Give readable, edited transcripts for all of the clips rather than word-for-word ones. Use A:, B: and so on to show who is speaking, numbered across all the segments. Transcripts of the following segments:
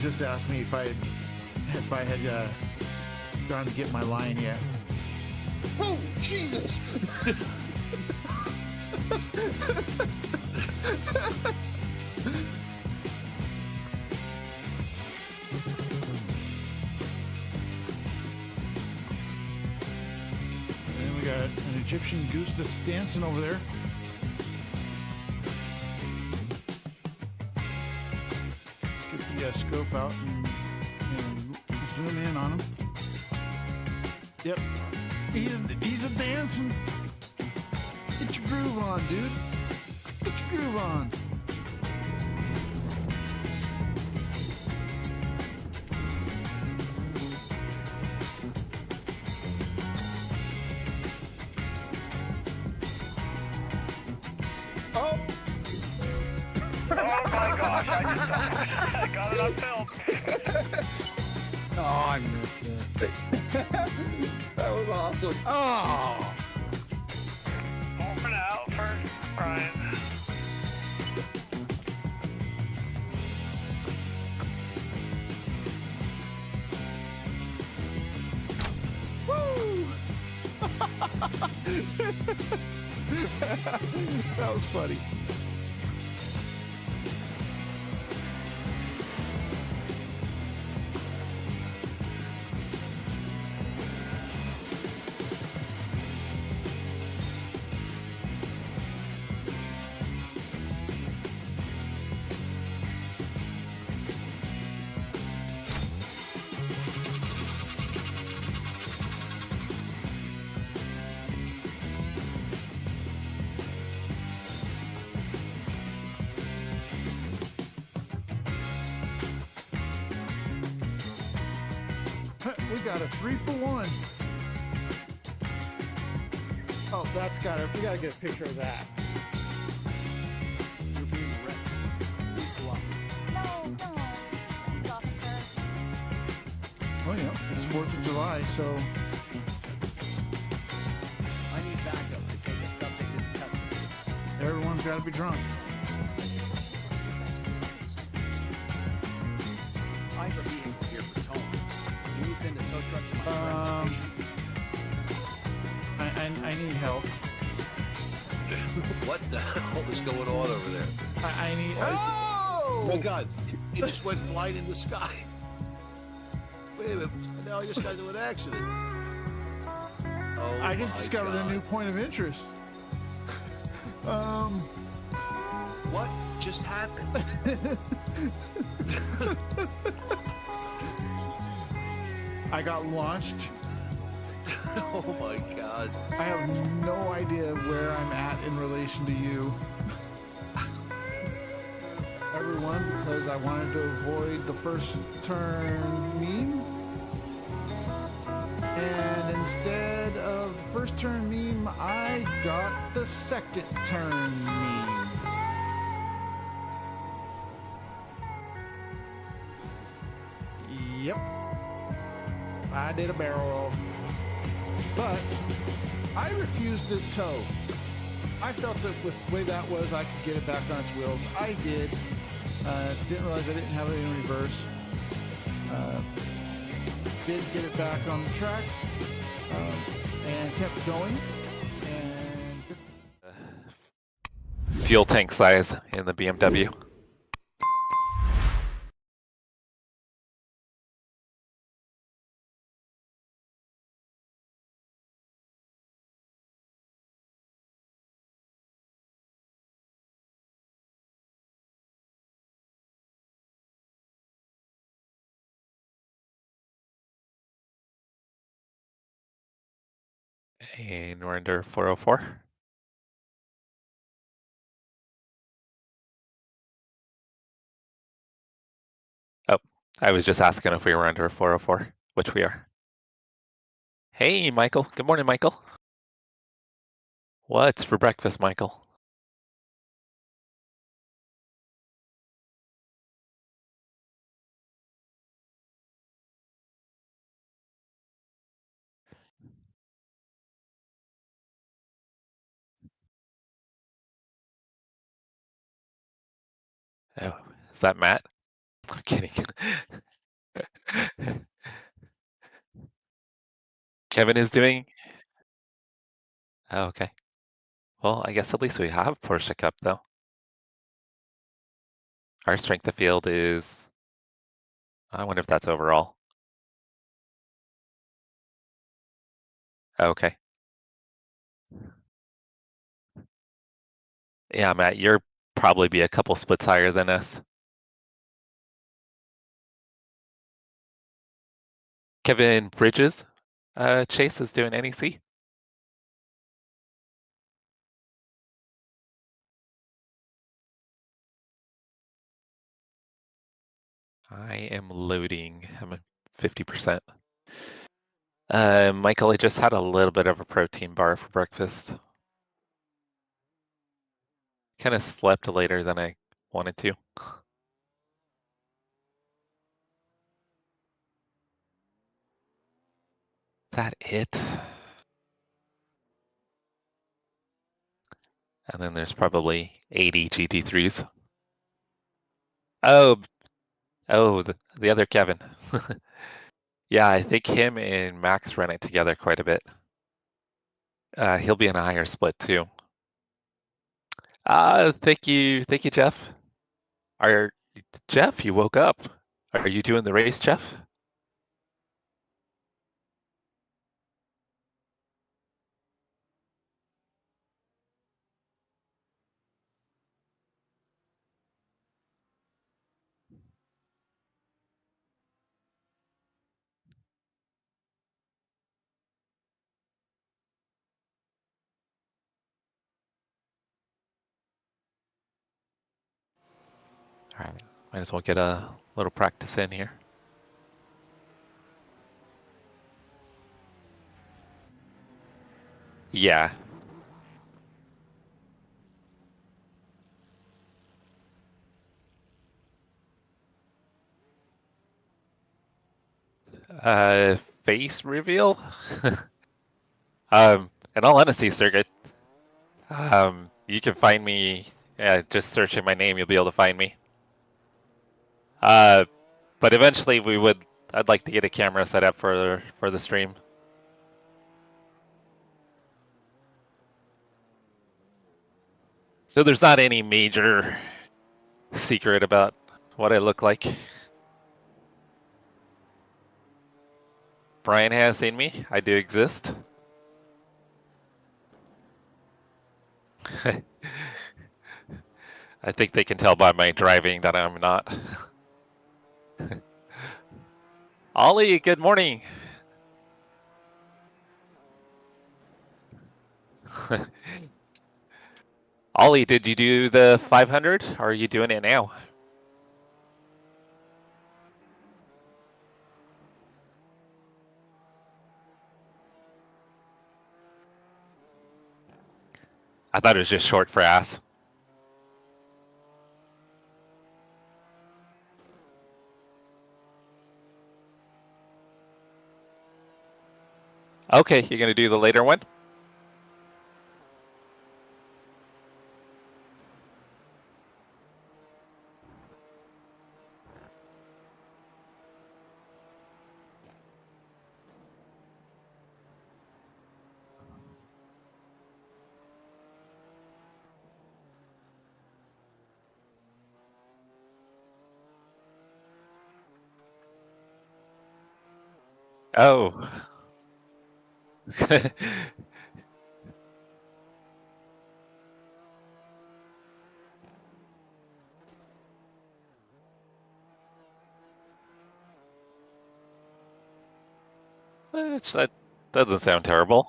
A: Just asked me if I had gone to get my line yet.
B: Oh, Jesus!
A: And we got an Egyptian goose that's dancing over there. Get the scope out and zoom in on him. Yep, he's a dancing. Get your groove on, dude. Get your groove on. Oh!
C: Oh my gosh, I got it on film.
B: Oh, I missed it. That was awesome.
A: Oh!
C: Over now for Brian.
A: Woo! That was funny. We got a 3-for-1. Oh, we gotta get a picture of that. You're being arrested.
D: No, police officer.
A: Oh yeah, it's 4th of July, so
E: I need backup to take a subject into custody.
A: everyone's gotta be drunk.
E: I have a vehicle here for towing. Can you send a tow truck to my friend's location?
A: I need help.
F: What the hell is going on over there?
A: I need.
F: Oh my God! It just went flying in the sky. Wait a minute! Now I just got into an accident. Oh
A: I just
F: my
A: discovered
F: God.
A: a new point of interest.
F: What just happened?
A: I got launched.
F: Oh my God!
A: I have no idea where I'm at in relation to you. Everyone, because I wanted to avoid the first turn meme. And instead of the first turn meme, I got the second turn meme. Yep. I did a barrel roll. But I refused to tow. I felt that with the way that was, I could get it back on its wheels. I did. Didn't realize I didn't have it in reverse. Did get it back on the track and kept going. And
G: Fuel tank size in the BMW. And we're under 404. Oh, I was just asking if we were under 404, which we are. Hey, Michael. Good morning, Michael. What's for breakfast, Michael? Oh, is that Matt? I'm kidding. Kevin is doing. Oh, okay. Well, I guess at least we have Porsche Cup though. Our strength of field is. I wonder if that's overall. Okay. Yeah, Matt, you're probably be a couple splits higher than us. Kevin Bridges, Chase is doing NEC. I am loading. I'm at 50%. Michael, I just had a little bit of a protein bar for breakfast. Kind of slept later than I wanted to. Is that it? And then there's probably 80 GT3s. Oh, the other Kevin. Yeah, I think him and Max run it together quite a bit. He'll be in a higher split too. Thank you, Jeff. Jeff, you woke up. Are you doing the race, Jeff? All right, might as well get a little practice in here. Yeah. Face reveal? In all honesty, Circuit, you can find me, just searching my name, you'll be able to find me. But eventually I'd like to get a camera set up for the stream. So there's not any major secret about what I look like. Brian has seen me. I do exist. I think they can tell by my driving that I'm not. Ollie, good morning. Ollie, did you do the 500? Or are you doing it now? I thought it was just short for ass. Okay, you're gonna do the later one? Oh. That doesn't sound terrible.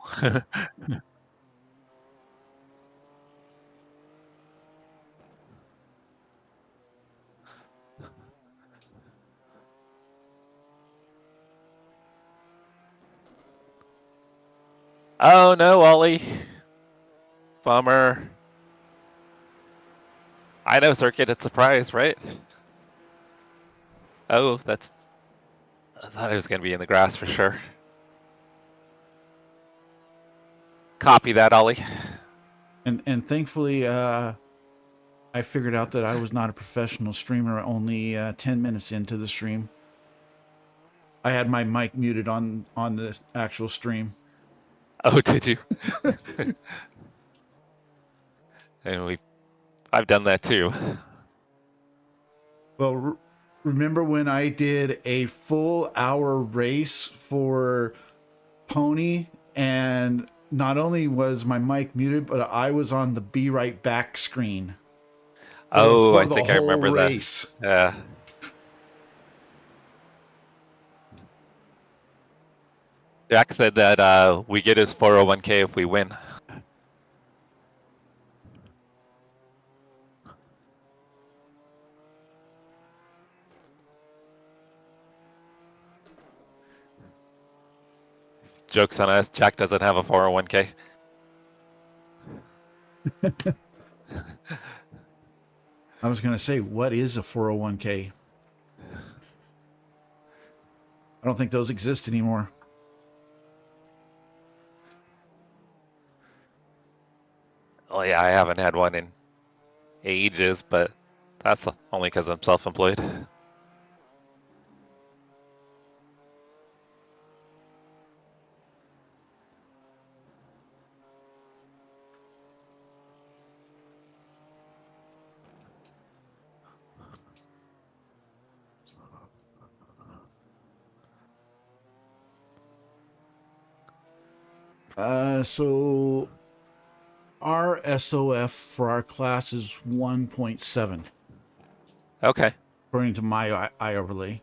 G: Oh no, Ollie. Bummer. I know, Circuit, it's a surprise, right? Oh, I thought it was gonna be in the grass for sure. Copy that, Ollie.
A: And thankfully, I figured out that I was not a professional streamer only 10 minutes into the stream. I had my mic muted on the actual stream.
G: Oh, did you? And I've done that too.
A: Well, remember when I did a full hour race for Pony, and not only was my mic muted, but I was on the "Be Right Back" screen
G: Oh,
A: for
G: I
A: the
G: think I
A: whole
G: remember that.
A: race.
G: Yeah. Jack said that we get his 401k if we win. Joke's on us. Jack doesn't have a 401k.
A: I was going to say, what is a 401k? I don't think those exist anymore.
G: Oh yeah, I haven't had one in ages, but that's only because I'm self-employed.
A: So our SOF for our class is 1.7,
G: Okay.
A: according to my iOverlay.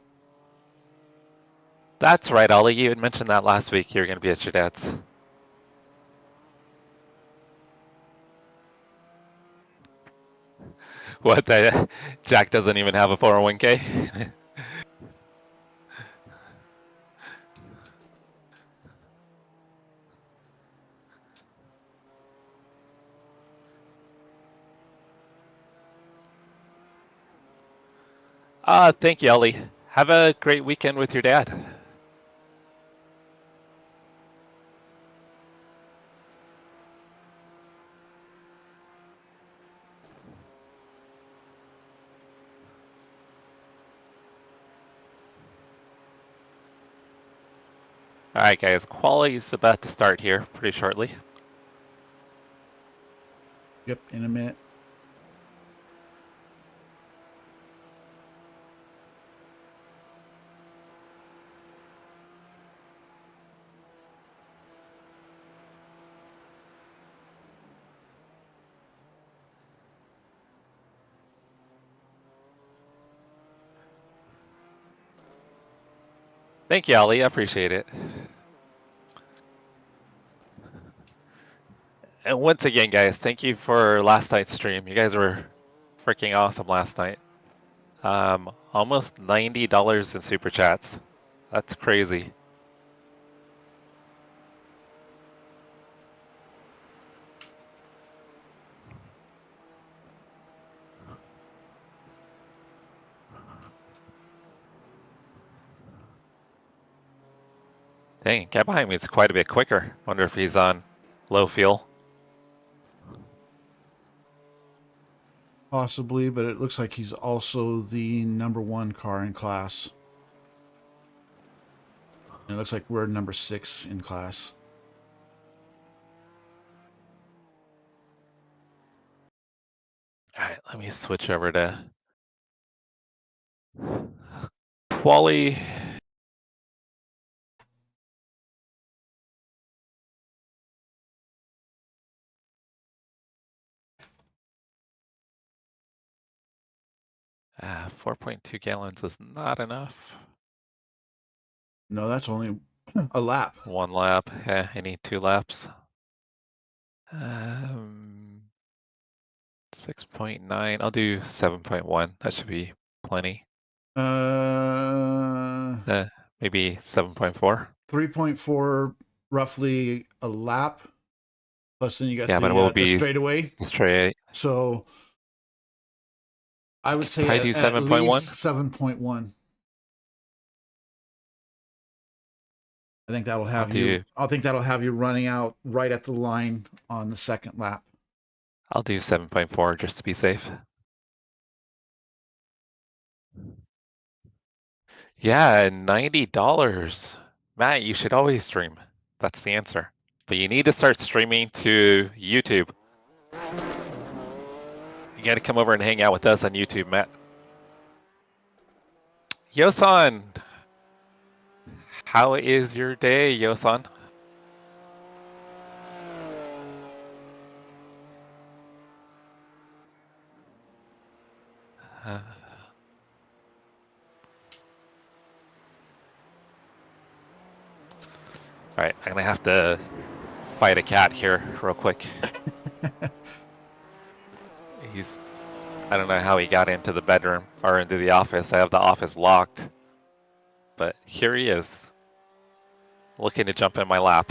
G: That's right, Ollie. You had mentioned that last week. You're going to be at your dad's. What? That Jack doesn't even have a 401k? Thank you, Ollie. Have a great weekend with your dad. All right, guys. Quali's about to start here pretty shortly.
A: Yep, in a minute.
G: Thank you, Ollie. I appreciate it. And once again, guys, thank you for last night's stream. You guys were freaking awesome last night. Almost $90 in super chats. That's crazy. Dang, guy behind me is quite a bit quicker. Wonder if he's on low fuel.
A: Possibly, but it looks like he's also the #1 car in class. And it looks like we're number 6 in class.
G: All right, let me switch over to Quali. Ah, 4.2 gallons is not enough.
A: No, that's only a lap.
G: 1 lap. I need 2 laps. 6.9. I'll do 7.1. That should be plenty. Maybe 7.4.
A: 3.4, roughly a lap. Plus, then you got
G: Yeah, but it will be
A: straightaway.
G: Straight.
A: So I would say
G: Probably do
A: at
G: 7.1.
A: least 7.1. I think that'll have you. I think that'll have you running out right at the line on the second lap.
G: I'll do 7.4 just to be safe. Yeah, $90. Matt, you should always stream. That's the answer. But you need to start streaming to YouTube. You got to come over and hang out with us on YouTube, Matt. Yosan, how is your day, Yosan? All right, I'm gonna have to fight a cat here real quick. I don't know how he got into the bedroom or into the office. I have the office locked, but here he is, looking to jump in my lap.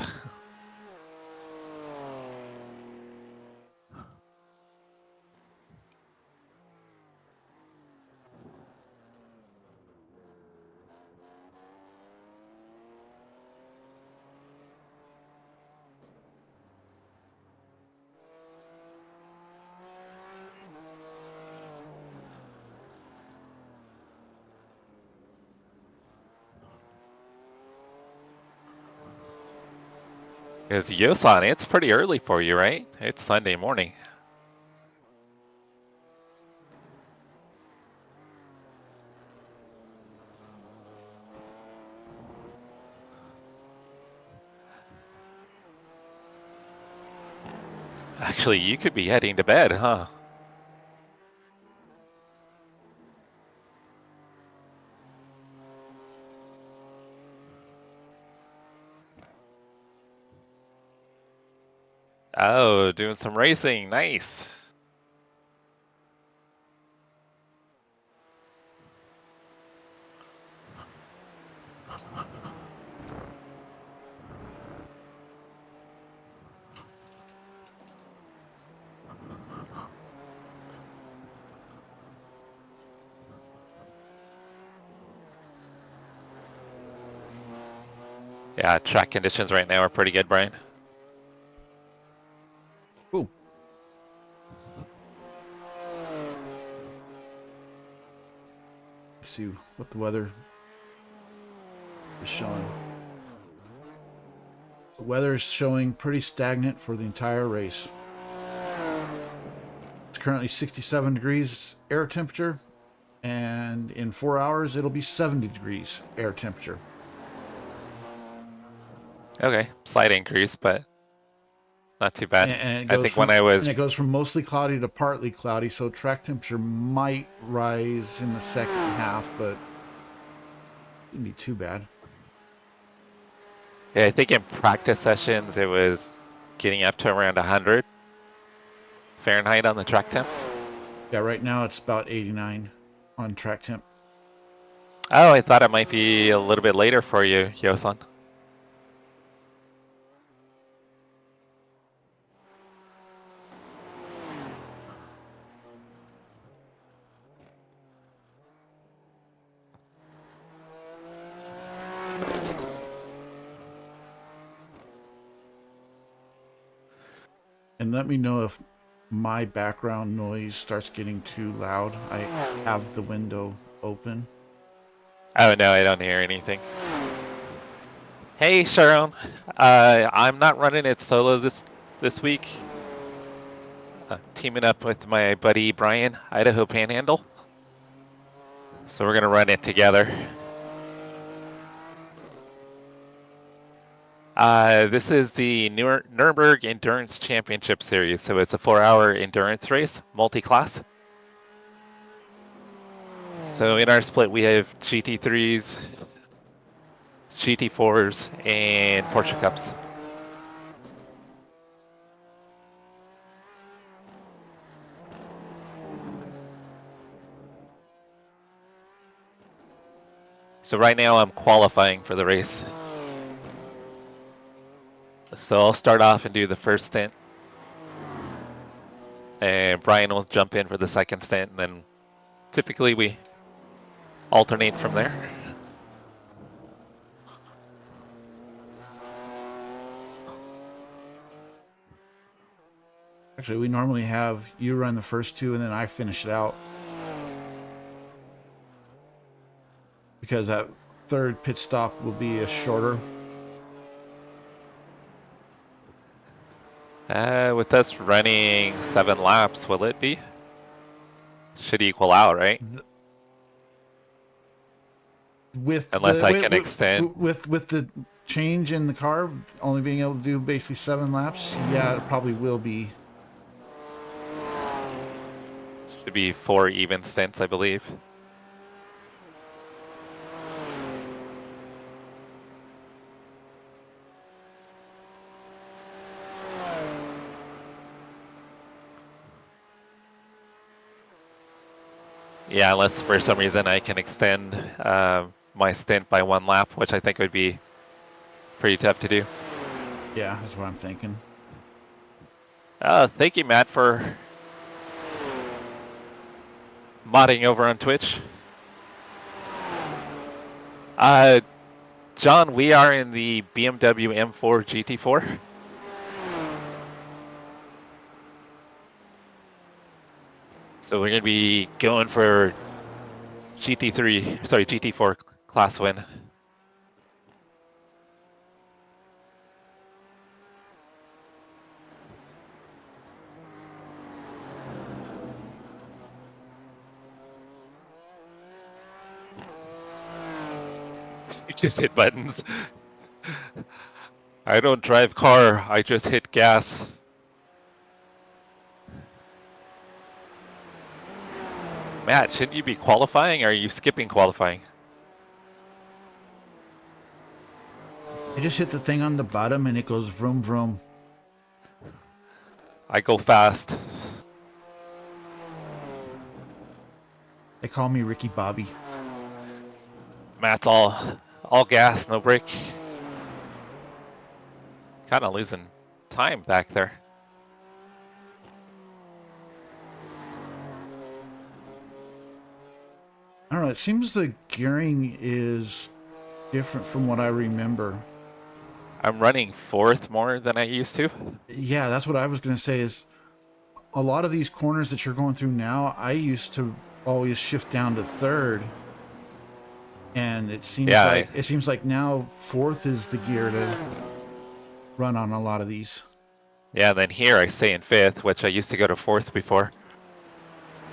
G: Because Yosan, it's pretty early for you, right? It's Sunday morning. Actually, you could be heading to bed, huh? Oh, doing some racing. Nice. Yeah, track conditions right now are pretty good, Brian.
A: Cool. Let's see what the weather is showing. The weather is showing pretty stagnant for the entire race. It's currently 67 degrees air temperature, and in 4 hours it'll be 70 degrees air temperature.
G: Okay, slight increase, but not too bad.
A: And
G: I think when I was
A: it goes from mostly cloudy to partly cloudy, so track temperature might rise in the second half, but it wouldn't be too bad.
G: Yeah, I think in practice sessions it was getting up to around 100 Fahrenheit on the track temps.
A: Yeah, right now it's about 89 on track temp.
G: Oh, I thought it might be a little bit later for you, Yosan.
A: And let me know if my background noise starts getting too loud. I have the window open.
G: Oh no, I don't hear anything. Hey, Sharon. I'm not running it solo this week. Teaming up with my buddy Brian, Idaho Panhandle. So we're gonna run it together. This is the Nuremberg Endurance Championship Series, so it's a 4-hour endurance race, multi-class. So in our split, we have GT3s, GT4s, and Porsche Cups. So right now, I'm qualifying for the race. So I'll start off and do the first stint. And Brian will jump in for the second stint, and then typically we alternate from there.
A: Actually, we normally have you run the first two and then I finish it out. because that third pit stop will be a shorter.
G: With us running 7 laps, will it be? Should equal out, right?
A: With
G: Unless
A: the
G: I can extend.
A: with the change in the car, only being able to do basically 7 laps, yeah, it probably will be.
G: Should be 4 even stints, I believe. Yeah, unless for some reason I can extend my stint by 1 lap, which I think would be pretty tough to do.
A: Yeah, that's what I'm thinking.
G: Thank you, Matt, for modding over on Twitch. John, we are in the BMW M4 GT4. So we're going to be going for GT4 class win. You just hit buttons. I don't drive car, I just hit gas. Matt, shouldn't you be qualifying, or are you skipping qualifying?
A: I just hit the thing on the bottom and it goes vroom vroom.
G: I go fast.
A: They call me Ricky Bobby.
G: Matt's all gas, no brake. Kind of losing time back there.
A: I don't know, it seems the gearing is different from what I remember.
G: I'm running 4th more than I used to.
A: Yeah, that's what I was going to say is a lot of these corners that you're going through now, I used to always shift down to 3rd. And it seems like now 4th is the gear to run on a lot of these.
G: Yeah, and then here I stay in 5th, which I used to go to 4th before.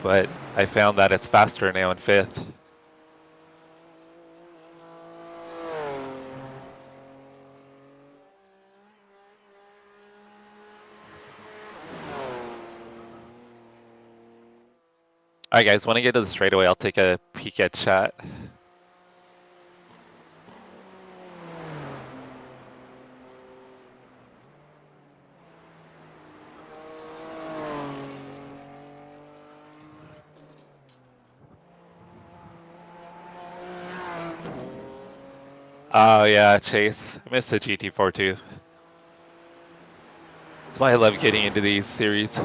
G: But I found that it's faster now in 5th. Alright guys, when I get to the straightaway, I'll take a peek at chat. Oh yeah, Chase. I miss the GT4 too. That's why I love getting into these series.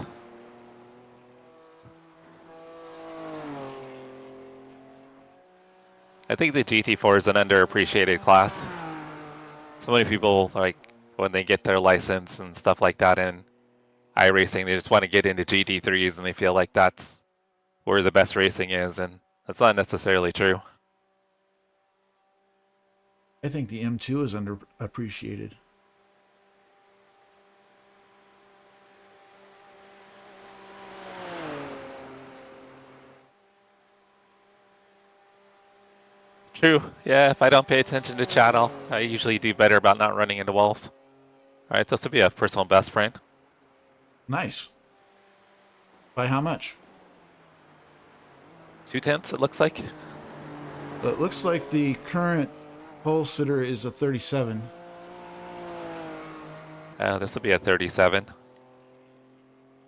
G: I think the GT4 is an underappreciated class. So many people, like, when they get their license and stuff like that in iRacing, they just want to get into GT3s and they feel like that's where the best racing is, and that's not necessarily true.
A: I think the M2 is underappreciated.
G: True. Yeah, if I don't pay attention to chat, I usually do better about not running into walls. Alright, this will be a personal best friend.
A: Nice. By how much?
G: 2/10, it looks like.
A: It looks like the current pole sitter is a 37.
G: This will be a 37.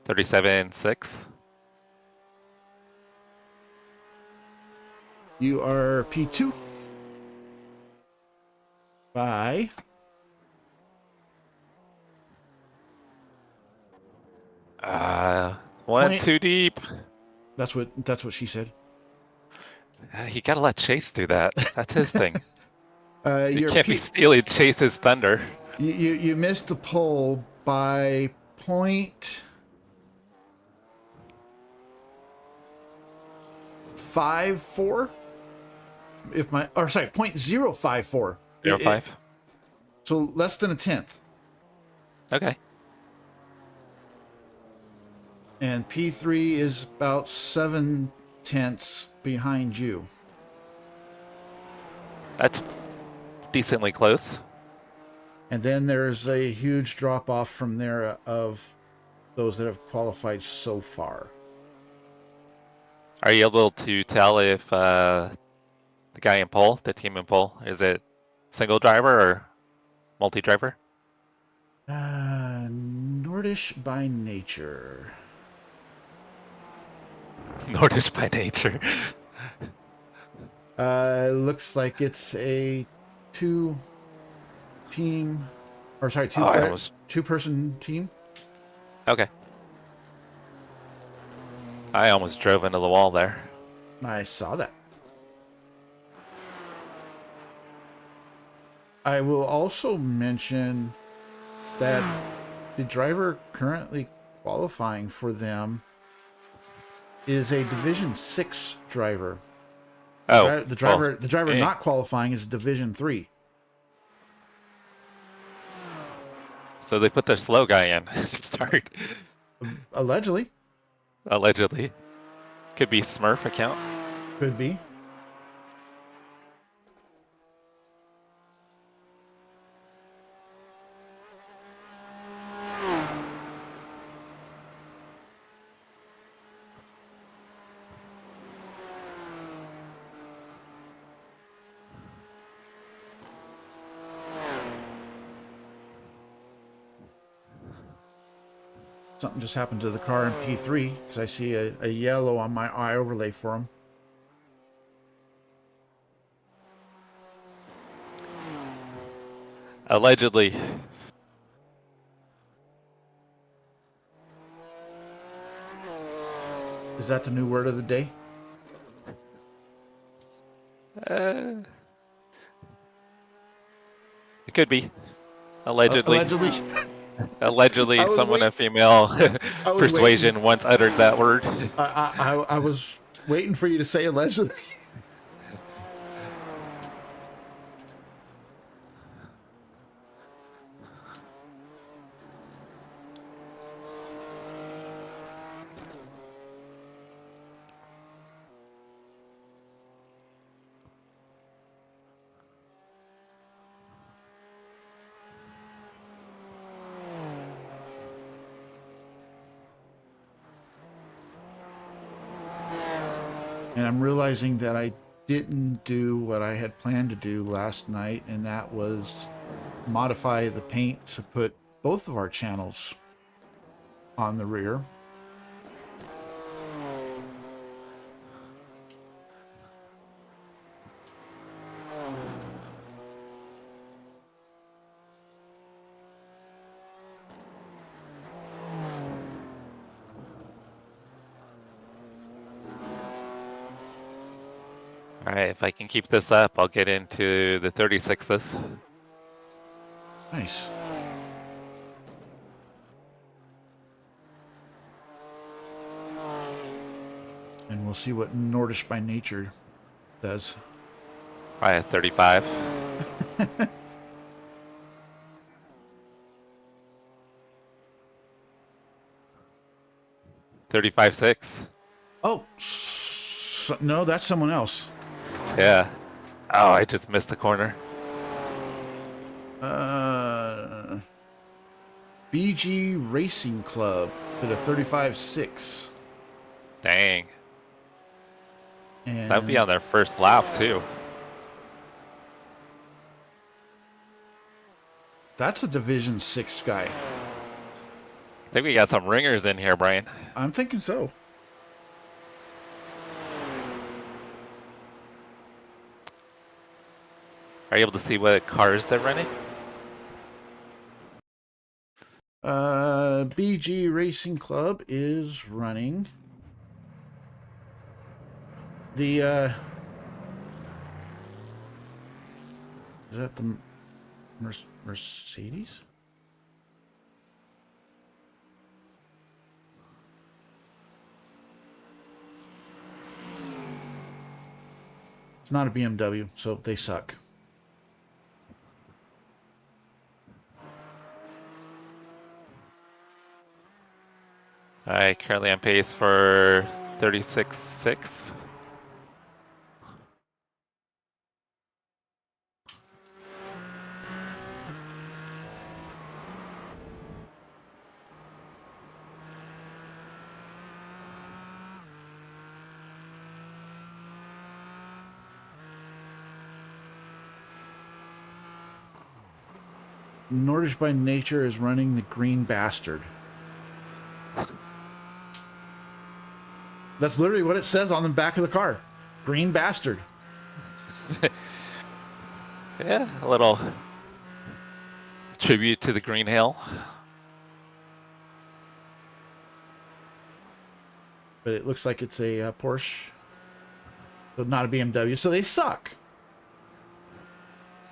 G: 37.6.
A: You are P2 by
G: One too deep.
A: That's what she said.
G: You gotta let Chase do that. That's his thing. You
A: You're
G: can't be stealing Chase's thunder.
A: You missed the pole by 0.54. if my, or sorry, 0.054.
G: 05?
A: So less than a tenth.
G: Okay.
A: And P3 is about 7/10 behind you.
G: That's decently close.
A: And then there's a huge drop off from there of those that have qualified so far.
G: Are you able to tell if the guy in pole, the team in pole, is it single driver or multi-driver?
A: Nordish by nature.
G: Nordish by nature.
A: Looks like it's a two team, or sorry,
G: Oh, I almost.
A: two-person team.
G: Okay. I almost drove into the wall there.
A: I saw that. I will also mention that the driver currently qualifying for them is a Division 6 driver.
G: Oh,
A: The driver
G: dang.
A: not qualifying is Division 3.
G: So they put their slow guy in to start.
A: Allegedly.
G: Allegedly. Could be Smurf account.
A: Could be. Something just happened to the car in P3 because I see a yellow on my eye overlay for him.
G: Allegedly.
A: Is that the new word of the day?
G: It could be. Allegedly.
A: Allegedly.
G: Allegedly,
A: I was
G: someone
A: wait-
G: of female
A: I was
G: persuasion
A: waiting.
G: once uttered that word.
A: I was waiting for you to say allegedly. And I'm realizing that I didn't do what I had planned to do last night, and that was modify the paint to put both of our channels on the rear.
G: Alright, if I can keep this up, I'll get into the 36s.
A: Nice. And we'll see what Nordish by nature does.
G: Probably at 35. Thirty-five six.
A: Oh, no, that's someone else.
G: Yeah. Oh, I just missed the corner.
A: BG Racing Club did a 35.6.
G: Dang.
A: And
G: That'd be on their first lap, too.
A: that's a Division 6 guy.
G: I think we got some ringers in here, Brian.
A: I'm thinking so.
G: Are you able to see what cars they're running?
A: BG Racing Club is running the is that the Mercedes? It's not a BMW, so they suck.
G: All right, currently on pace for 36.6.
A: Nordish by Nature is running the Green Bastard. That's literally what it says on the back of the car. Green Bastard.
G: Yeah, a little tribute to the Green Hill.
A: But it looks like it's a Porsche. So not a BMW. So they suck.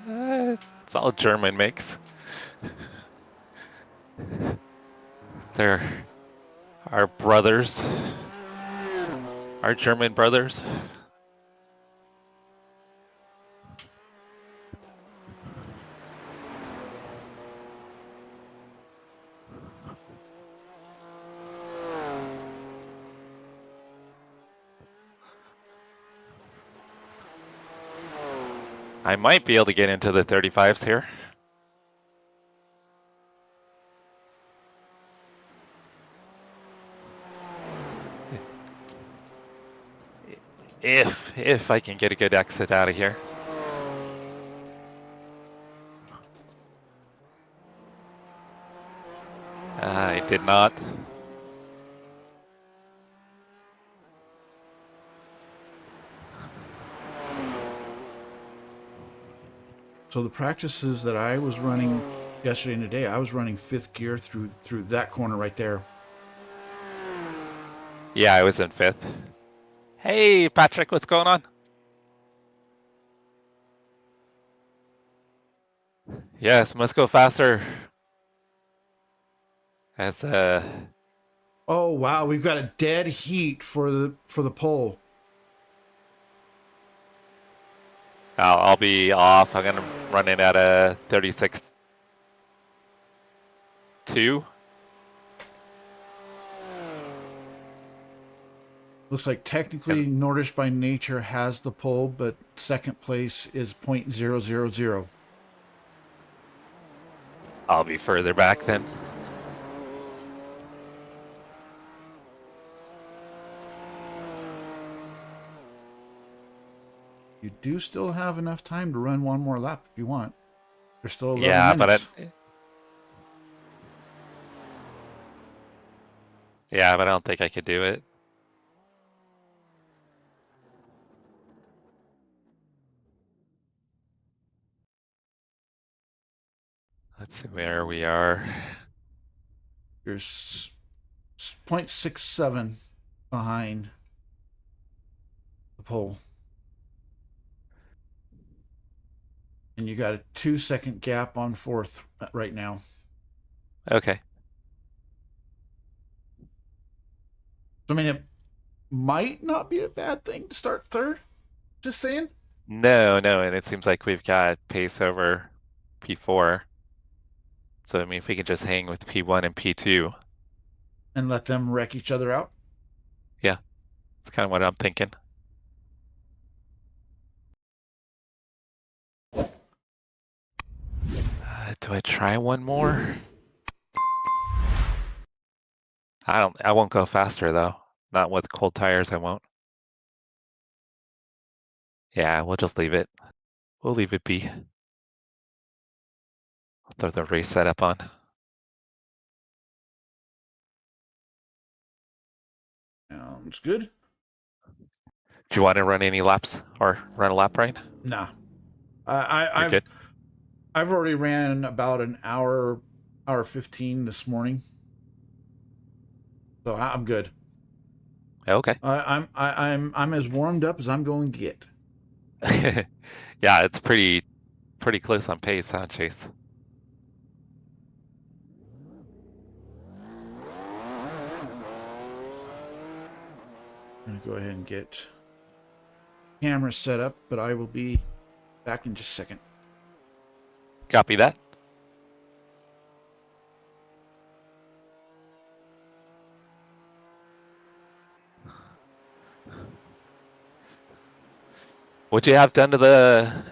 G: It's all German makes. They're our brothers, our German brothers. I might be able to get into the 35s here. If I can get a good exit out of here. I did not.
A: So the practices that I was running yesterday and today, I was running 5th gear through that corner right there.
G: Yeah, I was in 5th. Hey, Patrick, what's going on? Yes, must go faster. As
A: Oh wow, we've got a dead heat for the pole.
G: I'll be off. I'm gonna run in at a 36.2.
A: Looks like technically Nordish by Nature has the pole, but second place is .000.
G: I'll be further back then.
A: You do still have enough time to run one more lap if you want. There's still 11
G: Yeah,
A: minutes.
G: but I don't think I could do it. Let's see where we are.
A: You're 0.67 behind the pole. And you got a 2-second gap on 4th right now.
G: Okay.
A: So, I mean, it might not be a bad thing to start 3rd. Just saying.
G: No, and it seems like we've got pace over P4. So, I mean, if we can just hang with P1 and P2.
A: And let them wreck each other out.
G: Yeah, that's kind of what I'm thinking. Do I try one more? I won't go faster though. Not with cold tires, I won't. Yeah, we'll just leave it. We'll leave it be. I'll throw the race setup on.
A: Sounds good.
G: Do you want to run any laps or run a lap, Ryan?
A: Nah.
G: You're good?
A: I've already ran about an hour 15 this morning. So I'm good.
G: Okay.
A: I'm as warmed up as I'm going to get.
G: Yeah, it's pretty close on pace, huh, Chase?
A: I'm gonna go ahead and get camera set up, but I will be back in just a second.
G: Copy that. What'd you have done to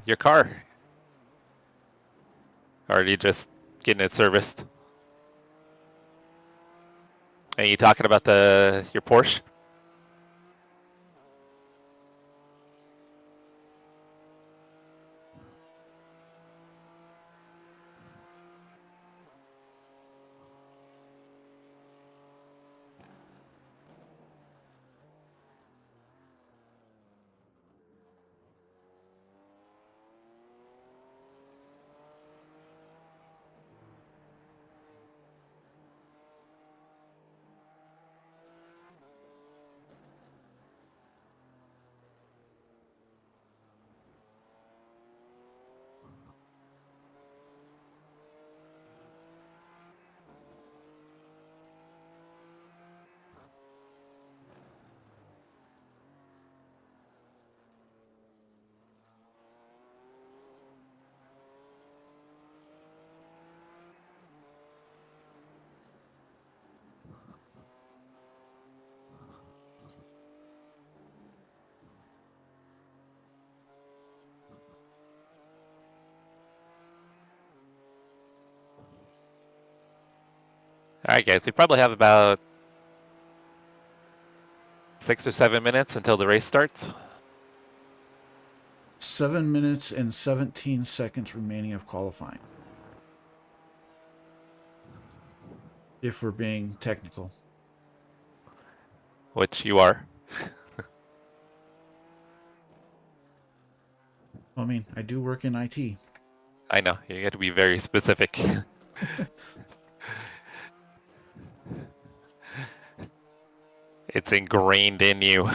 G: your car? Or are you just getting it serviced? Are you talking about your Porsche? Alright guys, we probably have about 6 or 7 minutes until the race starts.
A: 7 minutes and 17 seconds remaining of qualifying. If we're being technical.
G: Which you are.
A: I mean, I do work in IT.
G: I know, you have to be very specific. It's ingrained in you.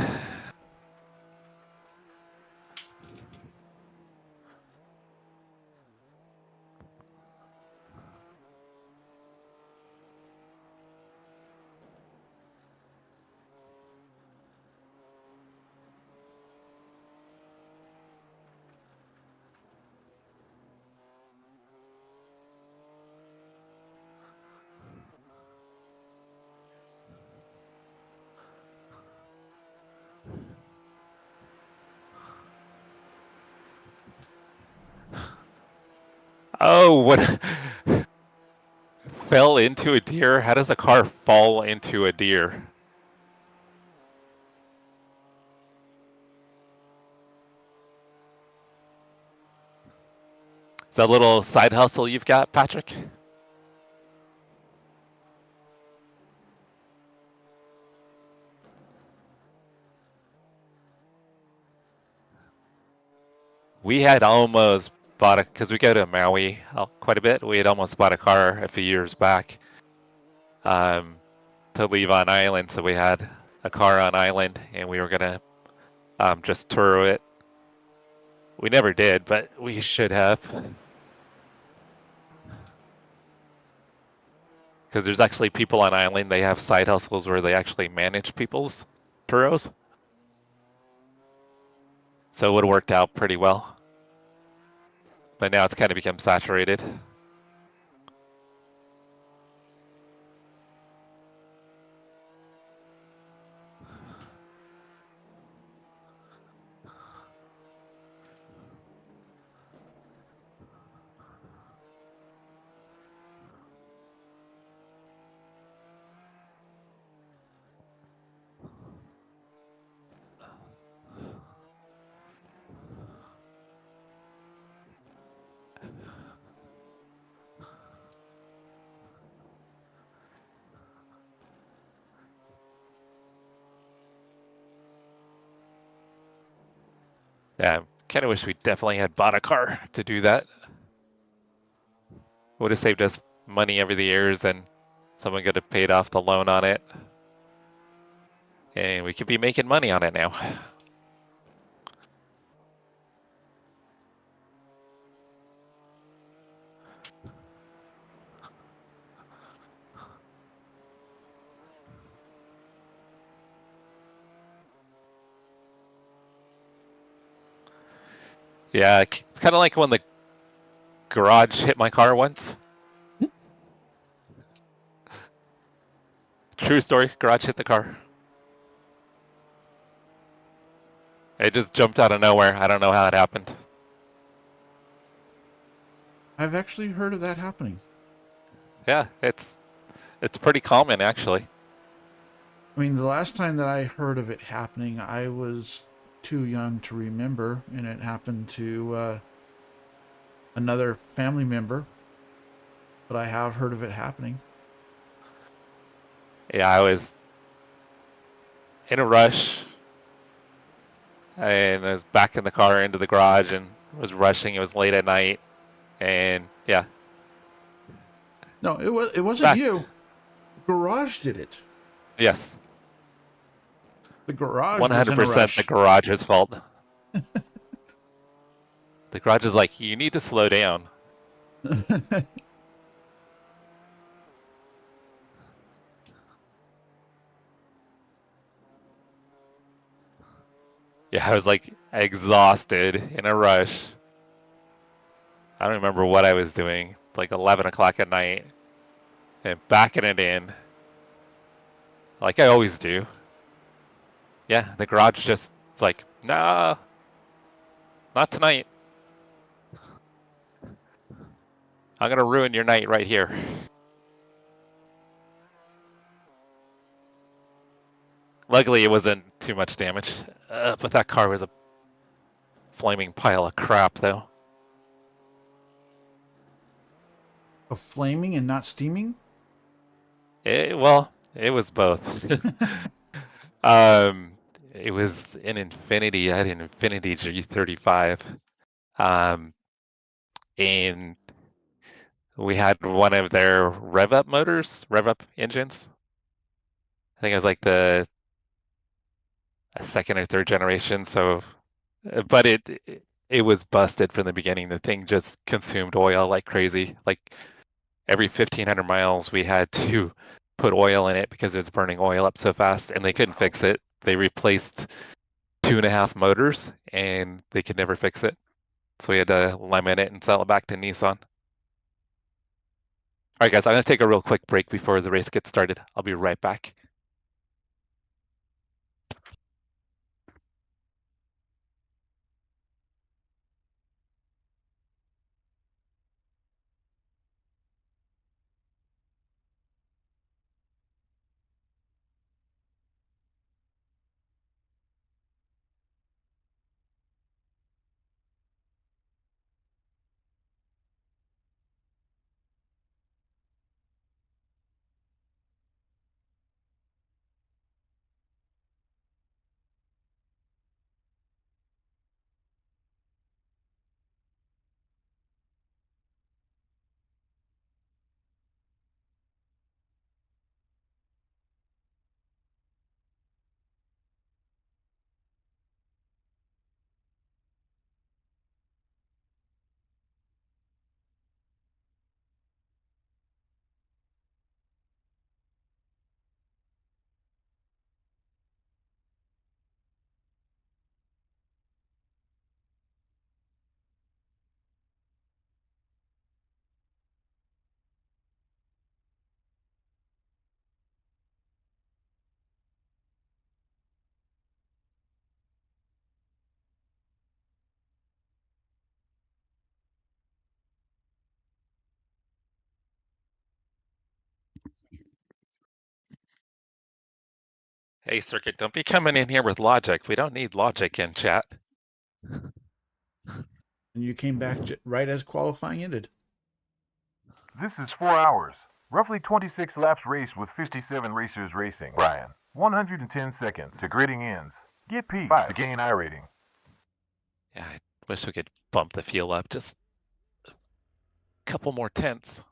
G: Oh, what? Fell into a deer? How does a car fall into a deer? Is that a little side hustle you've got, Patrick? We had almost bought a, because we go to Maui quite a bit, we had almost bought a car a few years back to leave on island. So we had a car on island and we were going to just tour it. We never did, but we should have. Because there's actually people on island, they have side hustles where they actually manage people's turos. So it would have worked out pretty well. But now it's kind of become saturated. Yeah, kind of wish we definitely had bought a car to do that. Would have saved us money over the years and someone could have paid off the loan on it. And we could be making money on it now. Yeah, it's kind of like when the garage hit my car once. True story. Garage hit the car. It just jumped out of nowhere. I don't know how it happened.
A: I've actually heard of that happening.
G: Yeah, it's pretty common actually.
A: I mean, the last time that I heard of it happening, I was too young to remember, and it happened to another family member. But I have heard of it happening.
G: Yeah, I was in a rush and I was back in the car into the garage and was rushing. It was late at night, and yeah.
A: No, it wasn't
G: Back.
A: you. The garage did it.
G: Yes.
A: The garage was in a
G: 100% the
A: rush.
G: garage's fault. The garage is like, you need to slow down. Yeah, I was like exhausted in a rush. I don't remember what I was doing. It's like 11 o'clock at night and backing it in like I always do. Yeah, the garage just, it's like, nah, not tonight. I'm going to ruin your night right here. Luckily, it wasn't too much damage, but that car was a flaming pile of crap, though.
A: A flaming and not steaming?
G: Well, it was both. um, it was an Infinity. I had an Infinity G35. And we had one of their rev up engines. I think it was like the second or third generation. So, but it was busted from the beginning. The thing just consumed oil like crazy. Like every 1,500 miles, we had to put oil in it because it was burning oil up so fast, and they couldn't fix it. They replaced 2.5 motors, and they could never fix it. So we had to lemon it and sell it back to Nissan. All right, guys, I'm going to take a real quick break before the race gets started. I'll be right back. Hey, Circuit, don't be coming in here with logic. We don't need logic in chat.
A: And you came back right as qualifying ended.
H: This is 4 hours. Roughly 26 laps raced with 57 racers racing. Brian, 110 seconds to gridding ends. Get P to gain I rating.
G: Yeah, I wish we could bump the fuel up just a couple more tenths.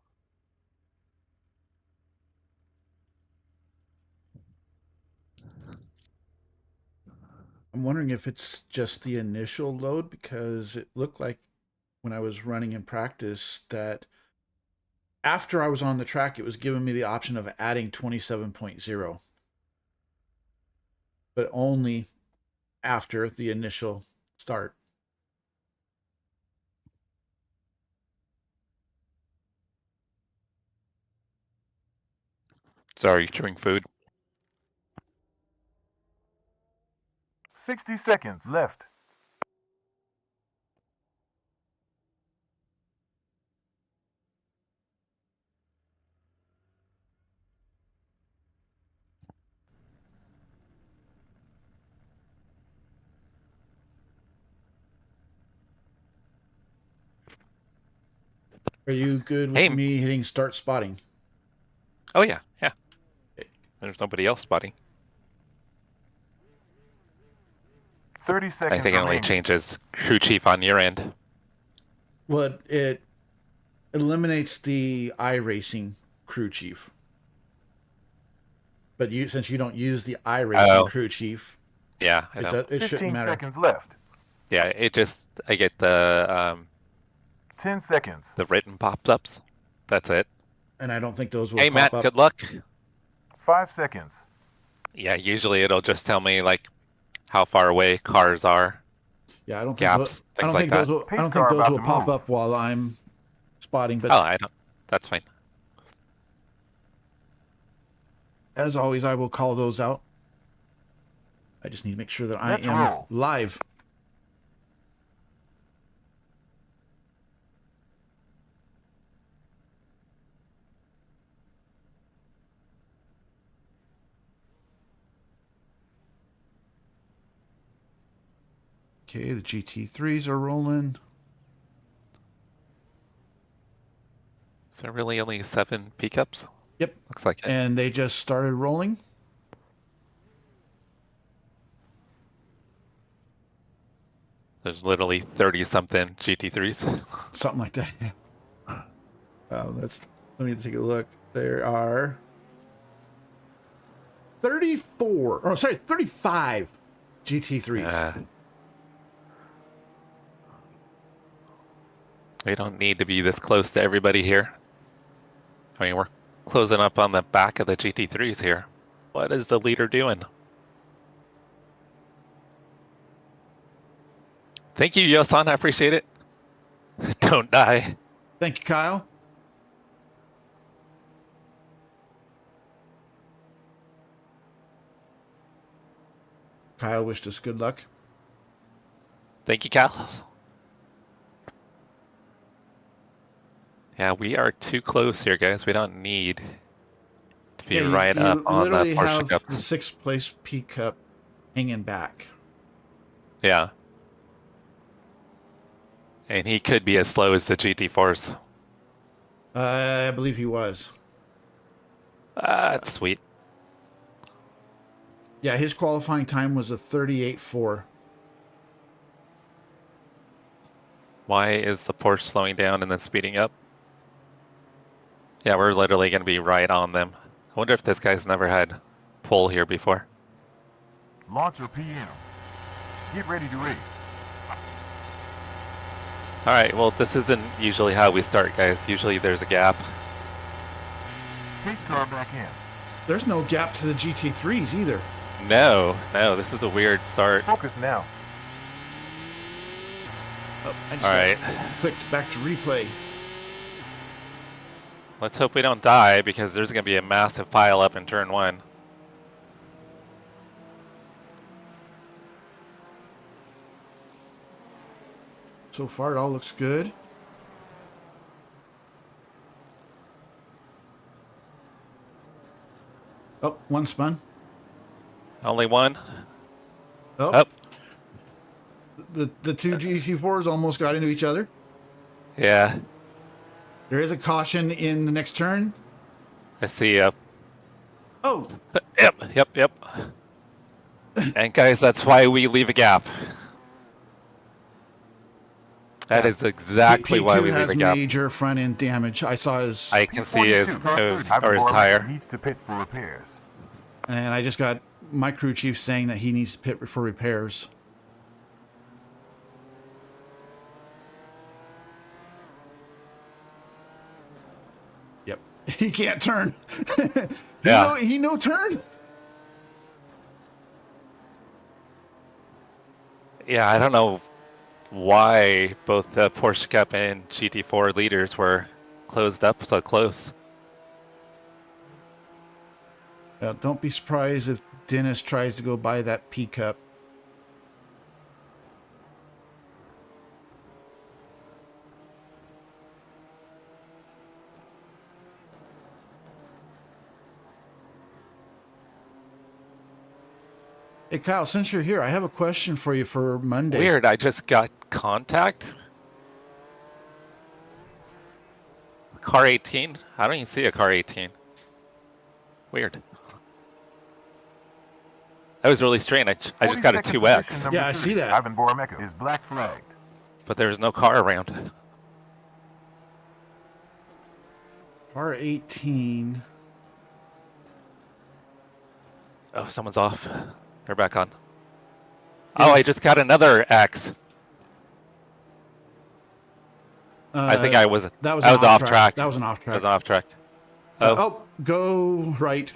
A: I'm wondering if it's just the initial load, because it looked like when I was running in practice that after I was on the track, it was giving me the option of adding 27.0, but only after the initial start.
G: Sorry, chewing food.
H: 60 seconds left.
A: Are you good with
G: Hey.
A: me hitting start spotting?
G: Oh yeah, yeah. There's nobody else spotting.
H: 30 seconds
G: I think it only
H: remaining.
G: changes crew chief on your end.
A: Well, it eliminates the iRacing crew chief. But since you don't use the iRacing crew chief,
G: Yeah, I know.
A: it shouldn't
H: 15
A: matter.
H: seconds left.
G: Yeah, I get the
H: 10 seconds.
G: the written pop-ups. That's it.
A: And I don't think those will
G: Hey
A: pop
G: Matt,
A: up.
G: good luck.
H: 5 seconds.
G: Yeah, usually it'll just tell me like how far away cars are,
A: Yeah, I don't
G: gaps,
A: think
G: things like that.
A: I don't think those will pop up while I'm spotting. But
G: Oh, I don't. That's fine.
A: as always, I will call those out. I just need to make sure that
H: Let's
A: I am
H: roll.
A: live. Okay, the GT3s are rolling.
G: Is there really only 7 pickups?
A: Yep.
G: Looks like it.
A: And they just started rolling.
G: There's literally 30-something GT3s.
A: Something like that. Let me take a look. There are 35 GT3s.
G: We don't need to be this close to everybody here. I mean, we're closing up on the back of the GT3s here. What is the leader doing? Thank you, Yosan. I appreciate it. Don't die.
A: Thank you, Kyle. Kyle wished us good luck.
G: Thank you, Cal. Yeah, we are too close here, guys. We don't need to be right up
A: you
G: on the
A: literally
G: Porsche
A: have
G: Cup.
A: the 6th place P Cup hanging back.
G: Yeah. And he could be as slow as the GT4s.
A: I believe he was.
G: That's sweet.
A: Yeah, his qualifying time was a 38.4.
G: Why is the Porsche slowing down and then speeding up? Yeah, we're literally going to be right on them. I wonder if this guy's never had pole here before.
H: Launch your PM. Get ready to race.
G: All right, well, this isn't usually how we start, guys. Usually there's a gap.
H: Pace car back in.
A: There's no gap to the GT3s either.
G: No, this is a weird start.
H: Focus now.
A: Oh, I just
G: All right.
A: clicked back to replay.
G: Let's hope we don't die because there's going to be a massive pile up in turn 1.
A: So far, it all looks good. Oh, one spun.
G: Only one?
A: Oh. The two GT4s almost got into each other.
G: Yeah.
A: There is a caution in the next turn.
G: I see.
A: Oh.
G: Yep. And guys, that's why we leave a gap. That is exactly why we leave a gap.
A: has major front end damage. I saw his.
G: I can see his nose or his tire.
H: Needs to pit for repairs.
A: And I just got my crew chief saying that he needs to pit for repairs. Yep. He can't turn. He no turn.
G: Yeah, I don't know why both the Porsche Cup and GT4 leaders were closed up so close.
A: Don't be surprised if Dennis tries to go buy that P cup. Hey Kyle, since you're here, I have a question for you for Monday.
G: Weird, I just got contact. Car 18? I don't even see a car 18. Weird. That was really strange. I just got a
H: 42nd
G: 2X,
H: position, number
A: Yeah, I see
H: 30,
A: that.
H: Ivan Boromeka is black flagged.
G: but there was no car around.
A: Car 18.
G: Oh, someone's off. They're back on. Oh, I just got another X. I think I was
A: That was
G: I
A: an
G: was off track.
A: That was an off
G: I
A: track.
G: was off track. Oh.
A: Oh, go right.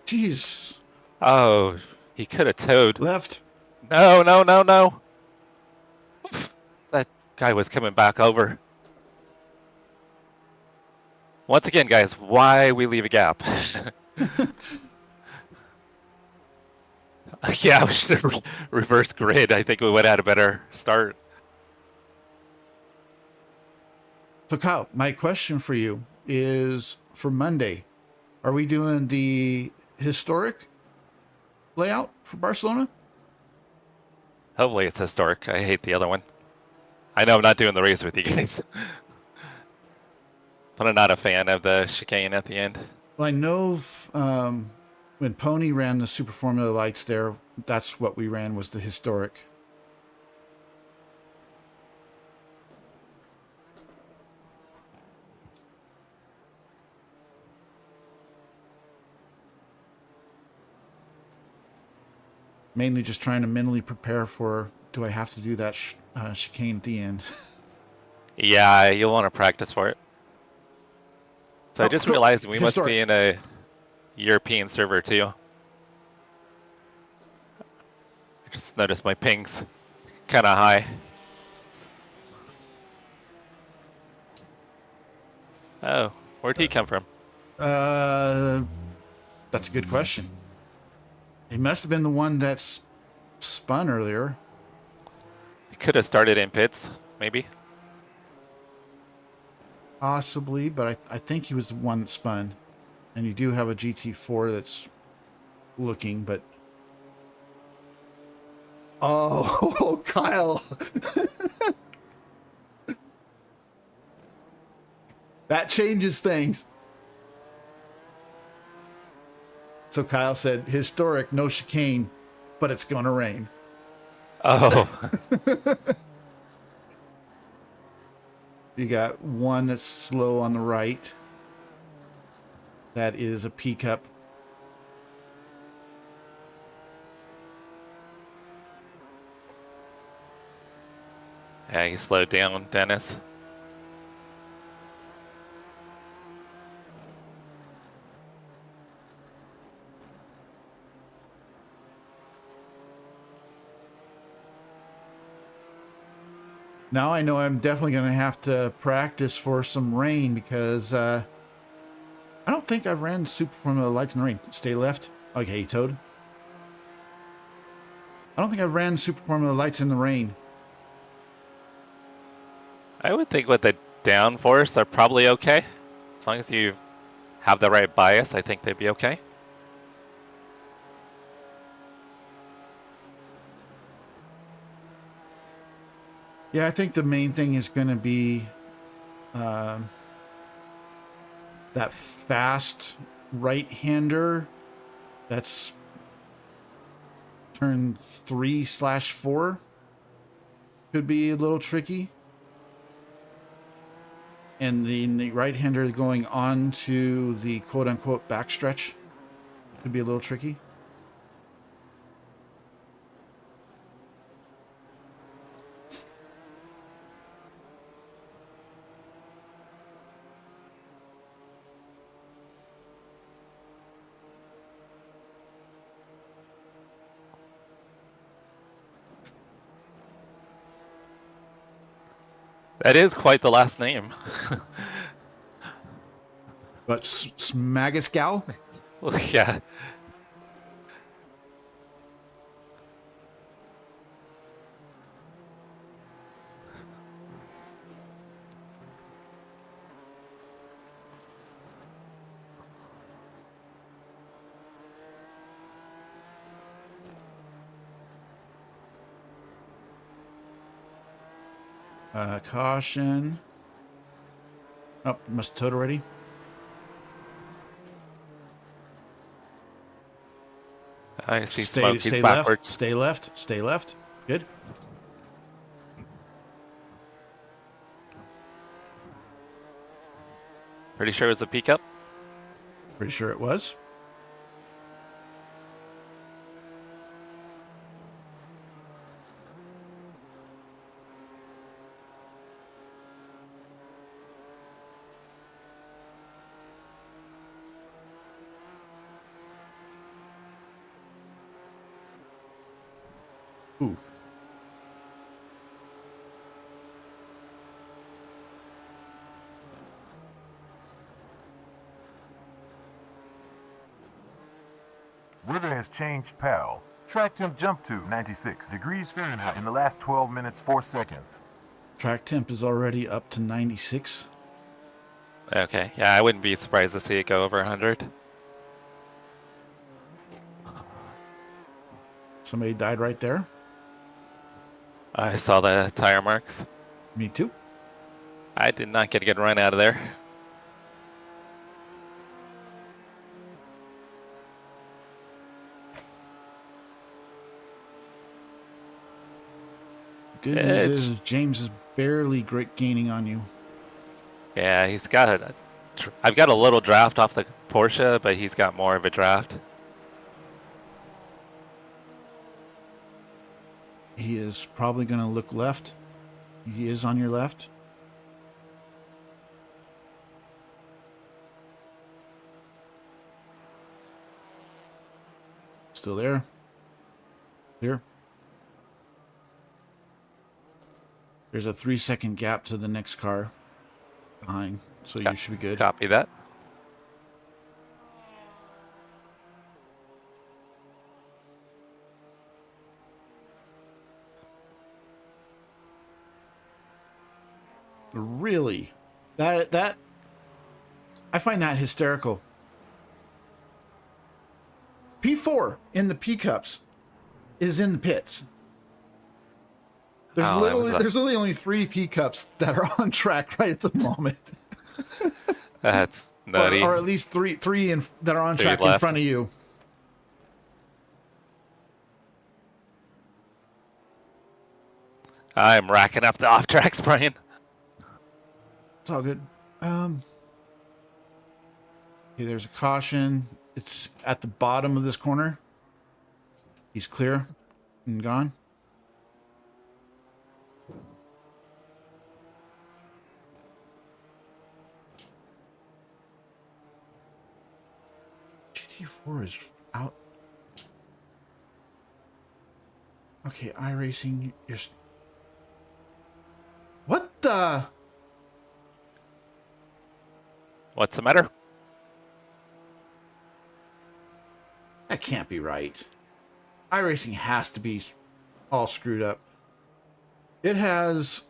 A: Jeez.
G: Oh, he could have towed.
A: Left.
G: No, no, no, no. That guy was coming back over. Once again, guys, why we leave a gap? Yeah, we should have reverse grid. I think we would have had a better start.
A: So Kyle, my question for you is for Monday, are we doing the historic layout for Barcelona?
G: Hopefully it's historic. I hate the other one. I know I'm not doing the race with you guys. But I'm not a fan of the chicane at the end.
A: Well, I know when Pony ran the Super Formula lights there, that's what we ran was the historic. Mainly just trying to mentally prepare for, do I have to do that chicane at the end?
G: Yeah, you'll want to practice for it. So I just
A: cool.
G: realized we must
A: Historic.
G: be in a European server too. I just noticed my ping's kind of high. Oh, where'd he come from?
A: That's a good question. He must have been the one that's spun earlier.
G: He could have started in pits, maybe.
A: Possibly, but I think he was the one that spun. And you do have a GT4 that's looking, but... Oh, Kyle! That changes things. So Kyle said, historic, no chicane, but it's going to rain.
G: Oh,
A: You got one that's slow on the right. That is a P cup.
G: yeah, he slowed down, Dennis.
A: Now I know I'm definitely going to have to practice for some rain because I don't think I've ran Super Formula lights in the rain. Stay left. Okay, he towed. I don't think I've ran Super Formula lights in the rain.
G: I would think with the downforce, they're probably okay. As long as you have the right bias, I think they'd be okay.
A: Yeah, I think the main thing is going to be that fast right-hander. That's turn 3/4. Could be a little tricky. And the right-hander going on to the quote-unquote backstretch could be a little tricky.
G: That is quite the last name.
A: But Smagascal?
G: Yeah.
A: Caution. Oh, must have towed already.
G: I see
A: Stay,
G: smoke. He's
A: stay left.
G: backwards.
A: Stay left. Stay left. Good.
G: Pretty sure it was a pickup.
A: Pretty sure it was. Ooh.
H: Weather has changed, pal. Track temp jumped to 96 degrees Fahrenheit in the last 12 minutes 4 seconds.
A: Track temp is already up to 96.
G: Okay. Yeah, I wouldn't be surprised to see it go over 100.
A: Somebody died right there.
G: I saw the tire marks.
A: Me too.
G: I did not get a good run out of there.
A: Good news is James is barely gaining on you.
G: Yeah, he's got a. I've got a little draft off the Porsche, but he's got more of a draft.
A: He is probably going to look left. He is on your left. Still there. Here. There's a 3-second gap to the next car behind, so you should be good.
G: Copy that.
A: Really? That I find that hysterical. P4 in the P cups is in the pits. There's literally only 3 P cups that are on track right at the moment.
G: That's nutty.
A: Or at least three that are on
G: 3
A: track
G: left.
A: in front of you.
G: I'm racking up the off tracks, Brian.
A: It's all good. Okay, there's a caution. It's at the bottom of this corner. He's clear and gone. GT4 is out. Okay, iRacing, you're... What the...
G: What's the matter?
A: That can't be right. iRacing has to be all screwed up. It has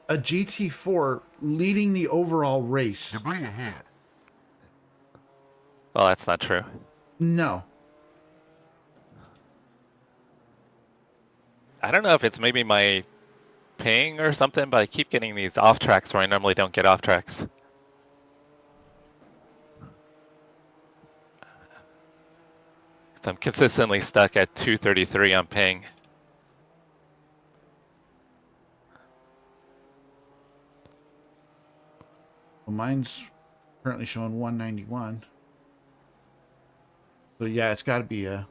A: a GT4 leading the overall race.
H: Debris ahead.
G: Well, that's not true.
A: No.
G: I don't know if it's maybe my ping or something, but I keep getting these off tracks where I normally don't get off tracks. So I'm consistently stuck at 233 on ping.
A: Well, mine's currently showing 191. So yeah, it's got to be a...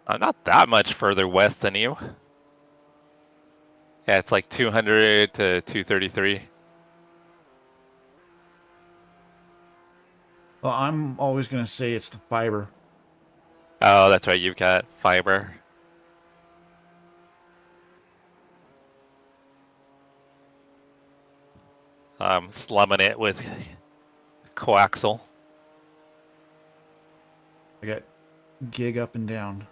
G: I'm not that much further west than you. Yeah, it's like 200 to 233.
A: Well, I'm always going to say it's the fiber.
G: Oh, that's right. You've got fiber. slumming it with coaxial.
A: I got gig up and down.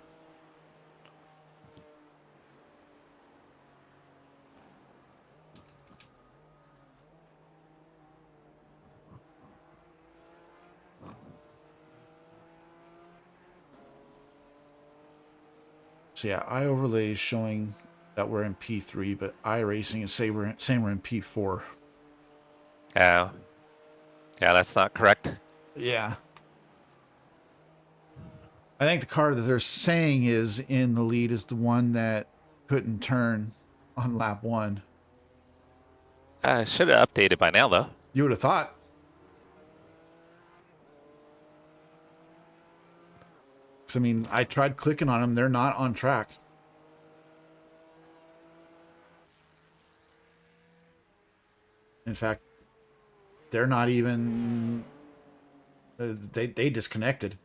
A: So yeah, iOverlay is showing that we're in P3, but iRacing is saying we're in P4.
G: Yeah, that's not correct.
A: Yeah. I think the car that they're saying is in the lead is the one that couldn't turn on lap 1.
G: Should have updated by now, though.
A: You would have thought. Because, I mean, I tried clicking on them. They're not on track. In fact, they're not even... They disconnected.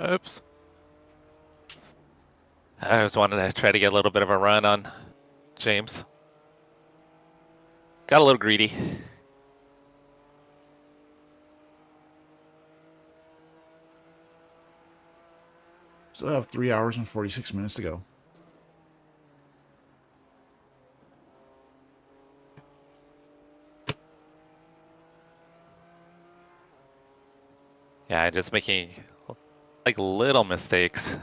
G: Oops. I was wanting to try to get a little bit of a run on James. Got a little greedy.
A: Still have 3 hours and 46 minutes to go.
G: Yeah, just making like little mistakes.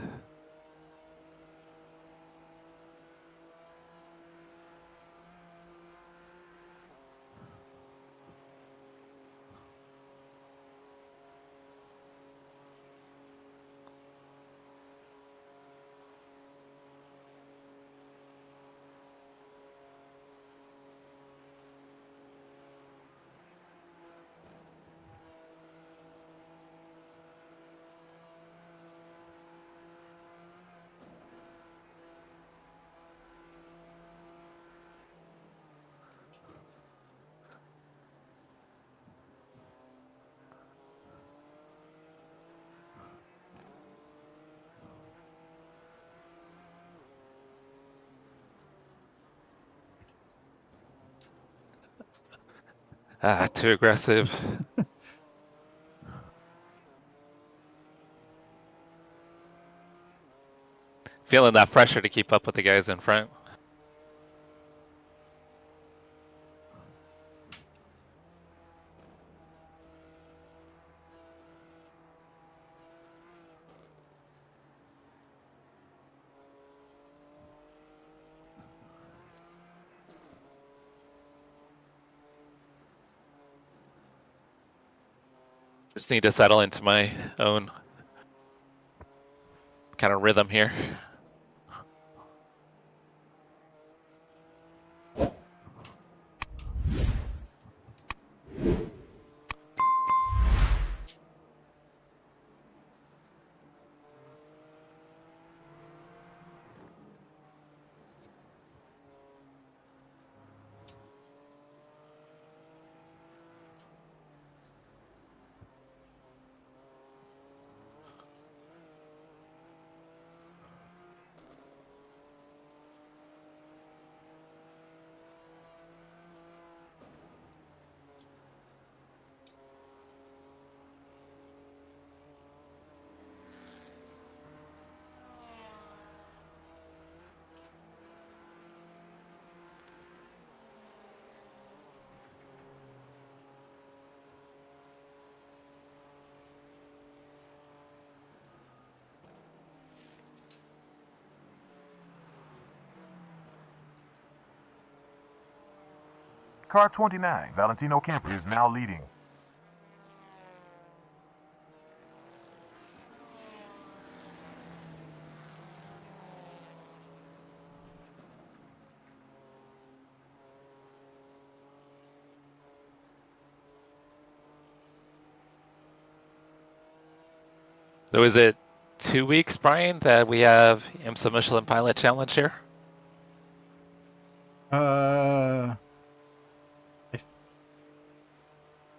G: Too aggressive. Feeling that pressure to keep up with the guys in front. Just need to settle into my own kind of rhythm here.
H: Car 29, Valentino Kemper is now leading.
G: So is it 2 weeks, Brian, that we have IMSA Michelin Pilot Challenge here?
A: I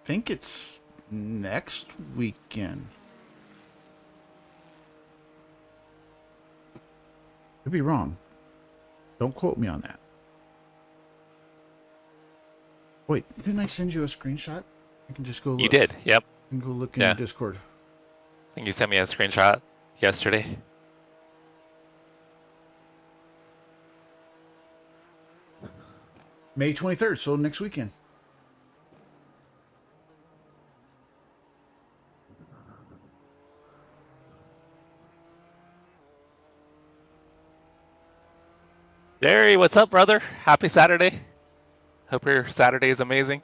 A: think it's next weekend. Could be wrong. Don't quote me on that. Wait, didn't I send you a screenshot? I can just go look.
G: You did, yep.
A: I can go look in
G: Yeah.
A: the Discord.
G: I think you sent me a screenshot yesterday.
A: May 23rd, so next weekend.
G: Jerry, what's up, brother? Happy Saturday. Hope your Saturday is amazing.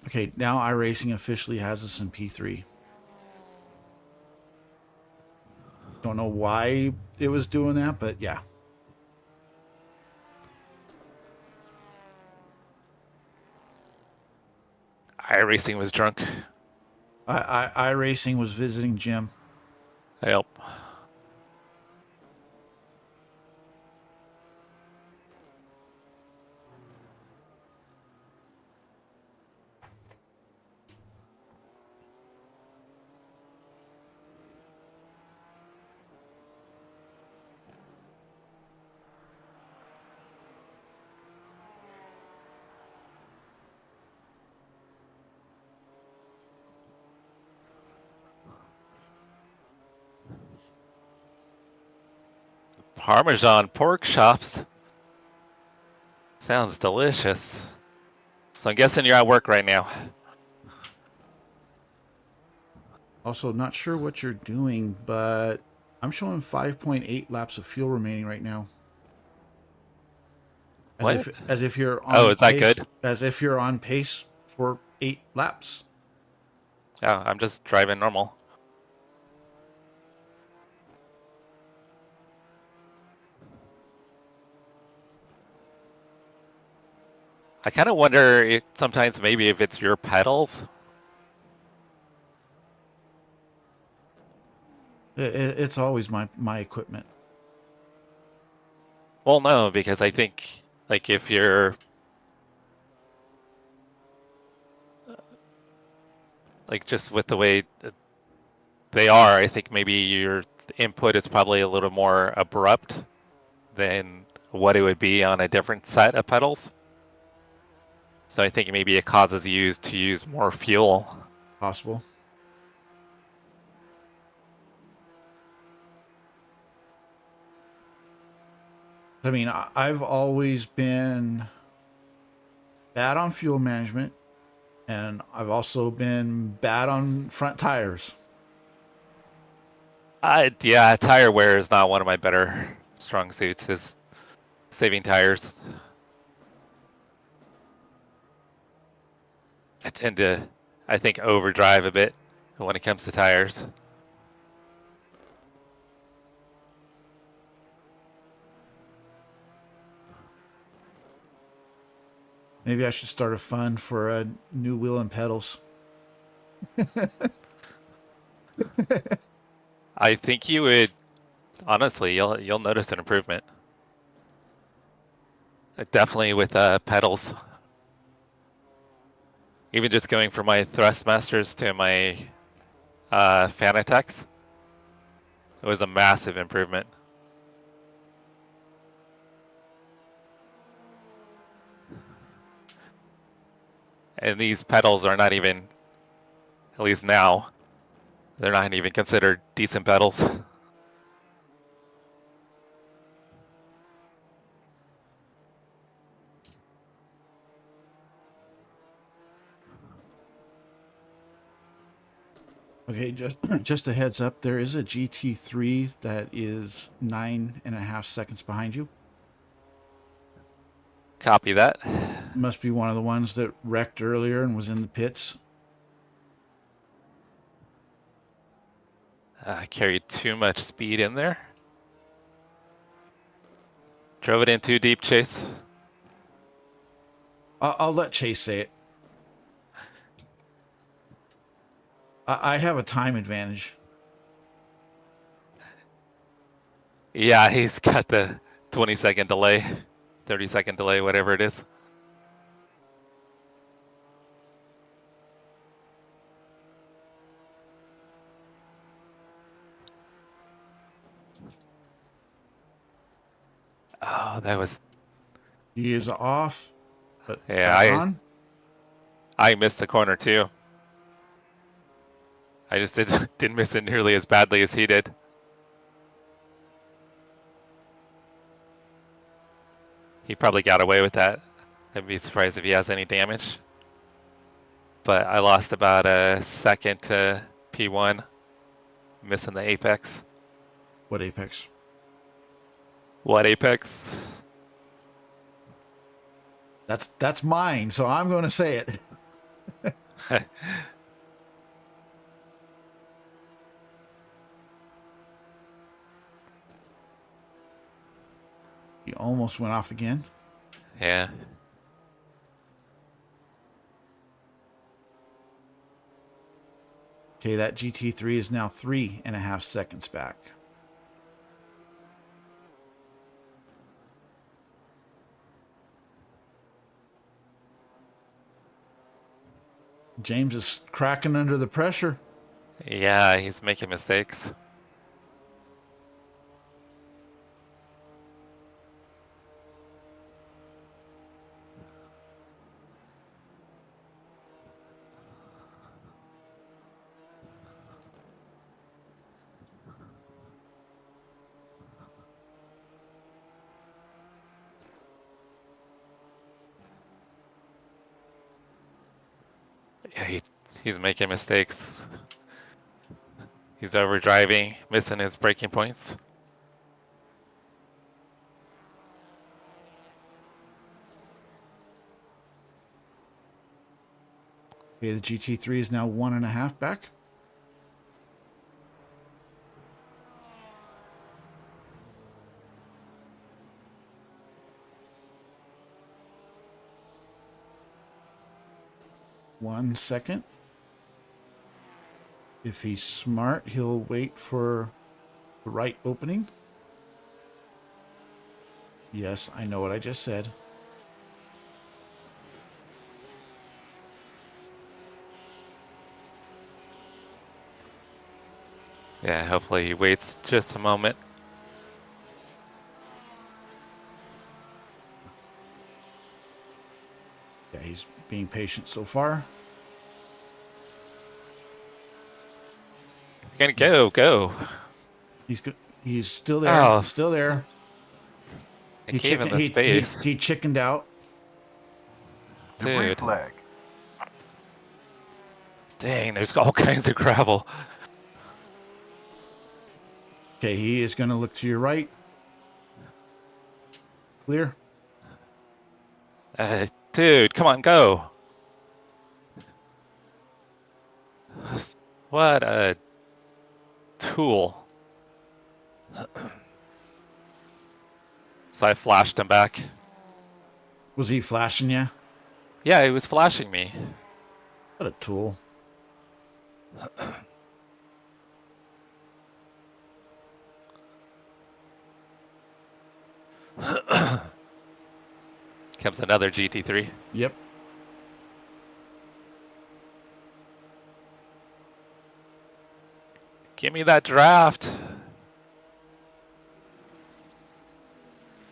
A: Okay, now iRacing officially has us in P3. Don't know why it was doing that, but yeah.
G: iRacing was drunk.
A: iRacing was visiting Jim.
G: Yep. Parmesan pork chops. Sounds delicious. So I'm guessing you're at work right now.
A: Also, not sure what you're doing, but I'm showing 5.8 laps of fuel remaining right now. As if you're on
G: Oh, is that
A: pace,
G: good?
A: As if you're on pace for 8 laps.
G: Yeah, I'm just driving normal. I kind of wonder if sometimes maybe if it's your pedals.
A: It's always my equipment.
G: Well, no, because I think like if you're like just with the way that they are, I think maybe your input is probably a little more abrupt than what it would be on a different set of pedals. So I think maybe it causes you to use more fuel.
A: Possible. I mean, I've always been bad on fuel management, and I've also been bad on front tires.
G: Yeah, tire wear is not one of my better strong suits, is saving tires. I tend to, I think, overdrive a bit when it comes to tires.
A: Maybe I should start a fund for a new wheel and pedals.
G: I think you would, honestly, you'll notice an improvement. Definitely with pedals. Even just going from my Thrustmasters to my Fanatec's, it was a massive improvement. And these pedals are not even, at least now, they're not even considered decent pedals.
A: Okay, just a heads up, there is a GT3 that is 9.5 seconds behind you.
G: Copy that.
A: Must be one of the ones that wrecked earlier and was in the pits.
G: Carried too much speed in there. Drove it in too deep, Chase.
A: I'll let Chase say it. I have a time advantage.
G: Yeah, he's got the 20-second delay, 30-second delay, whatever it is. Oh, that was...
A: He is off, but
G: Yeah,
A: back on.
G: I missed the corner too. I just didn't miss it nearly as badly as he did. He probably got away with that. I'd be surprised if he has any damage. But I lost about a second to P1, missing the apex.
A: What apex?
G: What apex?
A: That's mine, so I'm going to say it. He almost went off again.
G: Yeah.
A: Okay, that GT3 is now 3.5 seconds back. James is cracking under the pressure.
G: Yeah, he's making mistakes. Yeah, he's making mistakes. He's overdriving, missing his braking points.
A: Okay, the GT3 is now 1.5 back. One second. If he's smart, he'll wait for the right opening. Yes, I know what I just said.
G: Yeah, hopefully he waits just a moment.
A: Yeah, he's being patient so far.
G: You're gonna go.
A: He's still there.
G: Oh.
A: Still there.
G: I gave him the space.
A: He chickened out.
H: Debris
G: Dude.
H: flag.
G: Dang, there's all kinds of gravel.
A: Okay, he is going to look to your right. Clear.
G: Dude, come on, go. What a tool. So I flashed him back.
A: Was he flashing you?
G: Yeah, he was flashing me.
A: What a tool.
G: Comes another GT3.
A: Yep.
G: Give me that draft.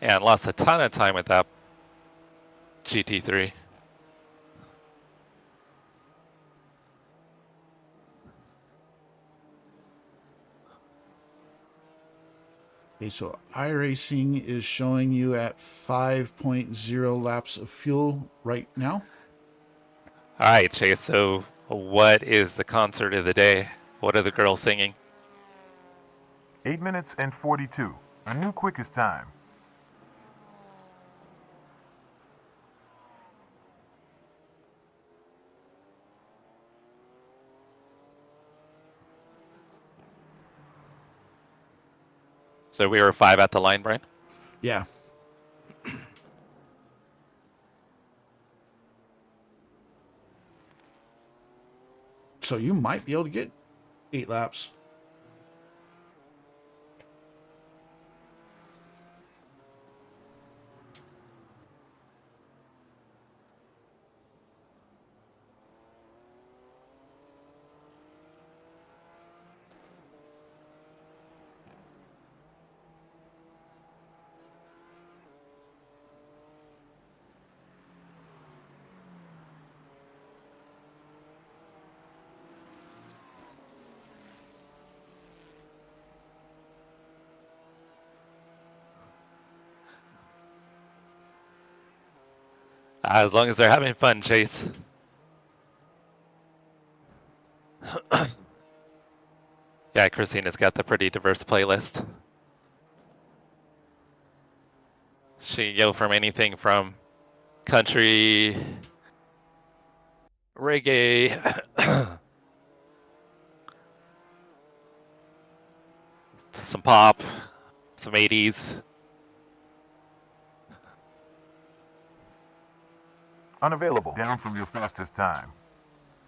G: And lost a ton of time with that GT3.
A: Okay, so iRacing is showing you at 5.0 laps of fuel right now.
G: All right, Chase, so what is the concert of the day? What are the girls singing?
H: 8 minutes and 42. A new quickest time.
G: So we were 5 at the line, Brian?
A: Yeah. So you might be able to get 8 laps.
G: As long as they're having fun, Chase. Yeah, Christina's got the pretty diverse playlist. She can go from anything from country, reggae, some pop, some 80s.
H: Unavailable. Down from your fastest time.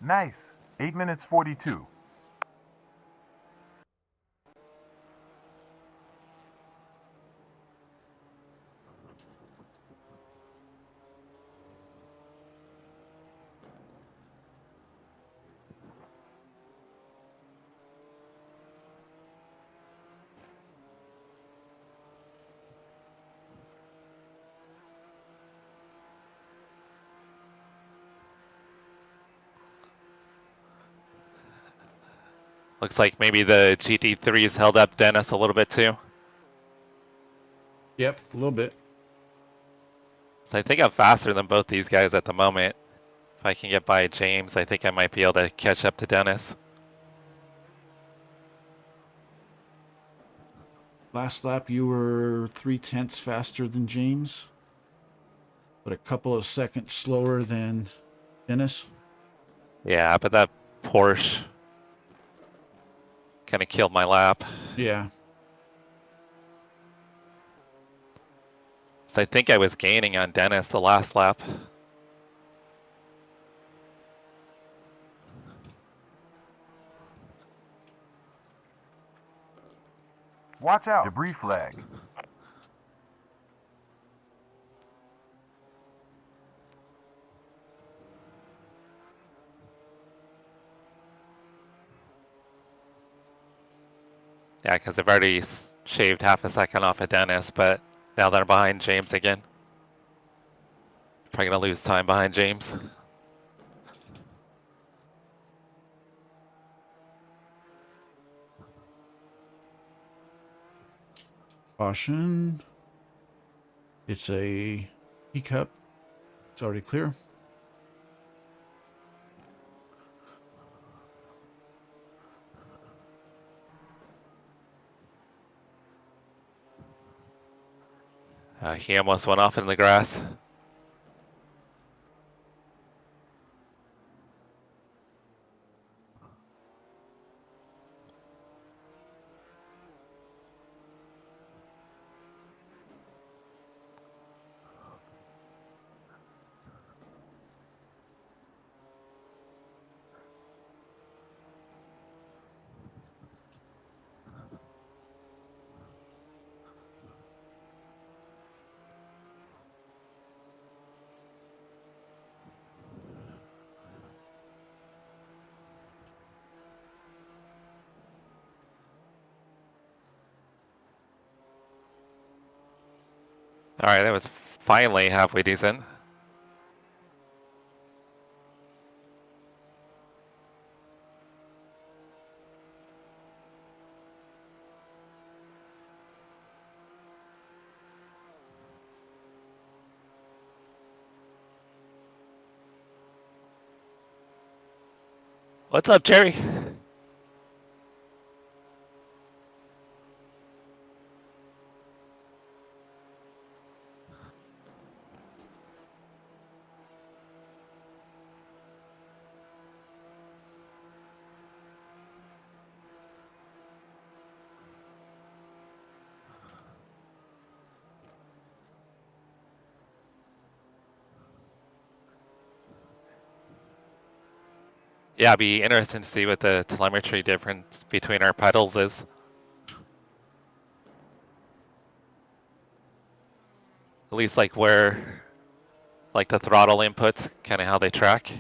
H: Nice. 8 minutes 42.
G: Looks like maybe the GT3s held up Dennis a little bit too.
A: Yep, a little bit.
G: So I think I'm faster than both these guys at the moment. If I can get by James, I think I might be able to catch up to Dennis.
A: Last lap, you were 0.3 faster than James, but a couple of seconds slower than Dennis.
G: Yeah, but that Porsche kind of killed my lap.
A: Yeah.
G: So I think I was gaining on Dennis the last lap.
H: Watch out. Debris flag.
G: Yeah, because I've already shaved half a second off of Dennis, but now they're behind James again. Probably going to lose time behind James.
A: Caution. It's a teacup. It's already clear.
G: He almost went off in the grass. All right, that was finally halfway decent. What's up, Jerry? Yeah, it'd be interesting to see what the telemetry difference between our pedals is. At least like where, like the throttle inputs, kind of how they track.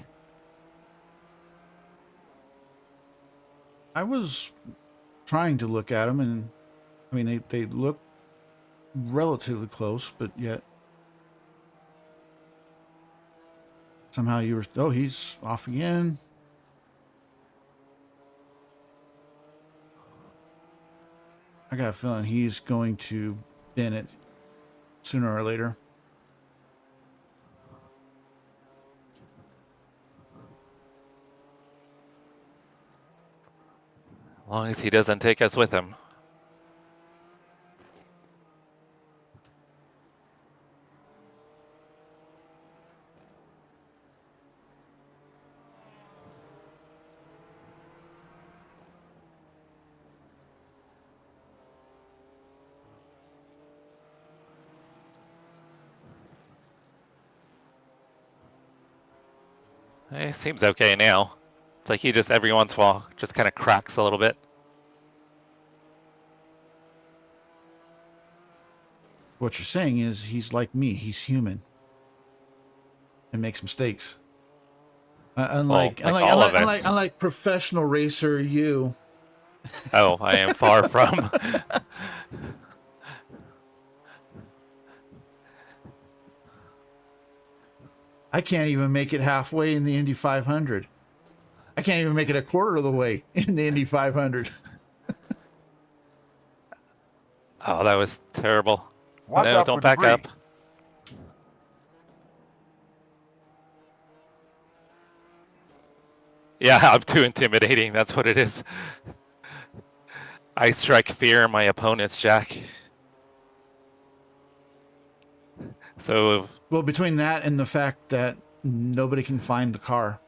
A: I was trying to look at them, and I mean they look relatively close, but yet somehow you were. Oh, he's off again. I got a feeling he's going to bin it sooner or later.
G: As long as he doesn't take us with him. Seems okay now. It's like he just every once in a while just kind of cracks a little bit.
A: What you're saying is he's like me. He's human and makes mistakes. Unlike professional racer you.
G: Oh, I am far from.
A: I can't even make it halfway in the Indy 500. I can't even make it a quarter of the way in the Indy 500.
G: Oh, that was terrible.
H: Watch
G: No,
H: out
G: don't
H: for
G: back
H: debris.
G: up. Yeah, I'm too intimidating. That's what it is. I strike fear in my opponents, Jack. So,
A: Well, between that and the fact that nobody can find the car.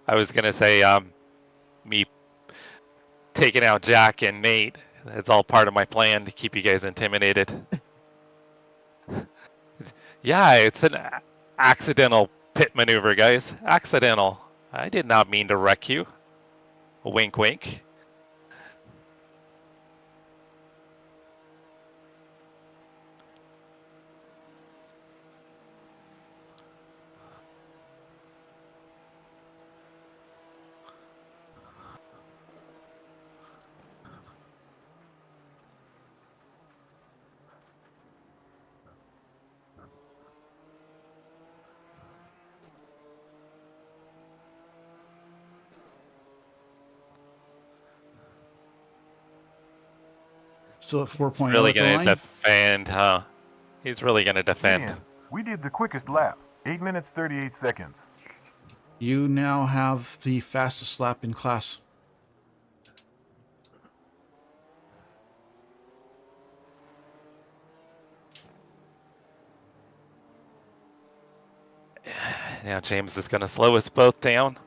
G: I was gonna say, me taking out Jack and Nate, it's all part of my plan to keep you guys intimidated. Yeah, it's an accidental pit maneuver, guys. Accidental. I did not mean to wreck you. Wink, wink.
A: Still at 4.0
G: He's really
A: at the
G: gonna
A: line.
G: defend, huh? He's really gonna defend.
H: Ian, we did the quickest lap. 8 minutes 38 seconds.
A: You now have the fastest lap in class.
G: Now James is gonna slow us both down.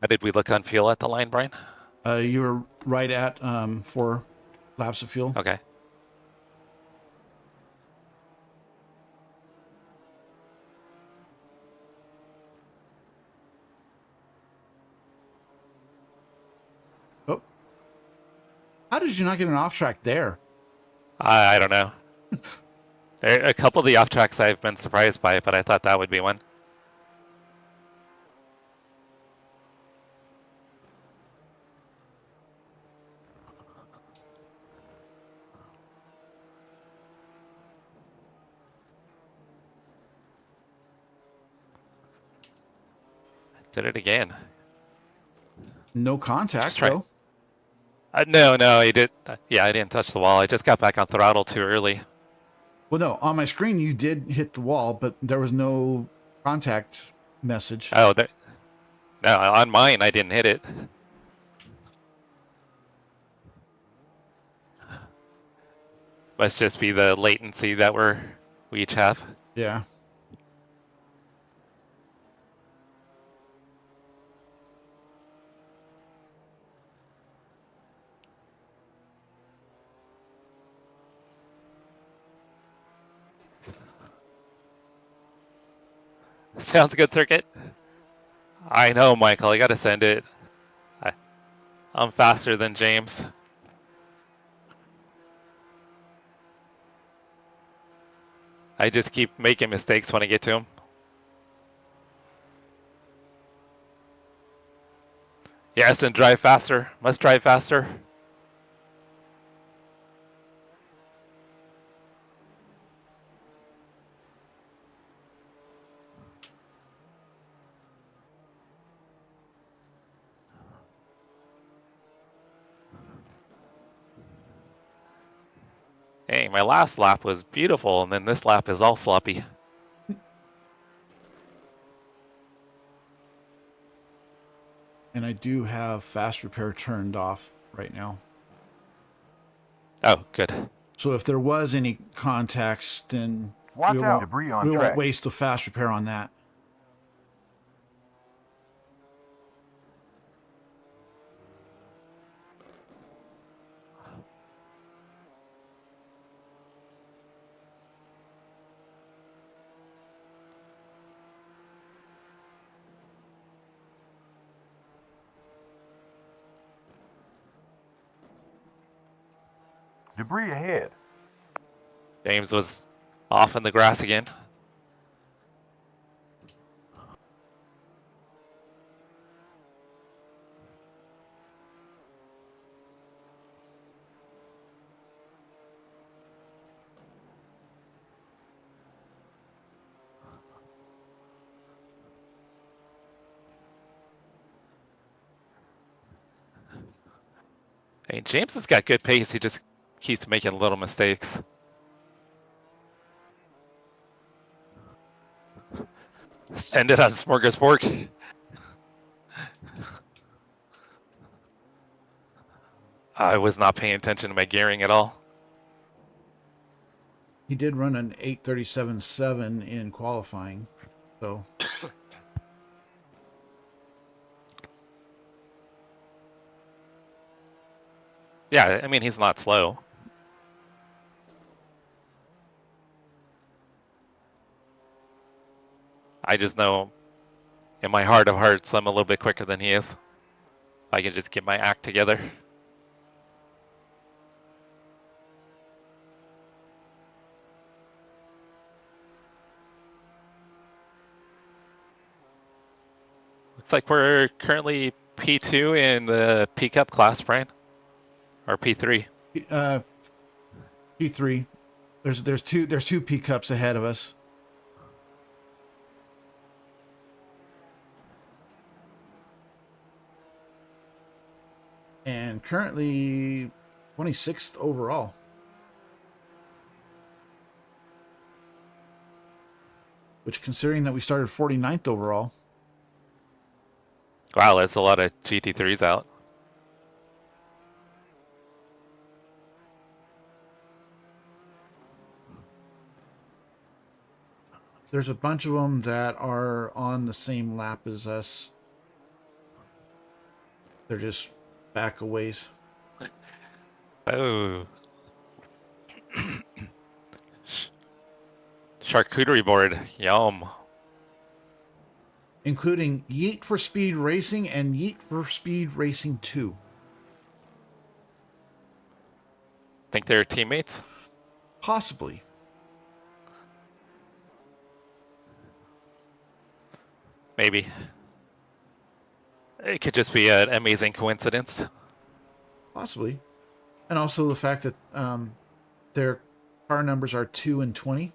G: How did we look on fuel at the line, Brian?
A: You were right at 4 laps of fuel.
G: Okay.
A: Oh. How did you not get an off track there?
G: I don't know. A couple of the off tracks I've been surprised by, but I thought that would be one. Did it again.
A: No contact,
G: Just try-
A: though.
G: No, he did. Yeah, I didn't touch the wall. I just got back on throttle too early.
A: Well, no, on my screen you did hit the wall, but there was no contact message.
G: Oh, no, on mine I didn't hit it. Must just be the latency that we each have.
A: Yeah.
G: Sounds good, Circuit. I know, Michael. I gotta send it. I'm faster than James. I just keep making mistakes when I get to him. Yes, and drive faster. Must drive faster. Hey, my last lap was beautiful, and then this lap is all sloppy.
A: And I do have fast repair turned off right now.
G: Oh, good.
A: So if there was any contacts, then
H: Watch
A: we
H: out,
A: won't,
H: debris on
A: we
H: track.
A: won't waste the fast repair on that.
H: Debris ahead.
G: James was off in the grass again. Hey, James has got good pace. He just keeps making little mistakes. Send it on Smorgasbord. I was not paying attention to my gearing at all.
A: He did run an 8:37.7 in qualifying, so
G: Yeah, I mean, he's not slow. I just know in my heart of hearts, I'm a little bit quicker than he is. I can just get my act together. Looks like we're currently P2 in the P-Cup class, Brian. Or P3.
A: P3. There's two P cups ahead of us. And currently 26th overall. Which, considering that we started 49th overall.
G: Wow, there's a lot of GT3s out.
A: There's a bunch of them that are on the same lap as us. They're just back a ways.
G: Oh. Charcuterie board. Yum.
A: Including Yeet for Speed Racing and Yeet for Speed Racing 2.
G: Think they're teammates?
A: Possibly.
G: Maybe. It could just be an amazing coincidence.
A: Possibly. And also the fact that their car numbers are 2 and 20.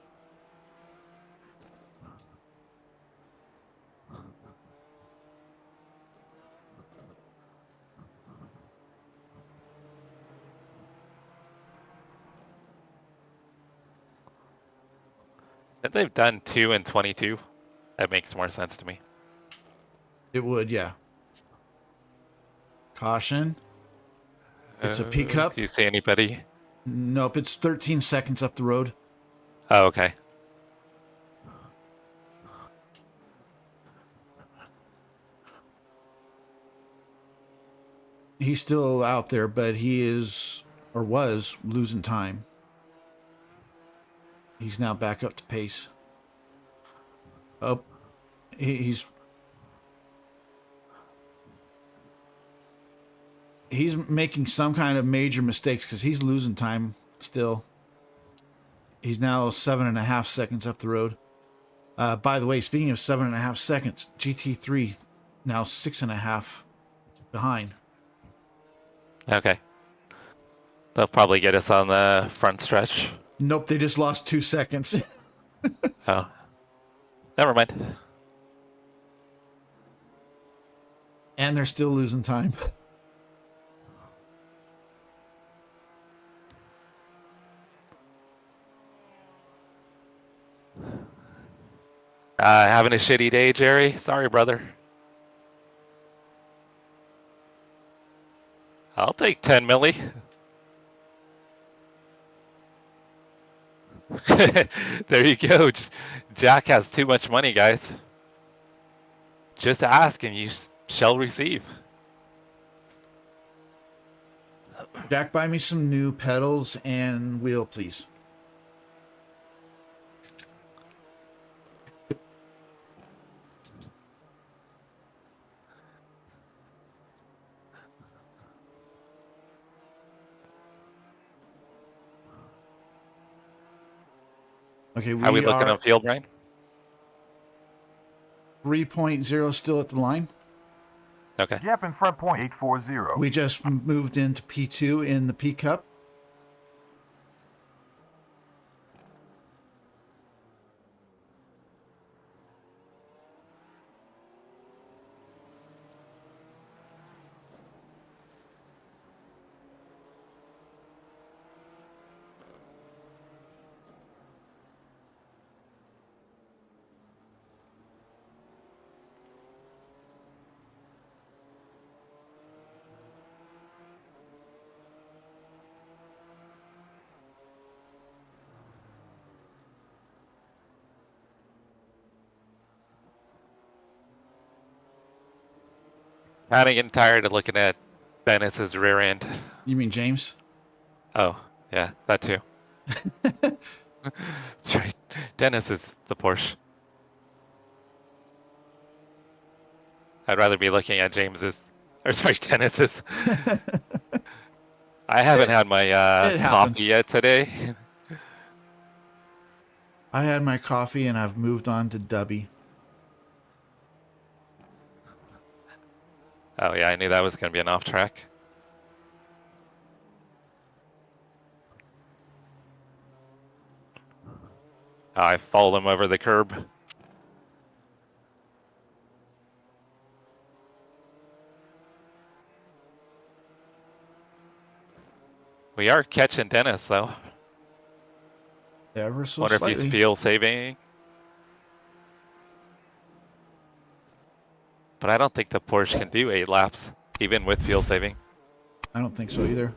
G: If they've done 2 and 22, that makes more sense to me.
A: It would, yeah. Caution. It's a P cup.
G: Do you see anybody?
A: Nope, it's 13 seconds up the road.
G: Oh, okay.
A: He's still out there, but he is, or was, losing time. He's now back up to pace. Oh, he's making some kind of major mistakes because he's losing time still. He's now 7.5 seconds up the road. By the way, speaking of 7.5 seconds, GT3 now 6.5 behind.
G: Okay. They'll probably get us on the front stretch.
A: Nope, they just lost 2 seconds.
G: Oh. Never mind.
A: And they're still losing time.
G: Having a shitty day, Jerry? Sorry, brother. I'll take 10 milli. There you go. Jack has too much money, guys. Just ask and you shall receive.
A: Jack, buy me some new pedals and wheel, please. Okay,
G: How are we looking on field, Ryan?
A: 3.0 still at the line.
G: Okay.
H: Gap in front point 840.
A: We just moved into P2 in the P Cup.
G: Kind of getting tired of looking at Dennis's rear end.
A: You mean James?
G: Oh, yeah, that too. That's right. Dennis is the Porsche. I'd rather be looking at James's, or sorry, Dennis's. I haven't had my coffee yet today.
A: I had my coffee and I've moved on to Dubby.
G: Oh yeah, I knew that was going to be an off track. I followed him over the curb. We are catching Dennis though.
A: Ever so
G: Wonder
A: slightly.
G: if he's fuel saving. But I don't think the Porsche can do 8 laps, even with fuel saving.
A: I don't think so either.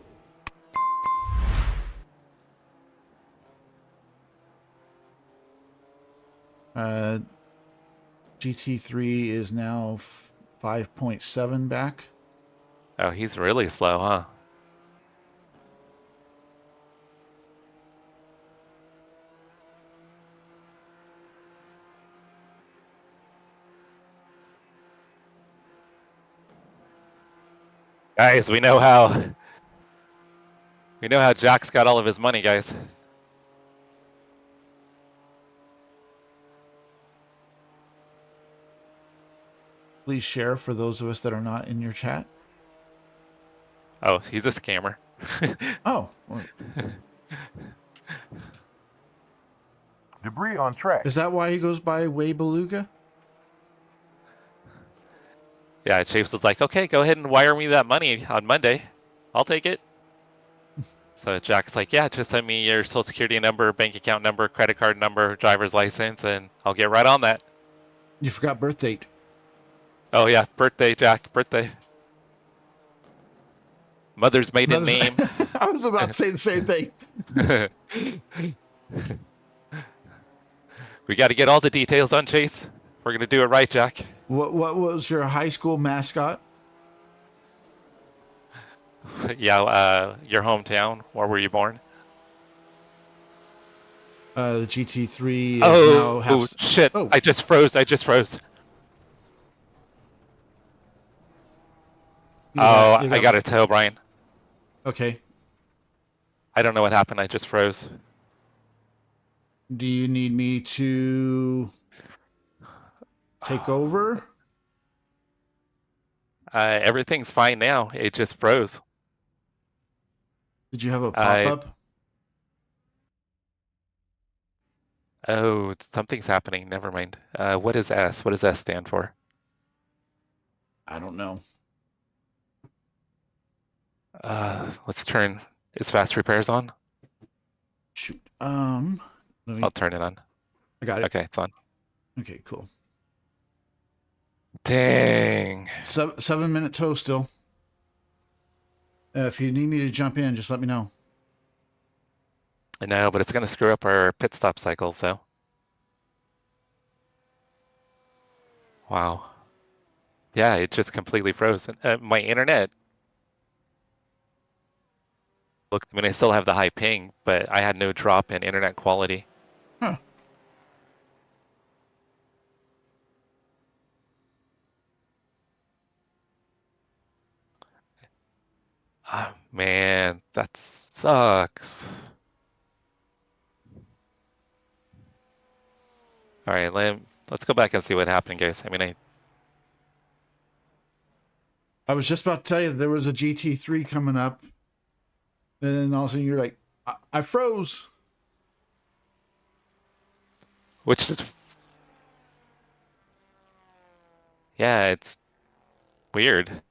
A: GT3 is now 5.7 back.
G: Oh, he's really slow, huh? Guys, we know how Jack's got all of his money, guys.
A: Please share for those of us that are not in your chat.
G: Oh, he's a scammer.
A: Oh. Well,
H: Debris on track.
A: is that why he goes by Way Beluga?
G: Yeah, Chase was like, okay, go ahead and wire me that money on Monday. I'll take it. So Jack's like, yeah, just send me your social security number, bank account number, credit card number, driver's license, and I'll get right on that.
A: You forgot birth date.
G: Oh yeah, birthday, Jack, birthday. Mother's maiden name.
A: I was about to say the same thing.
G: We got to get all the details on Chase. We're gonna do it right, Jack.
A: What was your high school mascot?
G: Yeah, your hometown. Where were you born?
A: The GT3 is now
G: Oh
A: half.
G: shit!
A: Oh,
G: I just froze. I just froze.
A: you
G: Oh,
A: you
G: I got a tow, Brian.
A: Okay.
G: I don't know what happened. I just froze.
A: Do you need me to take over?
G: Everything's fine now. It just froze.
A: Did you have a pop
G: I
A: up?
G: Oh, something's happening. Never mind. What is S? What does S stand for?
A: I don't know.
G: Let's turn. Is fast repairs on?
A: Shoot. Let me.
G: I'll turn it on.
A: I got it.
G: Okay, it's on.
A: Okay, cool.
G: Dang.
A: 7 minute tow still. If you need me to jump in, just let me know.
G: I know, but it's gonna screw up our pit stop cycle. So. Wow. Yeah, it just completely froze. My internet. Look, I mean, I still have the high ping, but I had no drop in internet quality.
A: Huh.
G: Oh, man, that sucks. All right, let's go back and see what happened, guys. I mean,
A: I was just about to tell you there was a GT3 coming up, and then all of a sudden you're like, I froze.
G: which is, yeah, it's weird.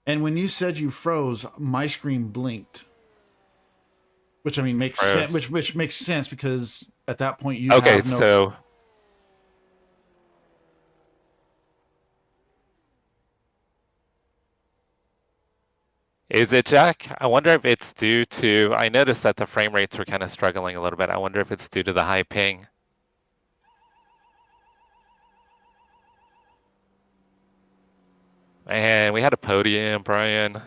A: And when you said you froze, my screen blinked. Which I mean makes sense.
G: Froze.
A: Which makes sense because at that point you
G: Okay,
A: have no.
G: so is it Jack? I wonder if it's due to, I noticed that the frame rates were kind of struggling a little bit. I wonder if it's due to the high ping. And we had a podium, Brian,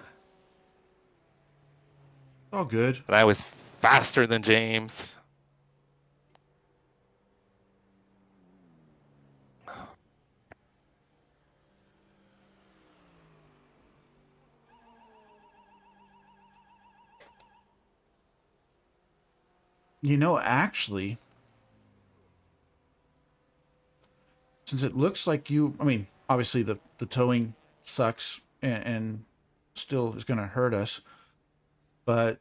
A: All good.
G: and I was faster than James.
A: You know, actually, since it looks like you, I mean, obviously the towing sucks and still is going to hurt us, but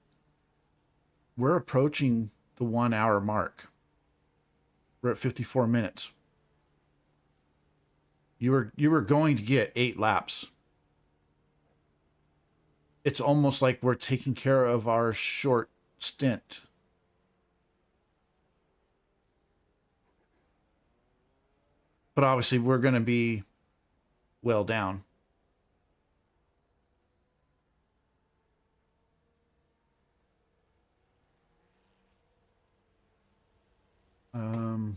A: we're approaching the 1 hour mark. We're at 54 minutes. You were going to get 8 laps. It's almost like we're taking care of our short stint. But obviously we're going to be well down. Um,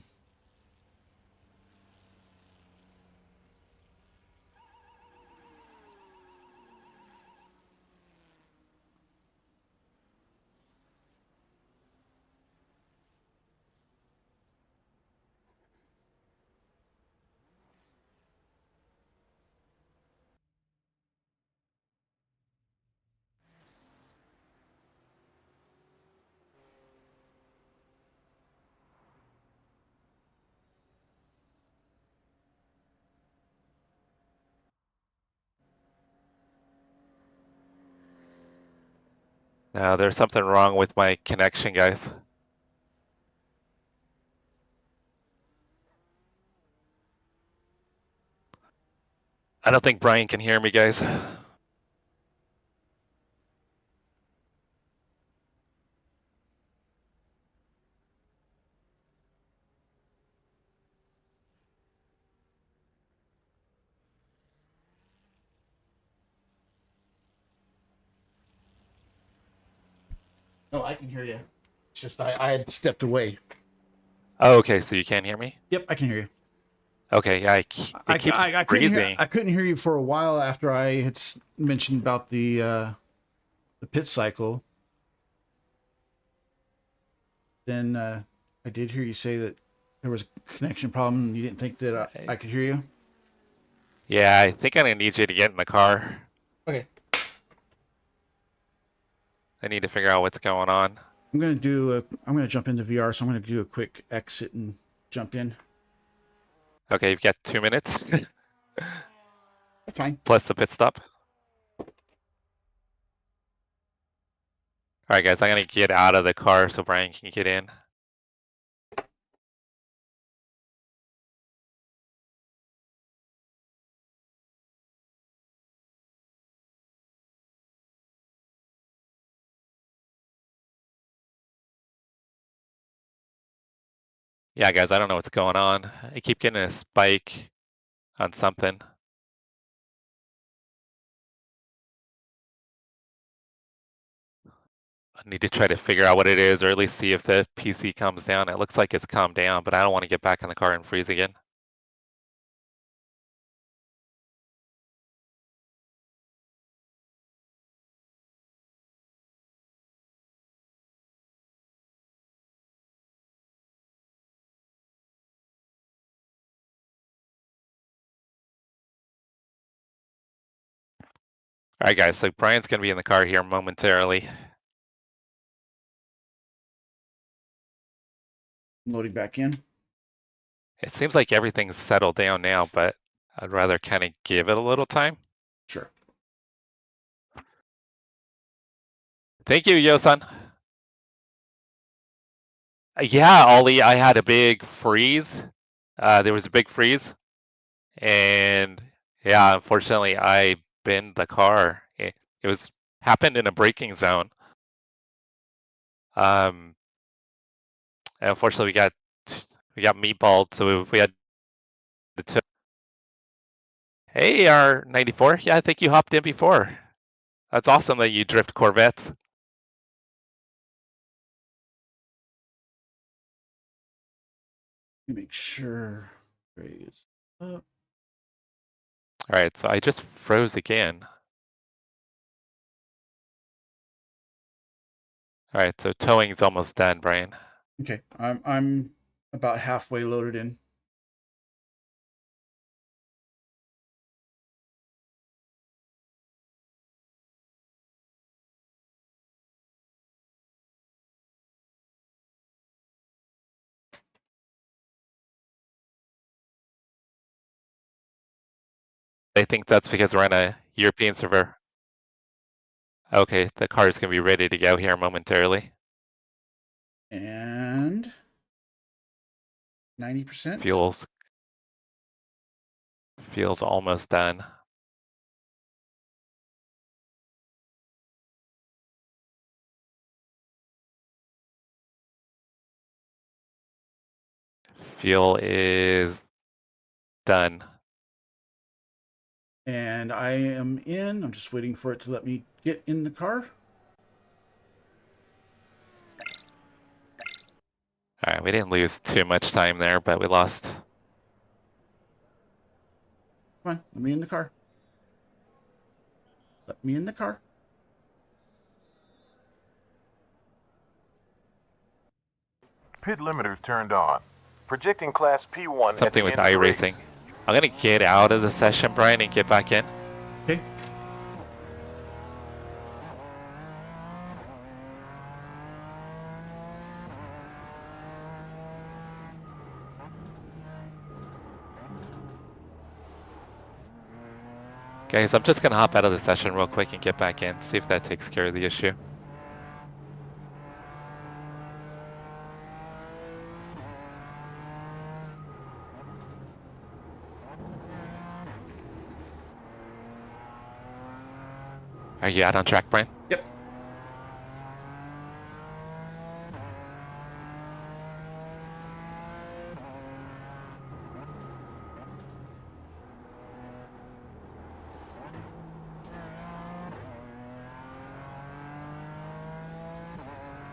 G: No, there's something wrong with my connection, guys. I don't think Brian can hear me, guys.
A: No, I can hear you. It's just I had stepped away.
G: Oh, okay, so you can't hear me?
A: Yep, I can hear you.
G: Okay, yeah, it keeps
A: I
G: freezing.
A: couldn't hear you for a while after I had mentioned about the pit cycle. Then I did hear you say that there was a connection problem. You didn't think that I could hear you.
G: Yeah, I think I'm gonna need you to get in the car.
A: Okay,
G: I need to figure out what's going on.
A: I'm gonna jump into VR, so I'm gonna do a quick exit and jump in.
G: Okay, you've got 2 minutes
A: That's fine.
G: plus the pit stop. All right, guys, I'm gonna get out of the car so Brian can get in. Yeah, guys, I don't know what's going on. I keep getting a spike on something. I need to try to figure out what it is, or at least see if the PC comes down. It looks like it's calmed down, but I don't want to get back in the car and freeze again. All right, guys, so Brian's gonna be in the car here momentarily.
A: Loading back in.
G: It seems like everything's settled down now, but I'd rather kind of give it a little time.
A: Sure.
G: Thank you, Yosan. Yeah, Ollie, I had a big freeze. There was a big freeze, and yeah, unfortunately, I binned the car. It was happened in a braking zone. And unfortunately, we got meatballed, so we had to. Hey, R94. Yeah, I think you hopped in before. That's awesome that you drift Corvettes.
A: Let me make sure. Raise up.
G: All right, so I just froze again. All right, so towing's almost done, Brian.
A: Okay, I'm about halfway loaded in.
G: I think that's because we're on a European server. Okay, the car is going to be ready to go here momentarily.
A: And 90%.
G: Fuel's almost done. Fuel is done.
A: And I am in. I'm just waiting for it to let me get in the car.
G: All right, we didn't lose too much time there, but we lost.
A: Come on, let me in the car. Let me in the car.
H: Pit limiters turned on. Projecting class P1 at
G: Something
H: the
G: with
H: end of the race.
G: iRacing. I'm going to get out of the session, Brian, and get back in.
A: Okay.
G: Guys, I'm just going to hop out of the session real quick and get back in, see if that takes care of the issue. Are you out on track, Brian?
A: Yep.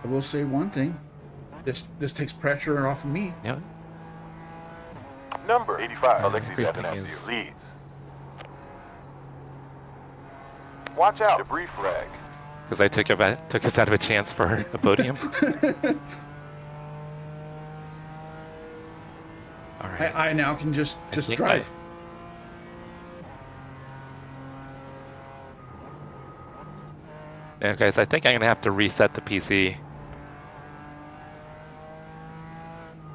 A: I will say one thing. This takes pressure off of me.
G: You know,
H: Number 85, Alexis
G: everything
H: Athanasiou
G: is-
H: leads. Watch out, debris frag.
G: because I took us out of a chance for a podium. All right.
A: I now can just
G: think
A: drive.
G: Yeah, guys, I think I'm gonna have to reset the PC.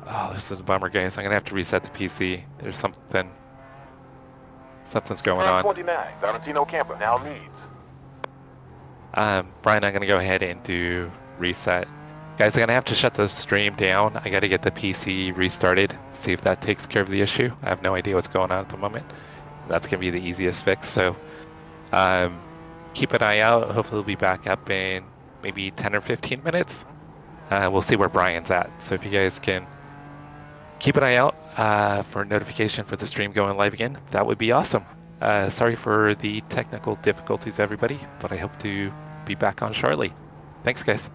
G: Oh, this is a bummer, guys. I'm gonna have to reset the PC. There's something's going on.
H: 29, Valentino Campa now leads.
G: Brian, I'm gonna go ahead and do reset. Guys, I'm gonna have to shut the stream down. I gotta get the PC restarted, see if that takes care of the issue. I have no idea what's going on at the moment. That's gonna be the easiest fix. So, keep an eye out. Hopefully, we'll be back up in maybe 10 or 15 minutes. We'll see where Brian's at. So if you guys can keep an eye out for a notification for the stream going live again, that would be awesome. Sorry for the technical difficulties, everybody, but I hope to be back on shortly. Thanks, guys.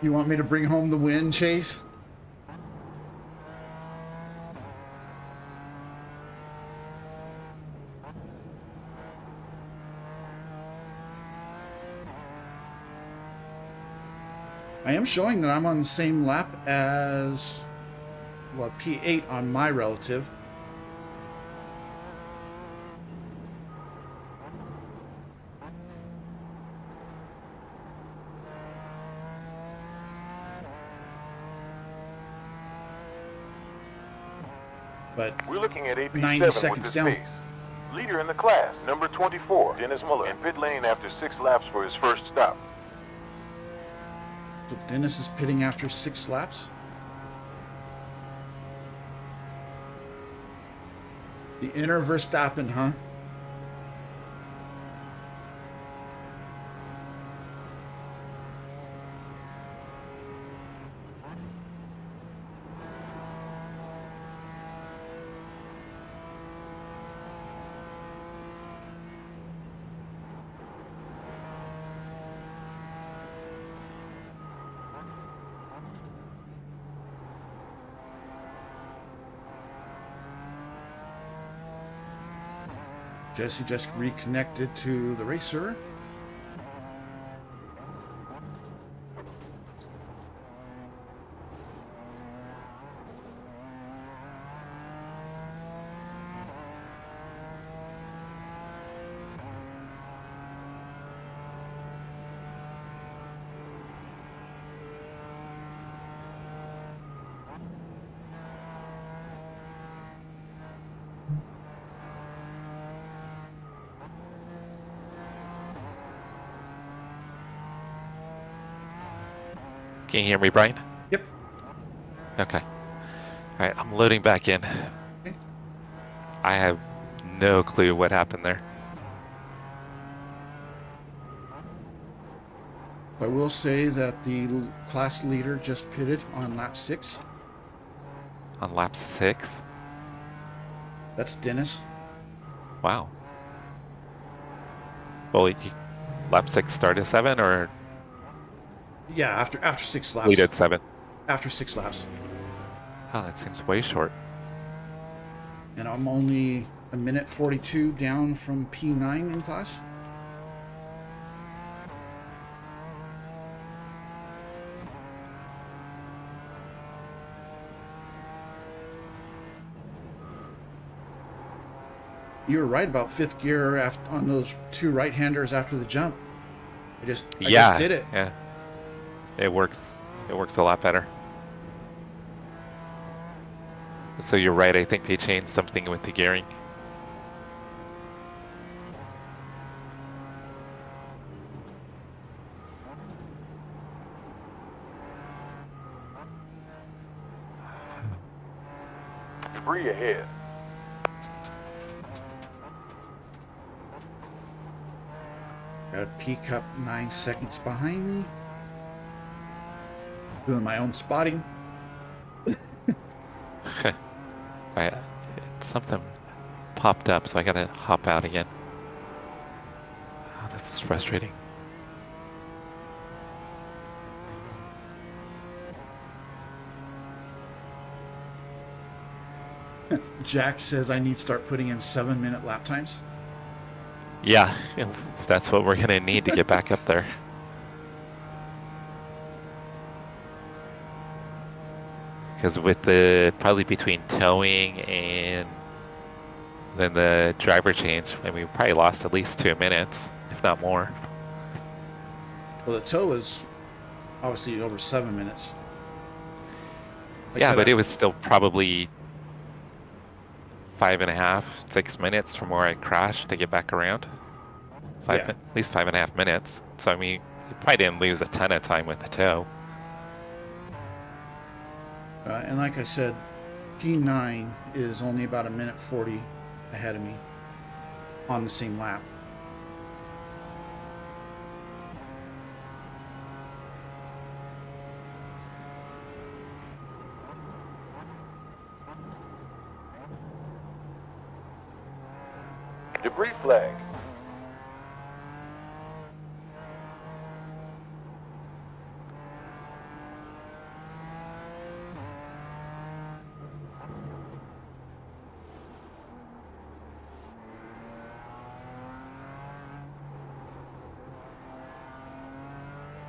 A: You want me to bring home the win, Chase? I am showing that I'm on the same lap as, well, P8 on my relative. But
H: We're looking at
A: 90
H: AP7 with
A: seconds
H: this
A: down.
H: pace. Leader in the class, number 24, Dennis Muller, in pit lane after 6 laps for his first stop.
A: So Dennis is pitting after 6 laps. The inner Verstappen, huh? Jesse just reconnected to the racer.
G: Can you hear me, Brian?
A: Yep.
G: Okay. All right, I'm loading back in.
A: Okay.
G: I have no clue what happened there.
A: I will say that the class leader just pitted on lap 6.
G: On lap 6?
A: That's Dennis.
G: Wow. Well, lap 6 started 7 or
A: Yeah, after 6 laps.
G: lead at 7?
A: After 6 laps.
G: Oh, that seems way short.
A: And I'm only a minute 42 down from P9 in class. You were right about 5th gear on those 2 right-handers after the jump. I just did it.
G: Yeah. It works. It works a lot better. So you're right. I think they changed something with the gearing.
H: Debris ahead.
A: Got a P-cup 9 seconds behind me. Doing my own spotting.
G: Right. Something popped up, so I gotta hop out again. Oh, this is frustrating.
A: Jack says I need to start putting in 7-minute lap times.
G: Yeah, that's what we're gonna need to get back up there. Because with the probably between towing and then the driver change, I mean, we probably lost at least 2 minutes, if not more.
A: Well, the tow was obviously over 7 minutes. Like I
G: Yeah,
A: said,
G: but it was still probably 5.5, 6 minutes from where I crashed to get back around.
A: Yeah.
G: At least 5.5 minutes. So I mean, you probably didn't lose a ton of time with the tow.
A: And like I said, P9 is only about a minute 40 ahead of me on the same lap.
H: Debris flag.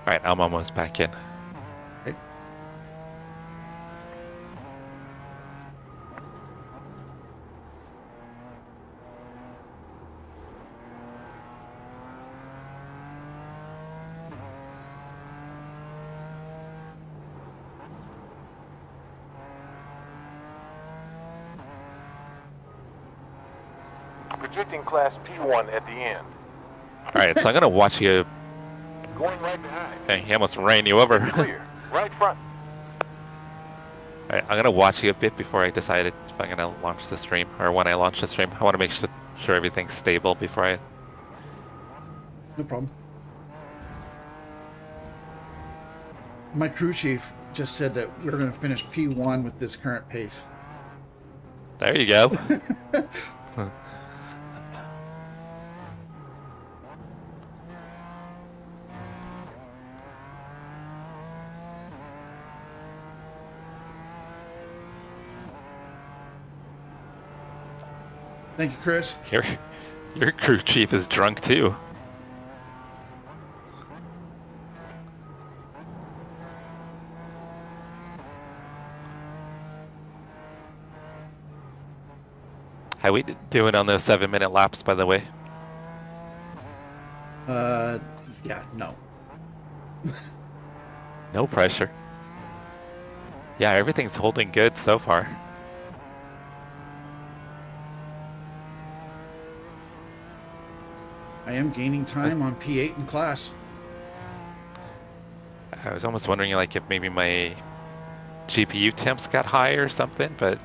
G: All right, I'm almost back in.
A: Okay.
H: Projecting class P1 at the end.
G: All right, so I'm gonna watch you.
H: Going right behind.
G: Dang, he almost ran you over.
H: Clear. Right front.
G: All right, I'm gonna watch you a bit before I decide if I'm gonna launch the stream or when I launch the stream. I want to make sure everything's stable before I.
A: No problem. My crew chief just said that we're going to finish P1 with this current pace.
G: There you go.
A: Thank you, Chris.
G: Your crew chief is drunk too. How we doing on those 7-minute laps, by the way?
A: Yeah, no.
G: No pressure. Yeah, everything's holding good so far.
A: I am gaining time on P8 in class.
G: I was almost wondering like if maybe my GPU temps got high or something, but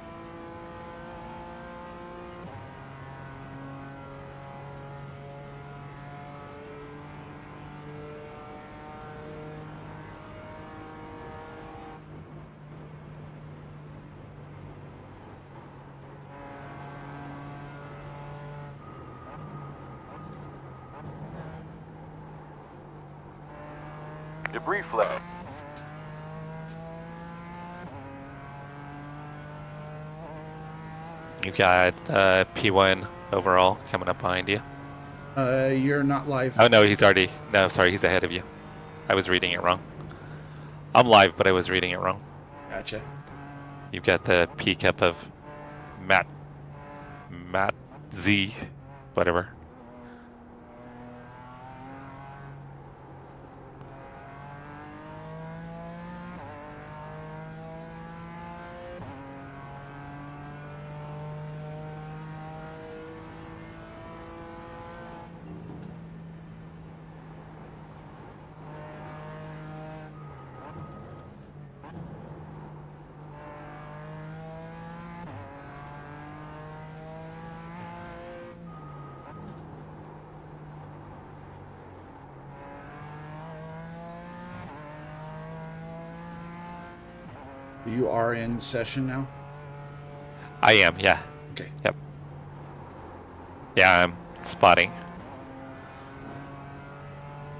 H: Debris flag.
G: you got P1 overall coming up behind you.
A: You're not live.
G: Oh no, he's already, no, sorry, he's ahead of you. I was reading it wrong. I'm live, but I was reading it wrong.
A: Gotcha.
G: You've got the P cup of Matt Z, whatever.
A: You are in session now?
G: I am, yeah.
A: Okay.
G: Yep. Yeah, I'm spotting.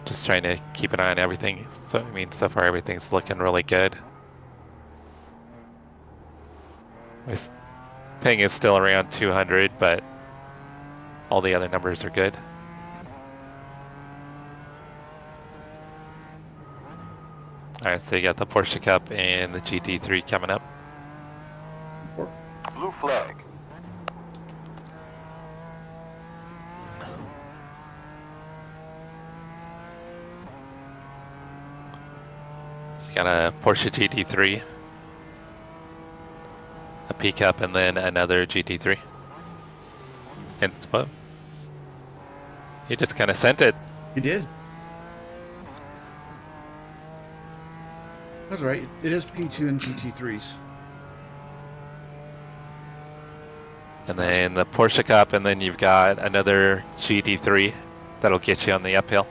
G: Just trying to keep an eye on everything. So, I mean, so far everything's looking really good. My ping is still around 200, but all the other numbers are good. Alright, so you got the Porsche Cup and the GT3 coming up.
H: Blue flag.
G: So you got a Porsche GT3, a P Cup, and then another GT3. And what? You just kind of sent it.
A: You did. That's right. It is P2 and GT3s.
G: And then the Porsche Cup, and then you've got another GT3 that'll get you on the uphill.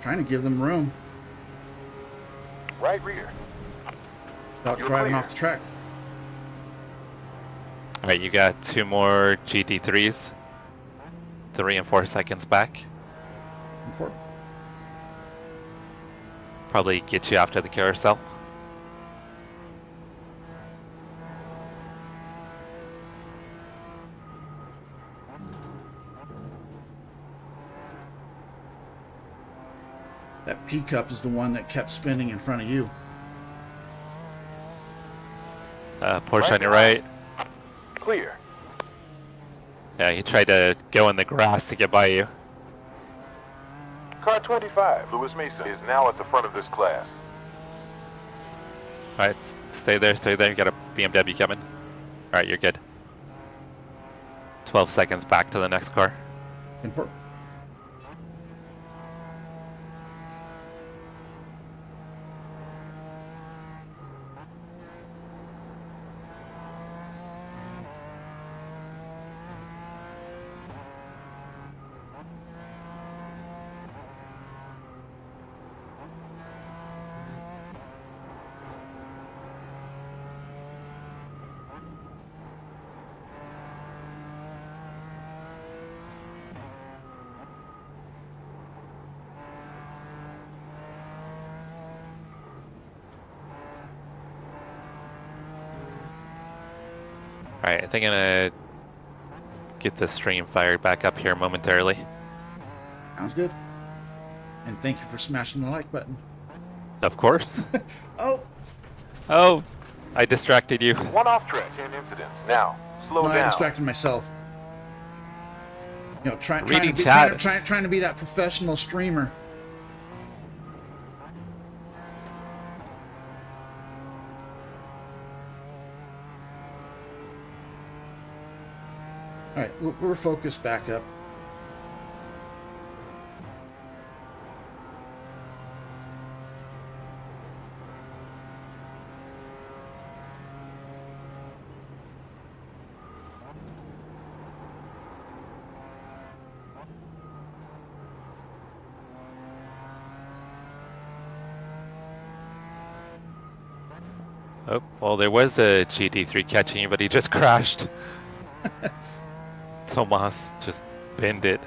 A: Trying to give them room
H: Right rear.
A: without
H: You're
A: driving
H: clear.
A: off the track.
G: All right, you got two more GT3s, 3 and 4 seconds back.
A: Before.
G: Probably get you after the carousel.
A: That P cup is the one that kept spinning in front of you.
G: Porsche on your right.
H: Clear.
G: Yeah, he tried to go in the grass to get by you.
H: Car 25, Lewis Mesa, is now at the front of this class.
G: All right, stay there, stay there. You got a BMW coming. All right, you're good. 12 seconds back to the next car.
A: Important.
G: Alright, I think I'm gonna get the stream fired back up here momentarily.
A: Sounds good. And thank you for smashing the like button.
G: Of course.
A: Oh,
G: Oh, I distracted you.
H: One off track, 10 incidents. Now, slow
A: no, I
H: down.
A: distracted myself. You know, trying to
G: Reading
A: be
G: chat.
A: trying to be that professional streamer. All right, we're focused back up.
G: Oh, well, there was a GT3 catching you, but he just crashed. Tomas just pinned it.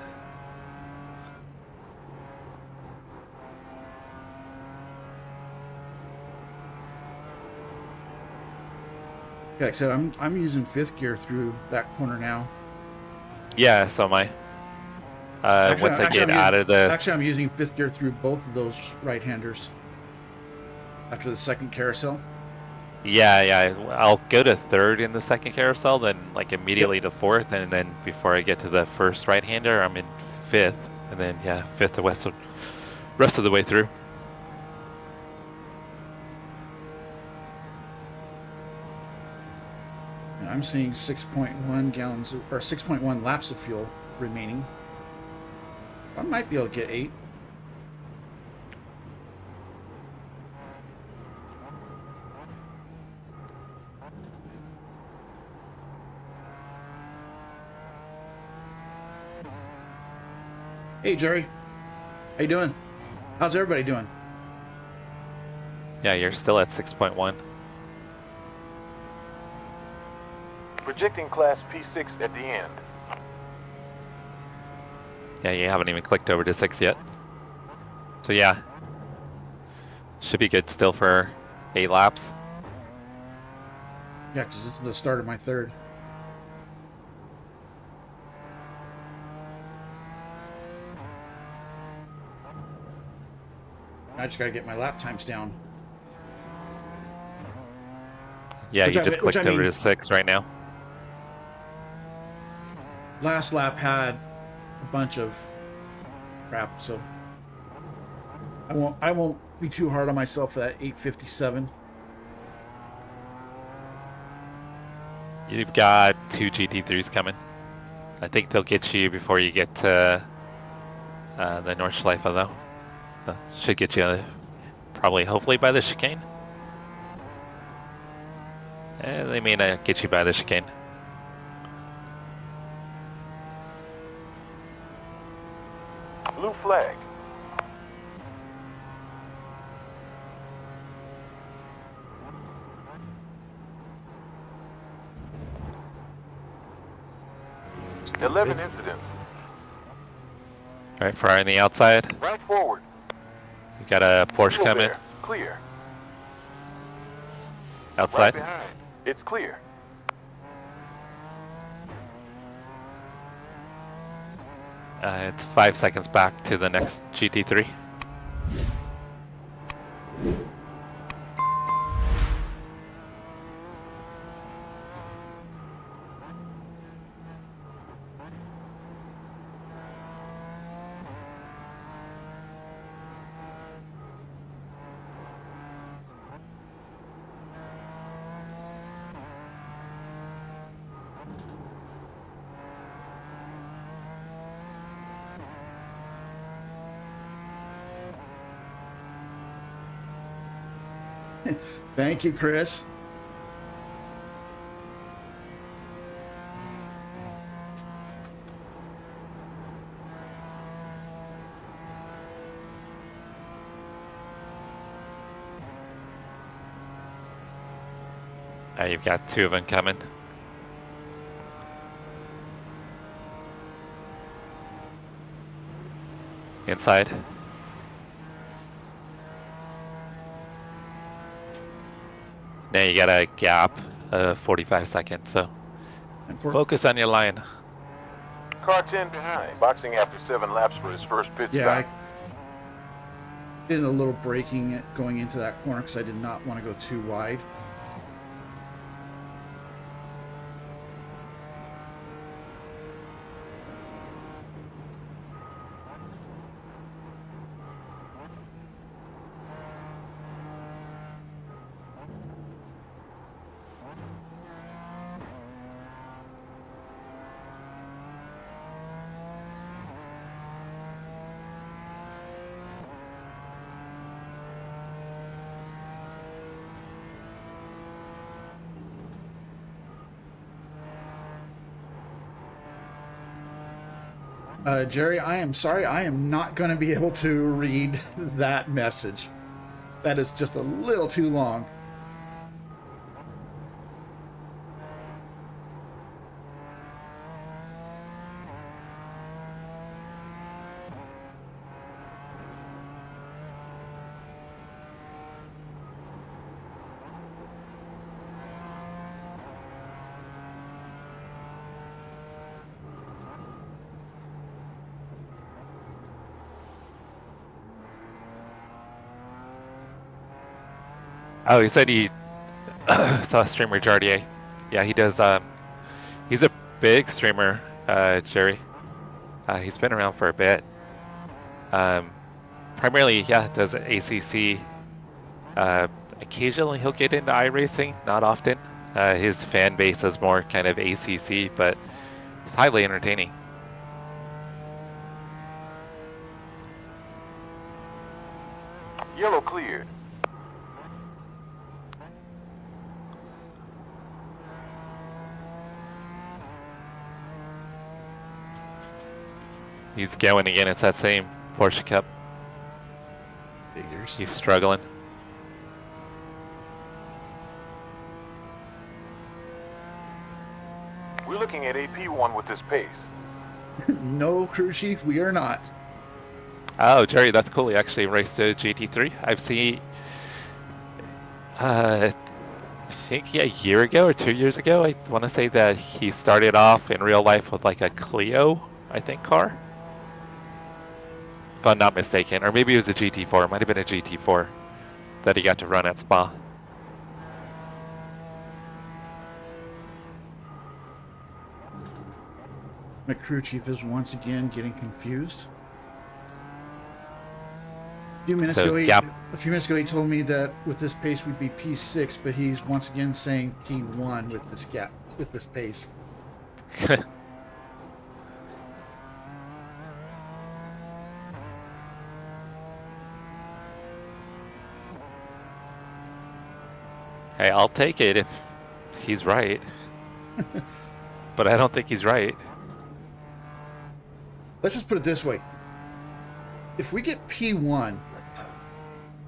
A: Like I said, I'm using fifth gear through that corner now.
G: Yeah, so am I. Once I get out of this.
A: Actually, I'm using fifth gear through both of those right-handers. After the second carousel.
G: Yeah. I'll go to third in the second carousel, then like immediately to fourth, and then before I get to the first right-hander, I'm in fifth, and then yeah, fifth the rest of the way through.
A: And I'm seeing 6.1 gallons or 6.1 laps of fuel remaining. I might be able to get 8. Hey Jerry, how you doing? How's everybody doing?
G: Yeah, you're still at 6.1.
H: Projecting Class P6 at the end.
G: Yeah, you haven't even clicked over to 6 yet. So yeah, should be good still for 8 laps.
A: Yeah, because this is the start of my third. I just got to get my lap times down.
G: Yeah,
A: Which
G: you
A: I
G: just
A: mean- which
G: clicked
A: I
G: over
A: mean-
G: to 6 right now.
A: Last lap had a bunch of crap, so I won't be too hard on myself for that 8:57.
G: You've got 2 GT3s coming. I think they'll get you before you get to the North Schleife, though. Should get you probably, hopefully, by the chicane. They may not get you by the chicane.
H: Blue flag. Eleven incidents.
G: All right, fire on the outside.
H: Right forward.
G: You got a Porsche
H: Still
G: coming
H: there. Clear.
G: outside.
H: Right behind. It's clear.
G: It's 5 seconds back to the next GT3.
A: Thank you, Chris.
G: You've got 2 of them coming. Inside. Now you got a gap of 45 seconds, so focus on your line.
H: Car 10 behind. Boxing after 7 laps for his first pit
A: Yeah,
H: stop.
A: I did a little braking going into that corner because I did not want to go too wide. Jerry, I am sorry. I am not going to be able to read that message. That is just a little too long.
G: Oh, he said he saw streamer Jardier. Yeah, he does. He's a big streamer, Jerry. He's been around for a bit. Primarily, yeah, does ACC. Occasionally he'll get into iRacing, not often. His fan base is more kind of ACC, but it's highly entertaining.
H: Yellow cleared.
G: He's going again. It's that same Porsche Cup.
A: Figures.
G: He's struggling.
H: We're looking at AP1 with this pace.
A: No, crew chief, we are not.
G: Oh, Jerry, that's cool. He actually raced a GT3. I've seen, I think a year ago or 2 years ago, I want to say that he started off in real life with like a Clio, I think, car. If I'm not mistaken. Or maybe it was a GT4. It might have been a GT4 that he got to run at Spa.
A: My crew chief is once again getting confused. A few minutes ago, he told me that with this pace we'd be P6, but he's once again saying P1 with this gap, with this pace.
G: Hey, I'll take it if he's right. But I don't think he's right.
A: Let's just put it this way. If we get P1,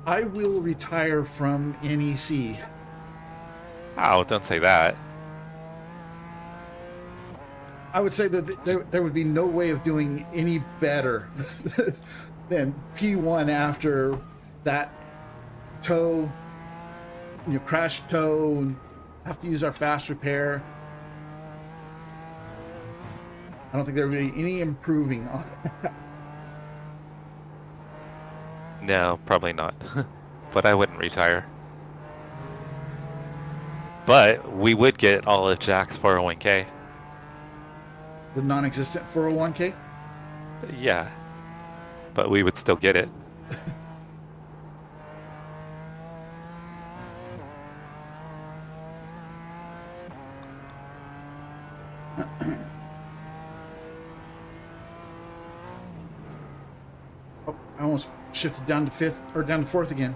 A: I will retire from NEC.
G: Oh, don't say that.
A: I would say that there would be no way of doing any better than P1 after that tow, crash tow, and have to use our fast repair. I don't think there would be any improving on that.
G: No, probably not. But I wouldn't retire. But we would get all of Jack's 401k.
A: The non-existent 401k?
G: Yeah. But we would still get it.
A: Oh, I almost shifted down to fifth or down to fourth again.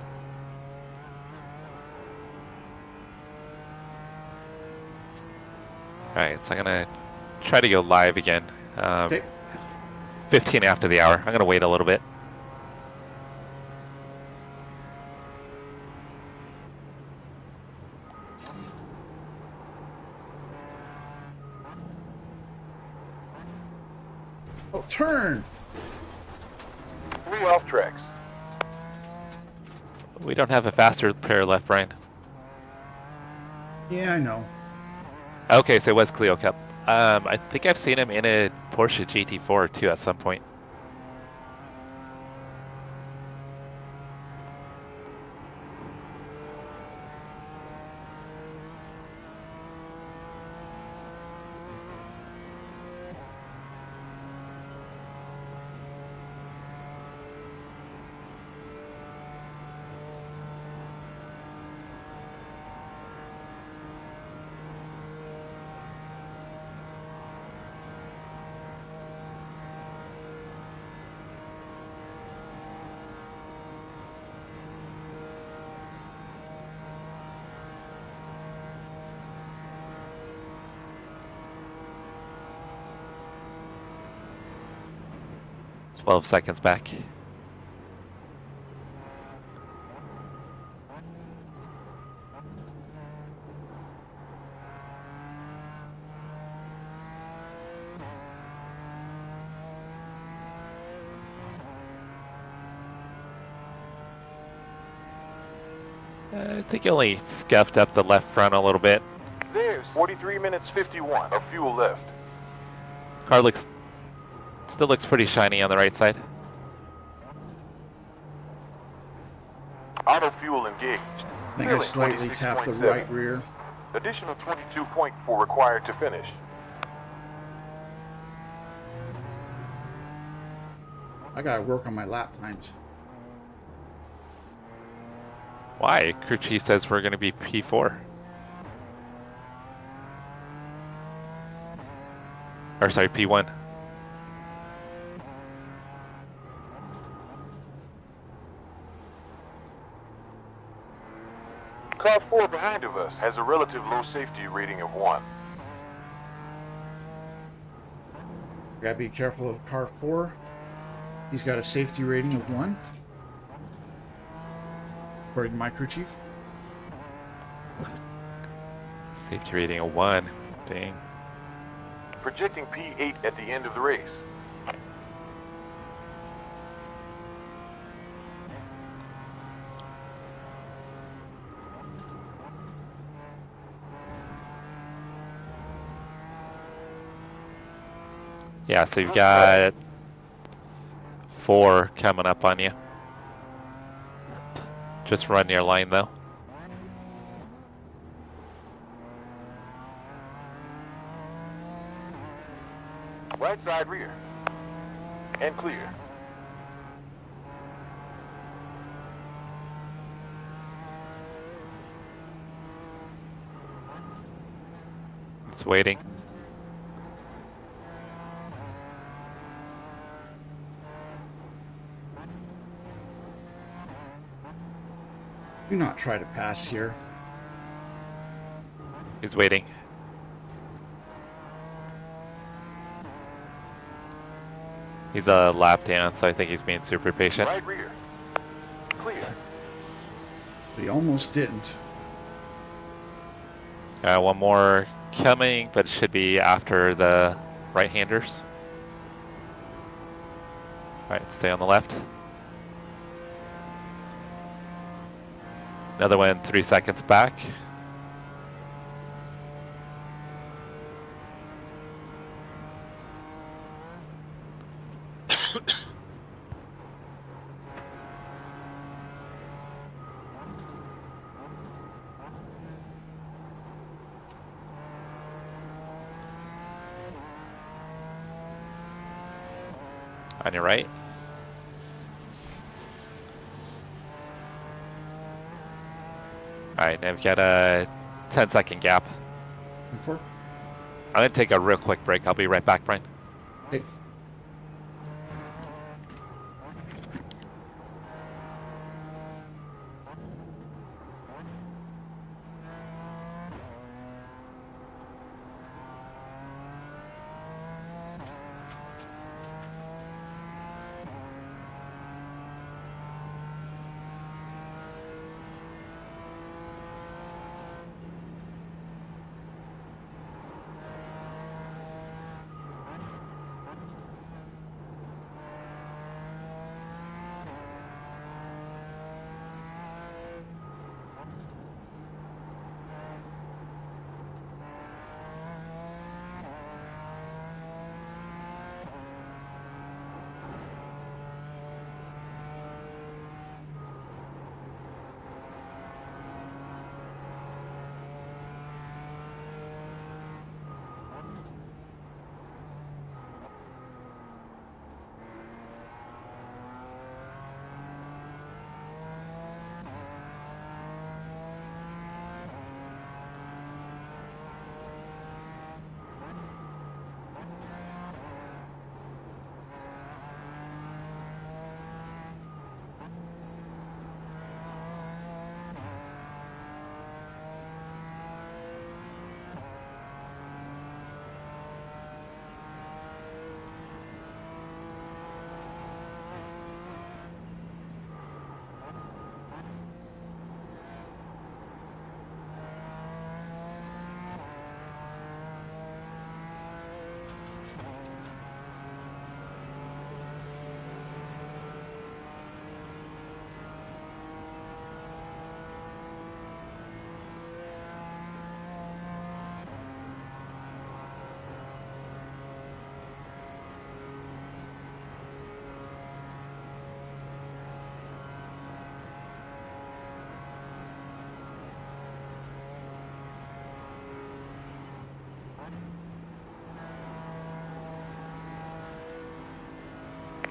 G: Alright, so I'm gonna try to go live again.
A: Okay.
G: 15 after the hour. I'm gonna wait a little bit.
A: Oh, turn!
H: 3 off tracks.
G: We don't have a faster pair left, Brian.
A: Yeah, I know.
G: Okay, so it was Clio Cup. I think I've seen him in a Porsche GT4 too at some point. It's 12 seconds back. I think he only scuffed up the left front a little bit.
H: There's 43 minutes 51 of fuel left.
G: Car still looks pretty shiny on the right side.
H: Auto fuel engaged.
A: I think I slightly tapped the right rear.
H: Additional 22.4 required to finish.
A: I gotta work on my lap times.
G: Why? Crew chief says we're going to be P4. Or sorry, P1.
H: Car 4 behind of us has a relative low safety rating of 1.
A: Gotta be careful of car 4. He's got a safety rating of 1. According to my crew chief.
G: Safety rating of 1. Dang.
H: Projecting P8 at the end of the race.
G: Yeah, so you've got 4 coming up on you. Just run your line though.
H: Right side rear. And clear.
G: It's waiting.
A: Do not try to pass here.
G: He's waiting. He's a lap down, so I think he's being super patient.
H: Right rear. Clear.
A: But he almost didn't.
G: One more coming, but it should be after the right-handers. Alright, stay on the left. Another one 3 seconds back. On your right. Alright, now we've got a 10-second gap.
A: Before?
G: I'm gonna take a real quick break. I'll be right back, Brian.
A: Hey.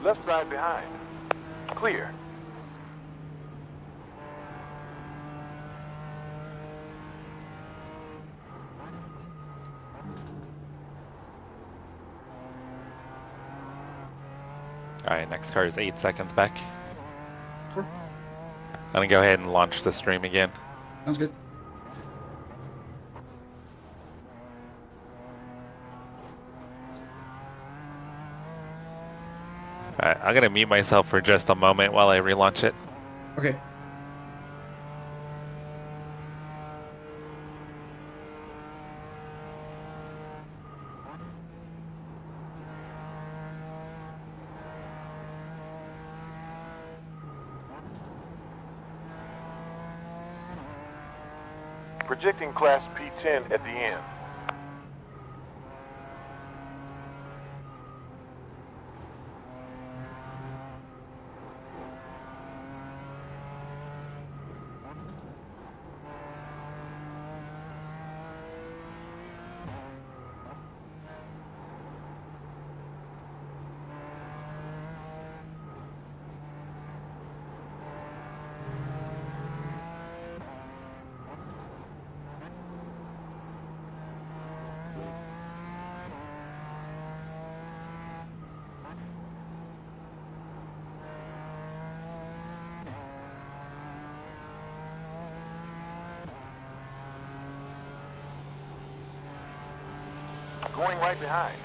H: Left side behind. Clear.
G: Alright, next car is 8 seconds back.
B: Sure.
G: I'm gonna go ahead and launch the stream again.
B: Sounds good.
G: Alright, I'm gonna mute myself for just a moment while I relaunch it.
B: Okay.
H: Projecting Class P10 at the end. Going right behind.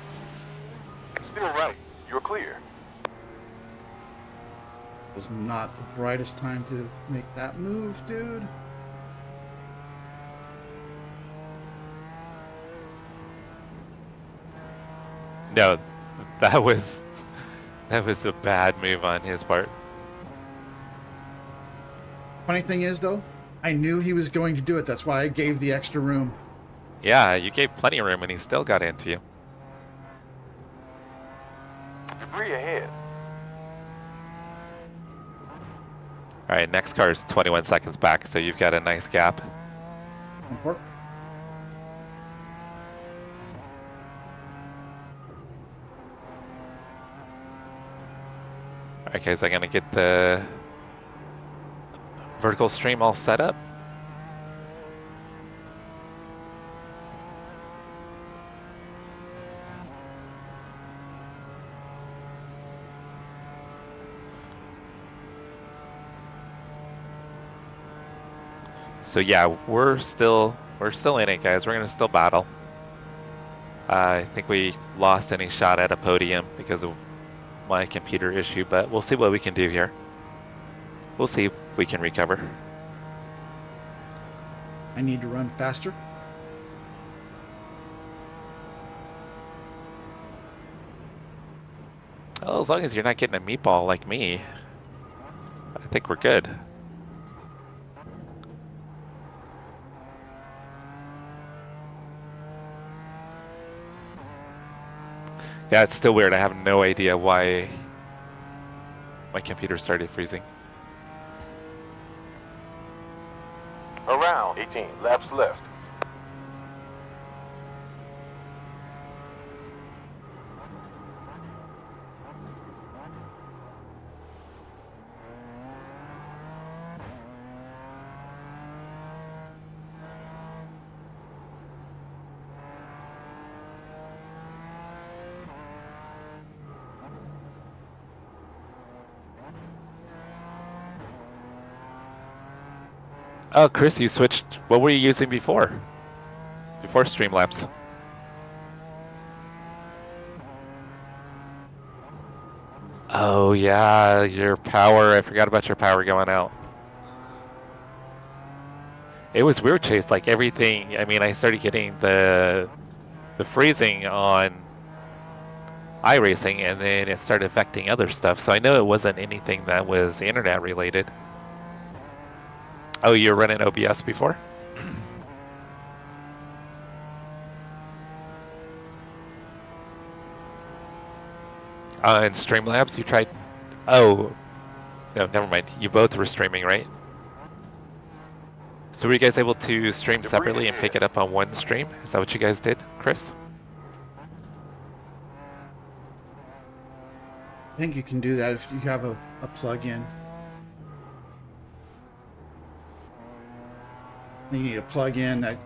H: Still right. You're clear.
B: Was not the brightest time to make that move, dude.
G: No, that was a bad move on his part.
B: Funny thing is, though, I knew he was going to do it. That's why I gave the extra room.
G: Yeah, you gave plenty of room and he still got into you.
H: Debris ahead.
G: Alright, next car is 21 seconds back, so you've got a nice gap.
B: Report.
G: Alright guys, I'm gonna get the vertical stream all set up. So yeah, we're still in it, guys. We're gonna still battle. I think we lost any shot at a podium because of my computer issue, but we'll see what we can do here. We'll see if we can recover.
B: I need to run faster.
G: Well, as long as you're not getting a meatball like me, I think we're good. Yeah, it's still weird. I have no idea why my computer started freezing.
H: Around 18 laps left.
G: Oh, Chris, you switched. What were you using before? Before Streamlabs? Oh yeah, your power. I forgot about your power going out. It was weird, Chase. Like everything. I mean, I started getting the freezing on iRacing, and then it started affecting other stuff. So I know it wasn't anything that was internet related. Oh, you were running OBS before? In Streamlabs, you tried... Oh, no, never mind. You both were streaming, right? So were you guys able to stream separately and pick it up on one stream? Is that what you guys did, Chris?
B: I think you can do that if you have a plug-in. You need a plug-in that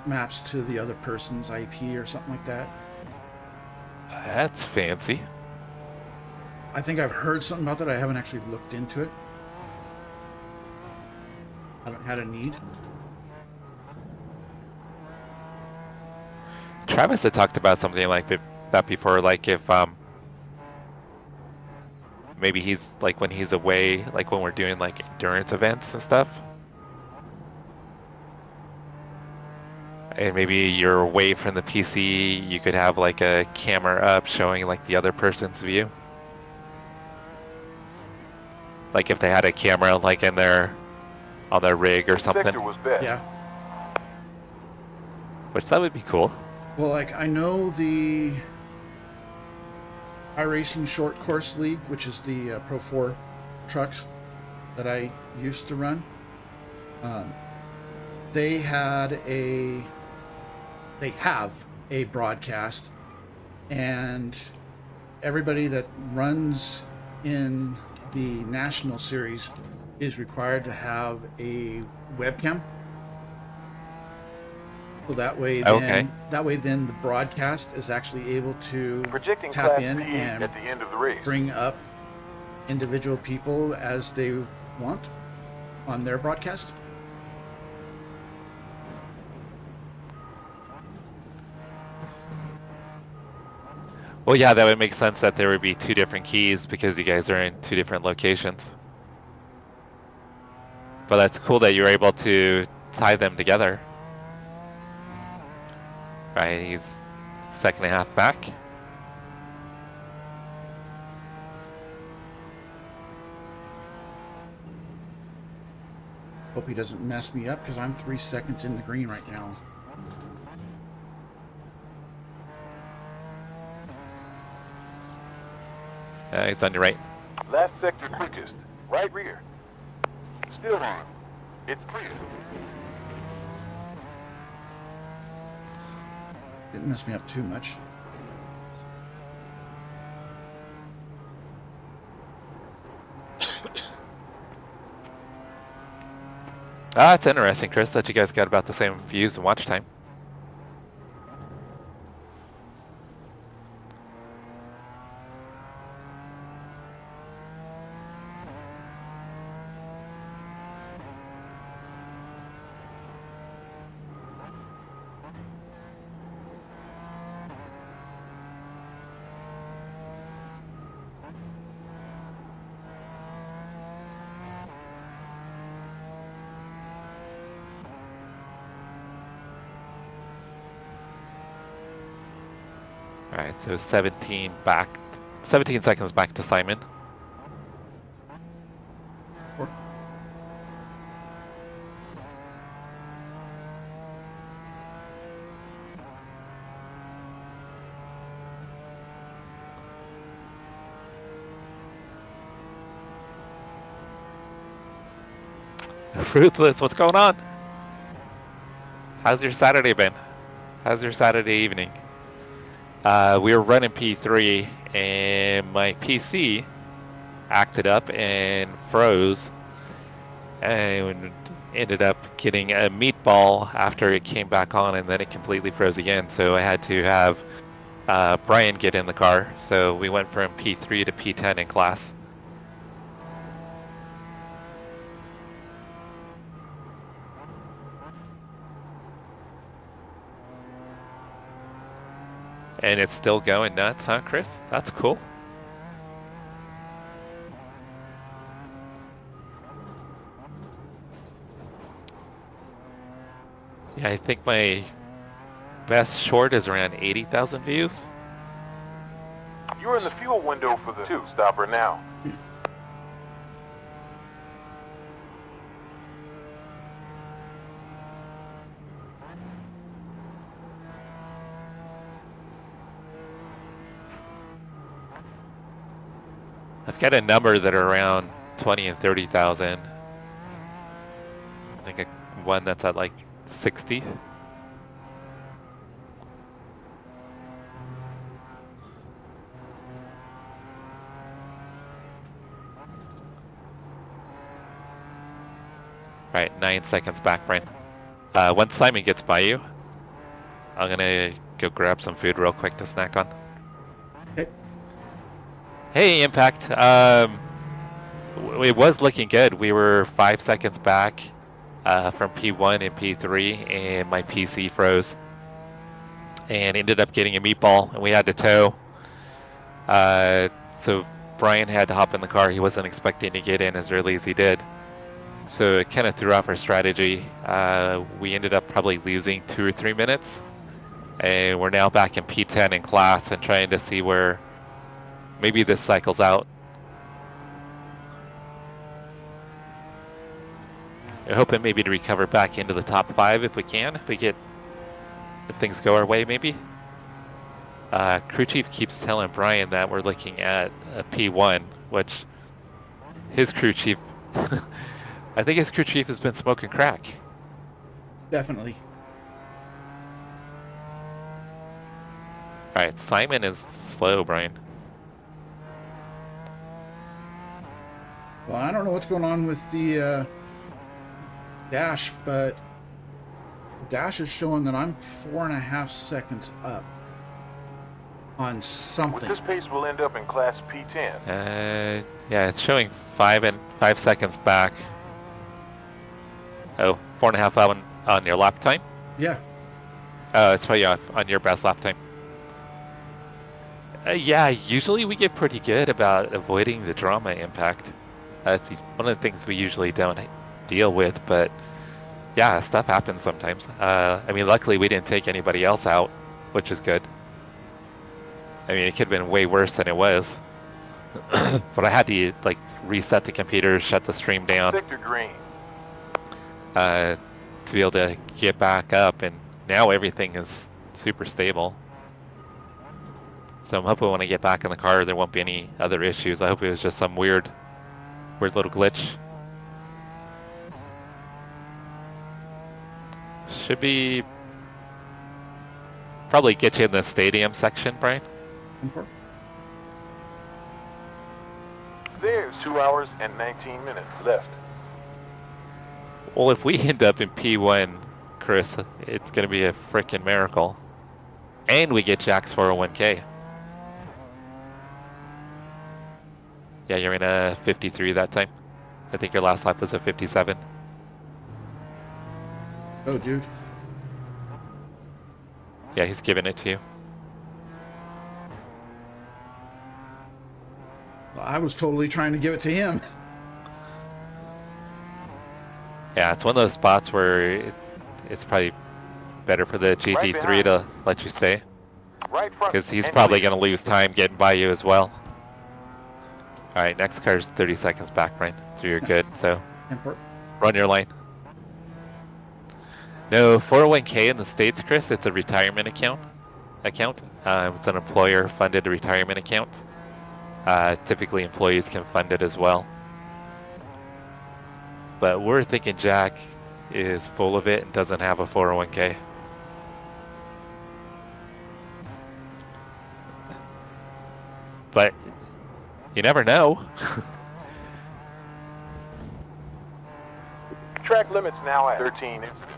B: maps to the other person's IP or something like that.
G: That's fancy.
B: I think I've heard something about that. I haven't actually looked into it. Haven't had a need.
G: Travis had talked about something like that before, like if maybe he's like when he's away, like when we're doing like endurance events and stuff. And maybe you're away from the PC, you could have like a camera up showing like the other person's view. Like if they had a camera like in their on their rig or something.
H: Sector was best.
B: Yeah.
G: Which that would be cool.
B: Well, like I know the iRacing Short Course League, which is the Pro 4 trucks that I used to run. They have a broadcast, and everybody that runs in the national series is required to have a webcam. So that way, then the broadcast is actually able to
H: Projecting
B: tap
H: Class
B: in
H: P
B: and
H: at the end of the race.
B: bring up individual people as they want on their broadcast.
G: Well, yeah, that would make sense that there would be two different keys because you guys are in two different locations. But that's cool that you're able to tie them together. Right, he's second and a half back.
B: Hope he doesn't mess me up because I'm 3 seconds in the green right now.
G: He's on your right.
H: Last sector quickest. Right rear. Still on. It's clear.
B: Didn't mess me up too much.
G: It's interesting, Chris, that you guys got about the same views and watch time. All right, so 17 seconds back to Simon. Ruthless, what's going on? How's your Saturday been? How's your Saturday evening? We were running P3 and my PC acted up and froze and ended up getting a meatball after it came back on, and then it completely froze again. So I had to have Brian get in the car. So we went from P3 to P10 in class. And it's still going nuts, huh, Chris? That's cool. Yeah, I think my best short is around 80,000 views.
H: You're in the fuel window for the two-stopper now.
G: I've got a number that are around 20 and 30,000. I think one that's at like 60. Alright, 9 seconds back, Brian. Once Simon gets by you, I'm gonna go grab some food real quick to snack on.
B: Okay.
G: Hey, Impact. It was looking good. We were 5 seconds back from P1 and P3, and my PC froze. And ended up getting a meatball, and we had to tow. So Brian had to hop in the car. He wasn't expecting to get in as early as he did. So it kind of threw off our strategy. We ended up probably losing 2 or 3 minutes. And we're now back in P10 in class and trying to see where maybe this cycles out. We're hoping maybe to recover back into the top 5 if we can, if things go our way maybe. Crew chief keeps telling Brian that we're looking at a P1, which his crew chief, I think his crew chief has been smoking crack.
B: Definitely.
G: Alright, Simon is slow, Brian.
B: Well, I don't know what's going on with the dash, but dash is showing that I'm 4.5 seconds up on something.
H: With this pace, we'll end up in Class P10.
G: Yeah, it's showing 5 seconds back. Oh, 4.5 on your lap time?
B: Yeah.
G: Oh, it's probably on your best lap time. Yeah, usually we get pretty good about avoiding the drama impact. That's one of the things we usually don't deal with, but yeah, stuff happens sometimes. I mean, luckily we didn't take anybody else out, which is good. I mean, it could have been way worse than it was. But I had to like reset the computer, shut the stream down.
H: Sector green.
G: To be able to get back up, and now everything is super stable. So I'm hoping when I get back in the car there won't be any other issues. I hope it was just some weird little glitch. Should be probably get you in the stadium section, Brian.
H: There's 2 hours and 19 minutes left.
G: Well, if we end up in P1, Chris, it's going to be a freaking miracle. And we get Jack's 401k. Yeah, you're in a 53 that time. I think your last lap was a 57.
B: Oh, dude.
G: Yeah, he's giving it to you.
B: Well, I was totally trying to give it to him.
G: Yeah, it's one of those spots where it's probably better for the GT3 to let you stay.
H: Right front.
G: Because he's
H: and
G: probably
H: clear.
G: going to lose time getting by you as well. Alright, next car's 30 seconds back, Brian. So you're good. So run your line. No, 401k in the States, Chris, it's a retirement account. It's an employer-funded retirement account. Typically, employees can fund it as well. But we're thinking Jack is full of it and doesn't have a 401k. But you never know.
H: Track limits now at 13 incidents.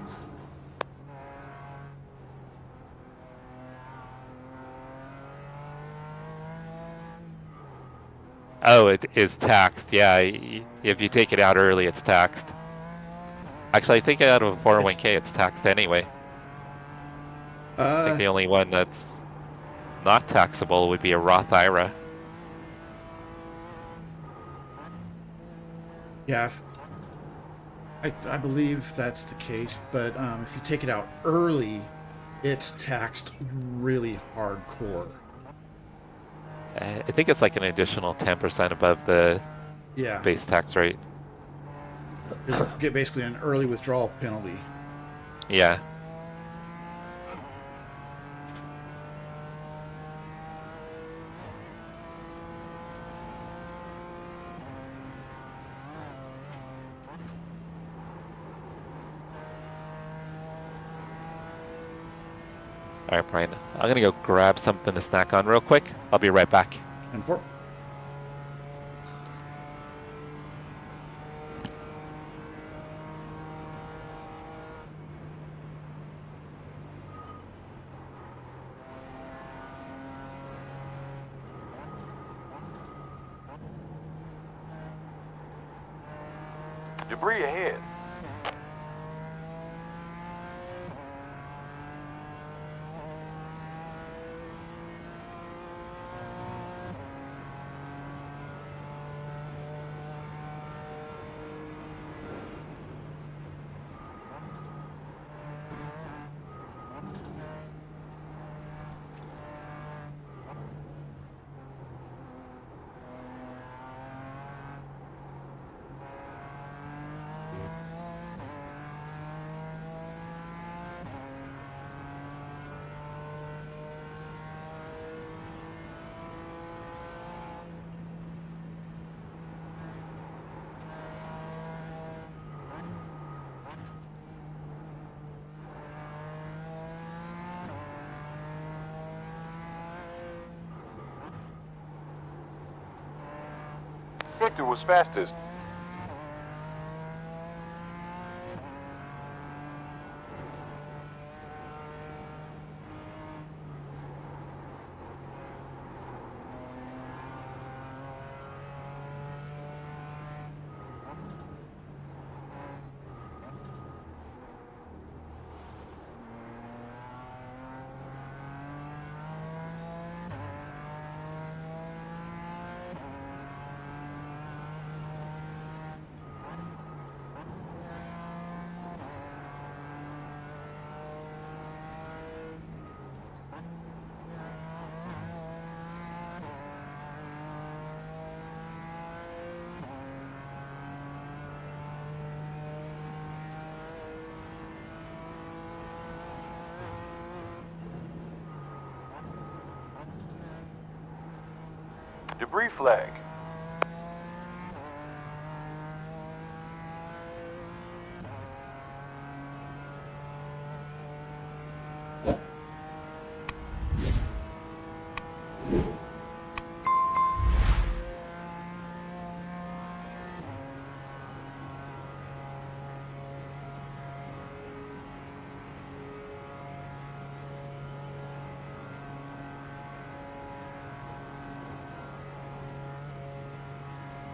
G: Oh, it is taxed. Yeah, if you take it out early, it's taxed. Actually, I think out of a 401k, it's taxed anyway. I think the only one that's not taxable would be a Roth IRA.
B: Yeah, I believe that's the case, but if you take it out early, it's taxed really hardcore.
G: I think it's like an additional 10% above the base tax rate.
B: You get basically an early withdrawal penalty.
G: Yeah. All right, Brian. I'm going to go grab something to snack on real quick. I'll be right back.
B: Important.
H: Debris ahead. Sector was fastest. Debris flag.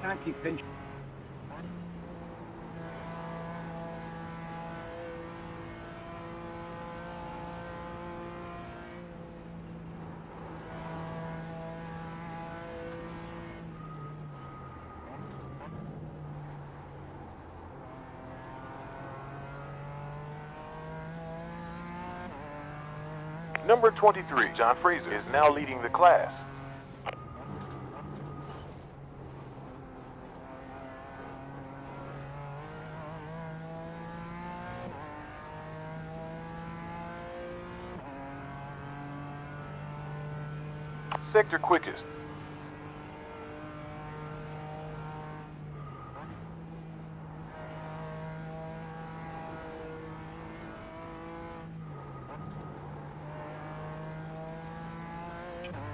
E: Can't keep pinching.
H: Number 23, John Fraser, is now leading the class. Sector quickest.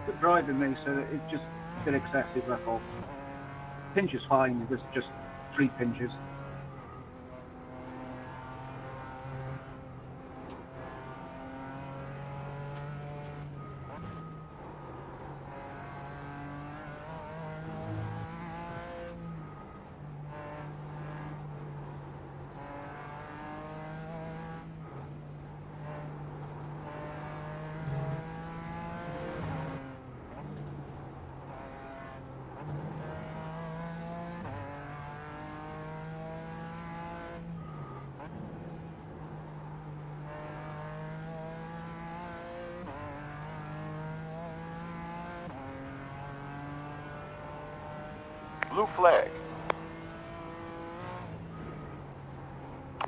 E: Good driving me, so it's just a bit excessive, that's all. Pinch is fine, there's just 3 pinches. Blue flag.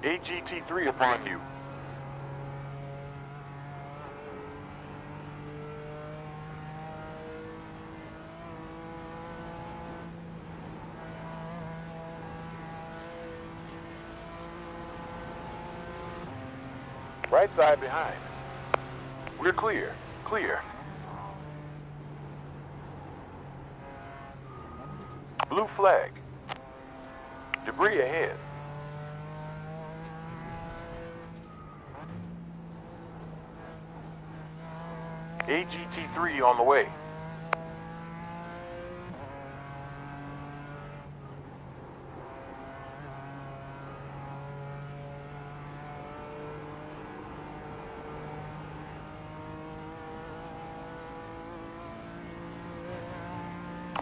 E: AGT3 upon you. Right side behind. We're clear. Clear. Blue flag. Debris ahead. AGT3 on the way.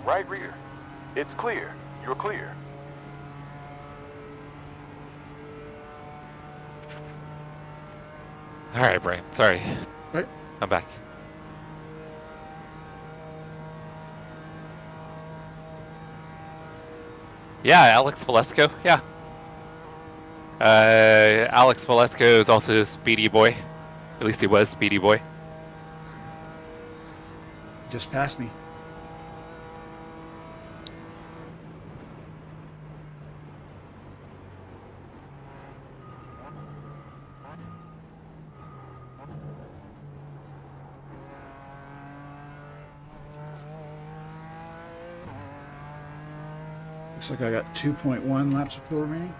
H: right rear. It's clear. You're clear.
G: All right, Brian. Sorry.
B: Right.
G: I'm back. Yeah, Alex Valesco. Yeah. Alex Valesco is also a Speedy Boy. At least he was Speedy Boy.
B: Just passed me. Looks like I got 2.1 laps of fuel remaining.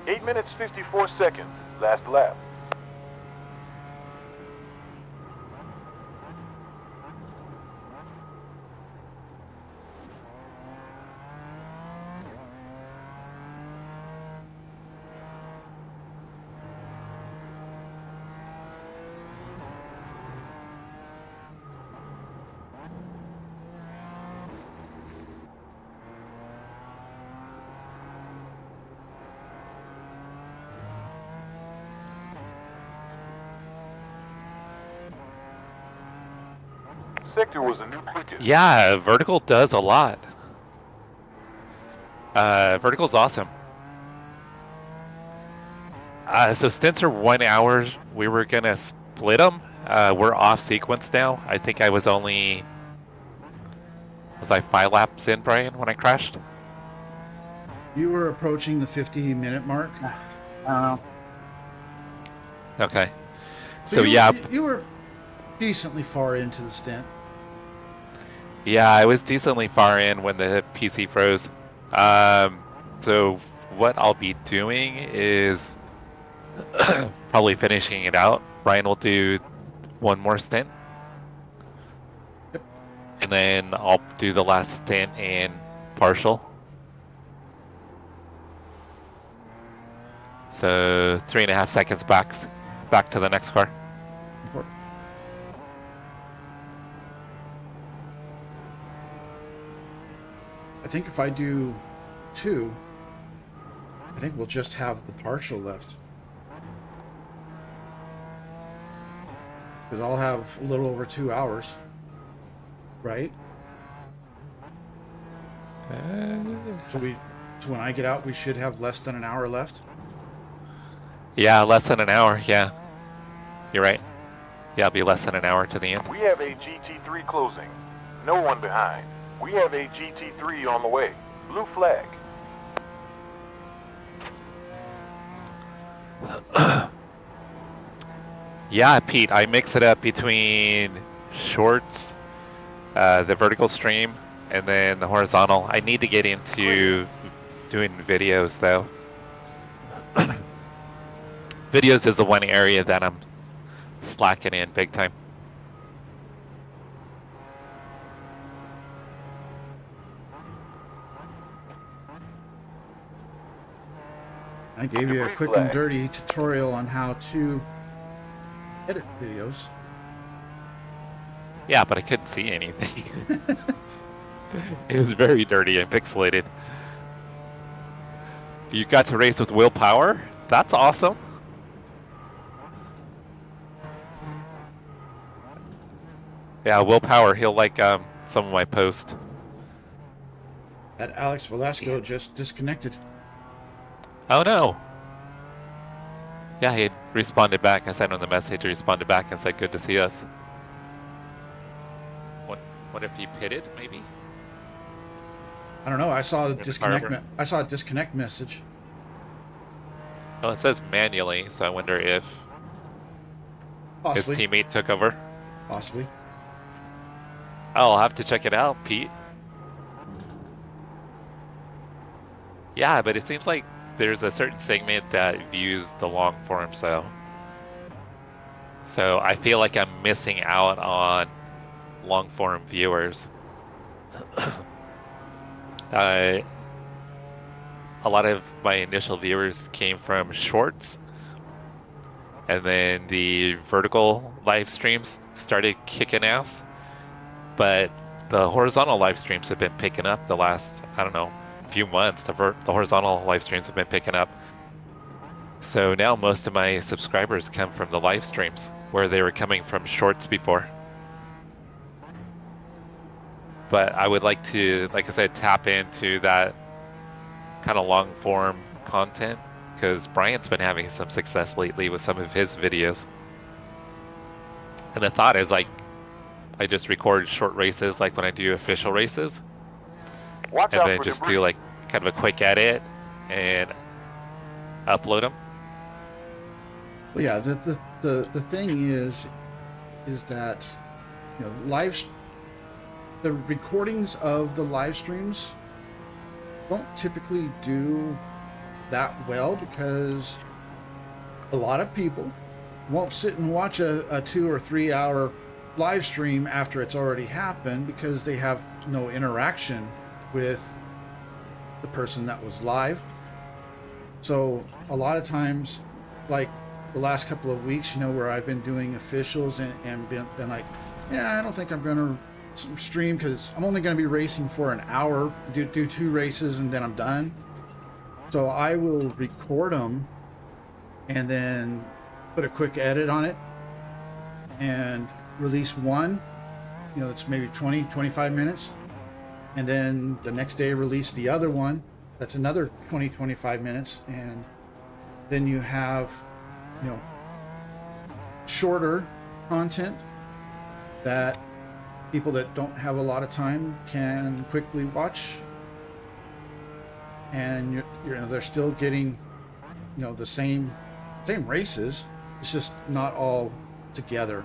H: Eight minutes 54 seconds. Last lap. Sector was the new quickest.
G: Yeah, vertical does a lot. Vertical's awesome. So stints are 1 hour. We were gonna split them. We're off sequence now. I think I was I 5 laps in, Brian, when I crashed?
B: You were approaching the 50-minute mark.
G: Okay. So
B: you,
G: yeah.
B: You were decently far into the stint.
G: Yeah, I was decently far in when the PC froze. So what I'll be doing is probably finishing it out. Brian will do one more stint.
B: Yep.
G: And then I'll do the last stint in partial. So 3.5 seconds back to the next car.
B: I think if I do 2, I think we'll just have the partial left. Because I'll have a little over 2 hours. Right? So when I get out, we should have less than an hour left.
G: Yeah, less than an hour, yeah. You're right. Yeah, it'll be less than an hour to the end.
H: We have a GT3 closing. No one behind. We have a GT3 on the way. Blue flag.
G: Yeah, Pete, I mix it up between shorts, the vertical stream, and then the horizontal. I need to get into doing videos, though. Videos is the one area that I'm slacking in big time.
B: I gave you a quick and dirty tutorial on how to edit videos.
G: Yeah, but I couldn't see anything. It was very dirty and pixelated. You got to race with Willpower? That's awesome. Yeah, Willpower, he'll like some of my posts.
B: That Alex Velasco just disconnected.
G: Oh no. Yeah, he responded back. I sent him the message, he responded back and said, good to see us. What if he pitted, maybe?
B: I don't know. I saw the
G: the
B: disconnect.
G: car.
B: I saw a disconnect message.
G: Well, it says manually, so I wonder if
B: Possibly.
G: his teammate took over.
B: Possibly.
G: I'll have to check it out, Pete. Yeah, but it seems like there's a certain segment that views the long form, so I feel like I'm missing out on long form viewers. A lot of my initial viewers came from shorts, and then the vertical live streams started kicking ass. But the horizontal live streams have been picking up the last, I don't know, few months. The horizontal live streams have been picking up. So now most of my subscribers come from the live streams, where they were coming from shorts before. But I would like to, like I said, tap into that kind of long form content, because Brian's been having some success lately with some of his videos. And the thought is, like, I just record short races like when I do official races,
H: Watch
G: and
H: out
G: then
H: for
G: just
H: debris.
G: do like kind of a quick edit and upload them.
B: Well, yeah, the thing is that, you know, the recordings of the live streams don't typically do that well, because a lot of people won't sit and watch a 2 or 3 hour live stream after it's already happened, because they have no interaction with the person that was live. So a lot of times, like the last couple of weeks, you know, where I've been doing officials and been like, yeah, I don't think I'm going to stream, because I'm only going to be racing for an hour, do 2 races, and then I'm done. So I will record them and then put a quick edit on it and release one, you know, it's maybe 20-25 minutes, and then the next day release the other one that's another 20-25 minutes, and then you have, you know, shorter content that people that don't have a lot of time can quickly watch, and you know, they're still getting, you know, the same races. It's just not all together.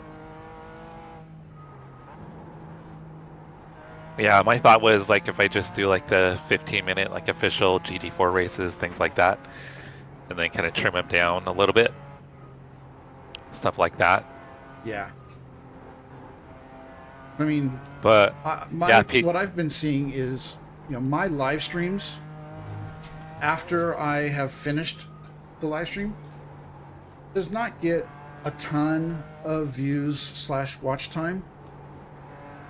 G: Yeah, my thought was, like, if I just do like the 15-minute like official GT4 races, things like that, and then kind of trim them down a little bit, stuff like that.
B: Yeah. I mean,
G: But
B: what I've been seeing is, you know, my live streams, after I have finished the live stream, does not get a ton of views / watch time.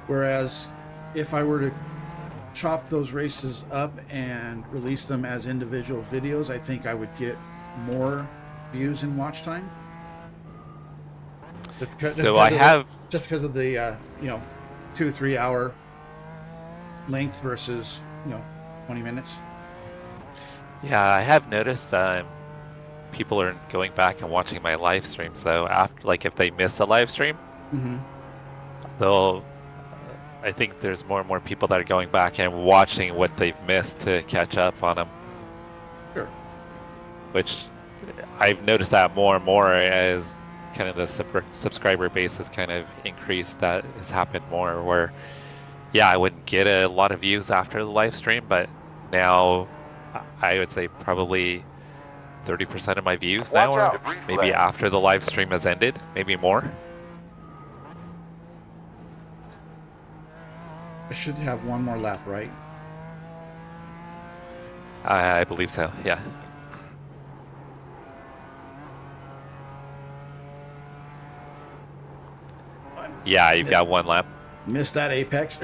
B: Whereas if I were to chop those races up and release them as individual videos, I think I would get more views and watch time.
G: So I have,
B: just because of the you know, 2-3 hour length versus, you know, 20 minutes.
G: yeah, I have noticed people are going back and watching my live stream. So after, like, if they miss a live stream, they'll, I think there's more and more people that are going back and watching what they've missed to catch up on them.
B: Sure.
G: Which I've noticed that more and more as kind of the subscriber base has kind of increased. That has happened more, where, yeah, I wouldn't get a lot of views after the live stream, but now I would say probably 30% of my views now are maybe after the live stream has ended, maybe more.
B: I should have one more lap, right?
G: I believe so, yeah. Yeah, you've got one lap.
B: Missed that apex.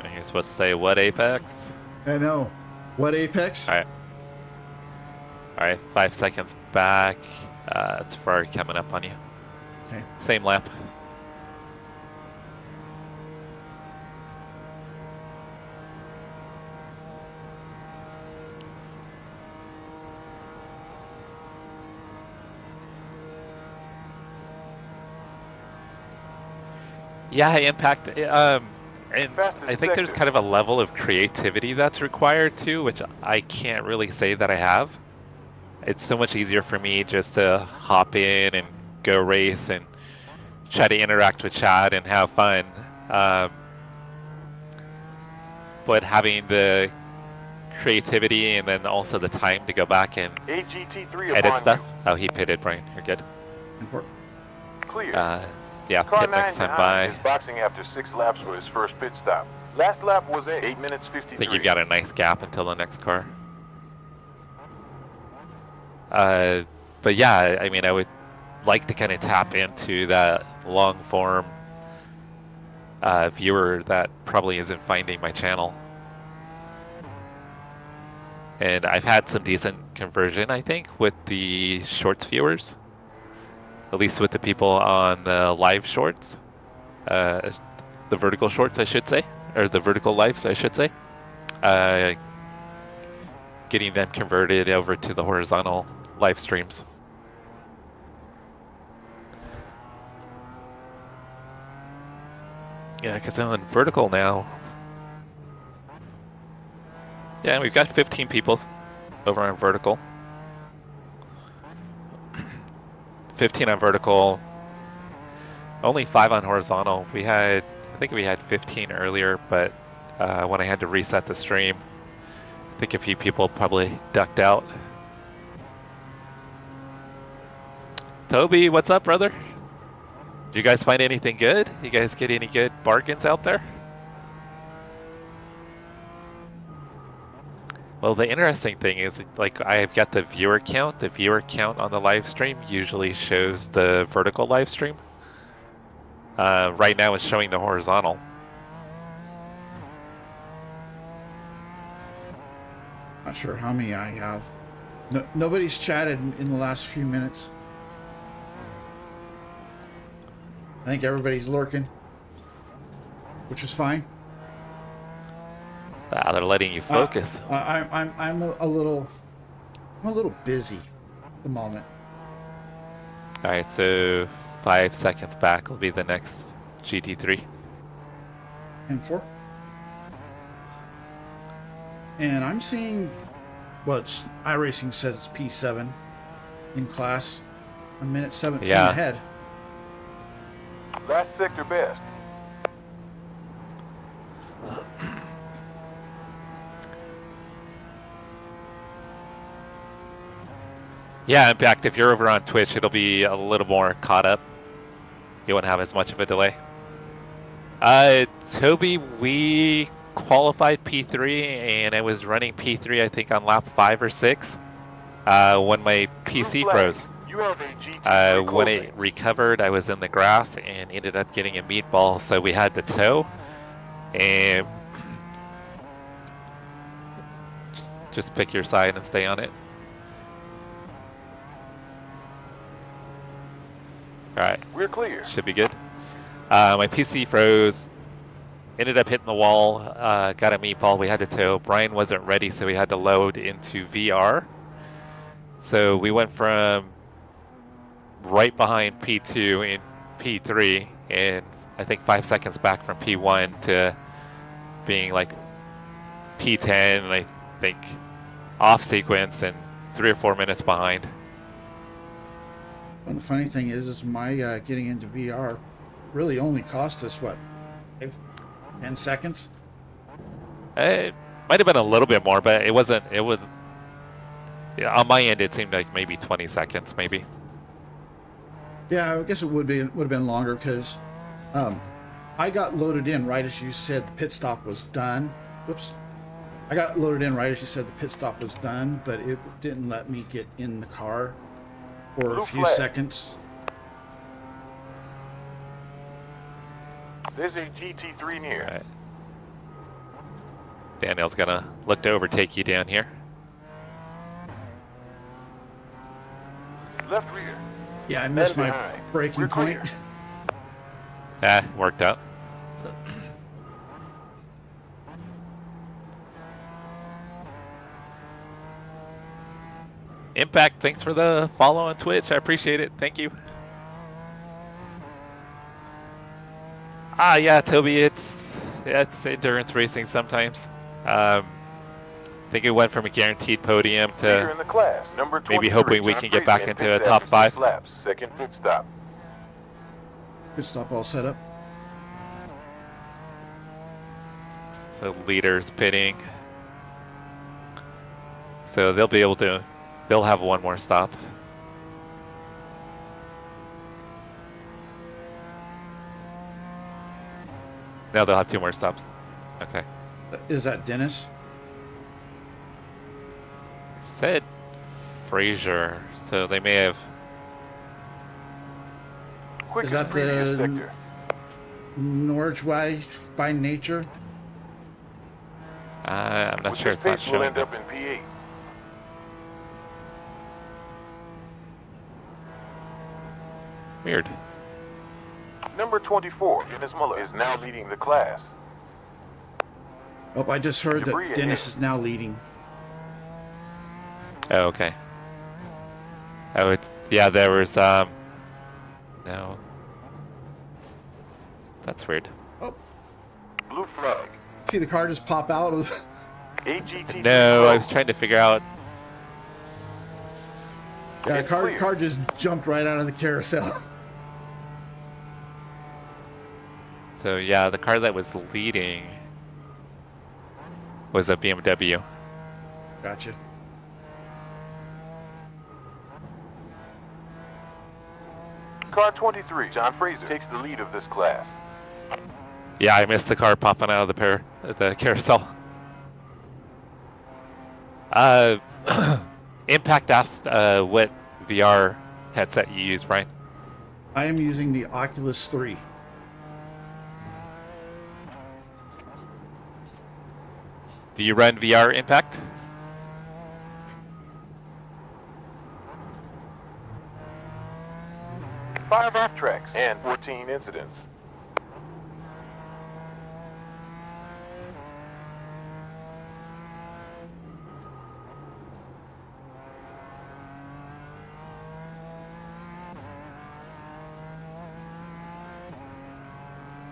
G: And you're supposed to say what apex?
B: I know. What apex?
G: All right, 5 seconds back. It's Ferrari coming up on you.
B: Okay.
G: Same lap. Yeah, Impact. And I think there's kind of a level of creativity that's required too, which I can't really say that I have. It's so much easier for me just to hop in and go race and try to interact with chat and have fun. But having the creativity and then also the time to go back and edit stuff. Oh, he pitted, Brian. You're good.
H: Clear.
G: Yeah,
H: Car
G: pit next
H: 9
G: time by.
H: is boxing after 6 laps for his first pit stop. Last lap was 8 minutes 53.
G: I think you've got a nice gap until the next car. But yeah, I mean, I would like to kind of tap into that long form viewer that probably isn't finding my channel. And I've had some decent conversion, I think, with the shorts viewers, at least with the people on the live shorts, the vertical shorts, I should say, or the vertical lives, I should say. Getting them converted over to the horizontal live streams. Yeah, because I'm on vertical now. Yeah, we've got 15 people over on vertical. 15 on vertical. Only 5 on horizontal. I think we had 15 earlier, but when I had to reset the stream, I think a few people probably ducked out. Toby, what's up, brother? Did you guys find anything good? You guys get any good bargains out there? Well, the interesting thing is, like, I've got the viewer count. The viewer count on the live stream usually shows the vertical live stream. Right now it's showing the horizontal.
B: Not sure how many I have. Nobody's chatted in the last few minutes. I think everybody's lurking, which is fine.
G: Ah, they're letting you focus.
B: I'm a little busy at the moment.
G: All right, so 5 seconds back will be the next GT3.
B: And 4. And I'm seeing what iRacing says it's P7 in class, a minute 17 ahead.
H: Last sector best.
G: Yeah, in fact, if you're over on Twitch, it'll be a little more caught up. You won't have as much of a delay. Toby, we qualified P3, and I was running P3, I think, on lap 5 or 6, when my PC froze. When it recovered, I was in the grass and ended up getting a meatball, so we had to tow. And just pick your side and stay on it. Alright.
H: We're clear.
G: Should be good. My PC froze. Ended up hitting the wall. Got a meatball. We had to tow. Brian wasn't ready, so we had to load into VR. So we went from right behind P2 in P3, and I think 5 seconds back from P1 to being like P10, and I think off sequence and 3 or 4 minutes behind.
B: And the funny thing is my getting into VR really only cost us, what, 10 seconds?
G: It might have been a little bit more, but it wasn't, yeah, on my end, it seemed like maybe 20 seconds, maybe.
B: Yeah, I guess it would have been longer because I got loaded in right as you said the pit stop was done. Whoops. I got loaded in right as you said the pit stop was done, but it didn't let me get in the car for a few seconds.
H: There's a GT3 near.
G: All right. Daniel's gonna look to overtake you down here.
H: Left rear.
B: Yeah, I missed my
H: behind.
B: braking
H: We're
B: point.
H: clear.
G: Ah, worked out. Impact, thanks for the follow on Twitch. I appreciate it. Thank you. Ah, yeah, Toby, it's endurance racing sometimes. I think it went from a guaranteed podium
H: Leader
G: to
H: in the class, number
G: maybe
H: 23,
G: hoping we
H: John
G: can get
H: Fraser
G: back
H: in
G: into
H: pits
G: a top
H: after
G: 5.
H: 6 laps. Second pit stop.
B: Pit stop all set up.
G: So leaders pitting. So they'll have one more stop. No, they'll have 2 more stops. Okay.
B: Is that Dennis?
G: Said Fraser, so they may have.
H: Quick
B: Is
H: in
B: that
H: previous
B: the
H: sector.
B: Norwich way by nature?
G: I'm not
H: With
G: sure
H: this
G: it's not
H: pace, we'll
G: showing.
H: end up in P8.
G: Weird.
H: Number 24, Dennis Muller, is now leading the class.
B: Oh, I just heard
H: Debris
B: that
H: ahead.
B: Dennis is now leading.
G: Oh, okay. Oh, it's yeah. There was no. That's weird.
B: Oh,
H: Blue flag.
B: see the car just pop out of.
H: AGT.
G: No, I was trying to figure out.
B: Yeah,
H: It's
B: car
H: clear.
B: just jumped right out of the carousel.
G: So yeah, the car that was leading was a BMW.
B: Gotcha.
H: Car 23, John Fraser, takes the lead of this class.
G: Yeah, I missed the car popping out of the carousel. Impact asked what VR headset you use, Brian.
B: I am using the Oculus 3.
G: Do you run VR Impact?
H: Five off tracks and 14 incidents.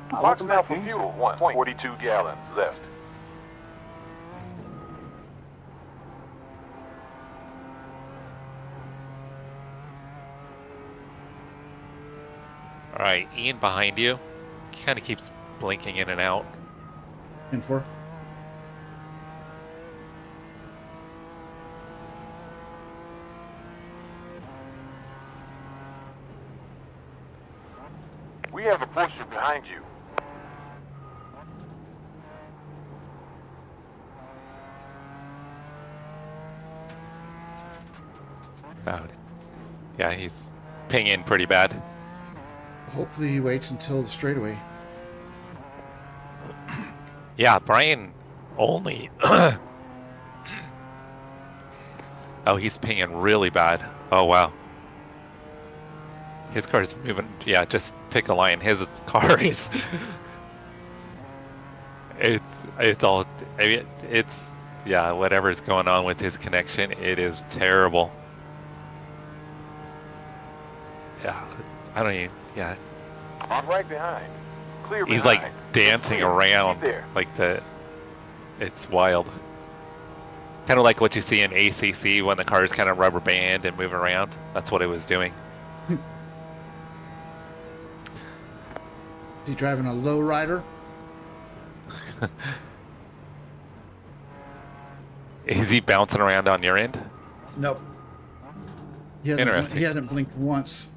H: Box
E: Welcome
H: now
E: back,
H: for
E: James.
H: fuel, 1.42 gallons left.
G: All right, Ian behind you. Kind of keeps blinking in and out.
B: In 4.
H: We have a Porsche behind you.
G: Oh, yeah, he's pinging pretty bad.
B: Hopefully he waits until the straightaway.
G: Yeah, Brian only. Oh, he's pinging really bad. Oh, wow. His car is moving. Yeah, just pick a line. His car is. It's all. I mean, it's. Yeah, whatever's going on with his connection, it is terrible. Yeah, I don't even. Yeah,
H: I'm right behind. Clear
G: he's
H: behind.
G: like dancing
H: It's clear.
G: around.
H: Keep there.
G: Like the. It's wild. Kind of like what you see in ACC when the cars kind of rubber band and move around. That's what it was doing.
B: Is he driving a low rider?
G: Is he bouncing around on your end?
B: Nope.
G: Interesting.
B: He hasn't blinked once.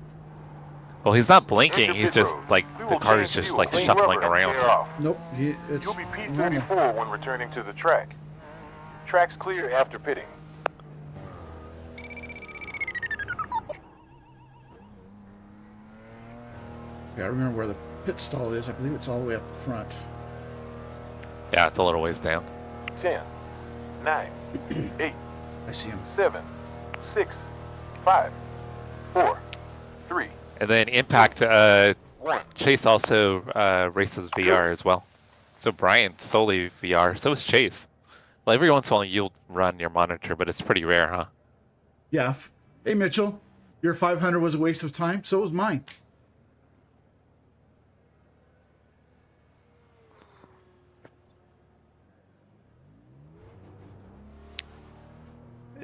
G: Well, he's not blinking.
H: Enter
G: He's
H: pit
G: just
H: road.
G: like
H: We
G: the
H: will
G: car is
H: change
G: just
H: fuel.
G: like
H: Clean
G: shuffling
H: rubber and
G: around.
H: tear off.
B: Nope. It's
H: You'll be
B: normal.
H: P34 when returning to the track. Track's clear after pitting.
B: Yeah, I remember where the pit stall is. I believe it's all the way up the front.
G: Yeah, it's a little ways down.
H: 10, 9, 8,
B: I see him.
H: 7, 6, 5, 4, 3,
G: And then Impact
H: 1.
G: Chase also races VR as well. So Brian solely VR. So is Chase. Well, every once in a while you'll run your monitor, but it's pretty rare, huh?
B: Yeah. Hey, Mitchell. Your 500 was a waste of time. So was mine.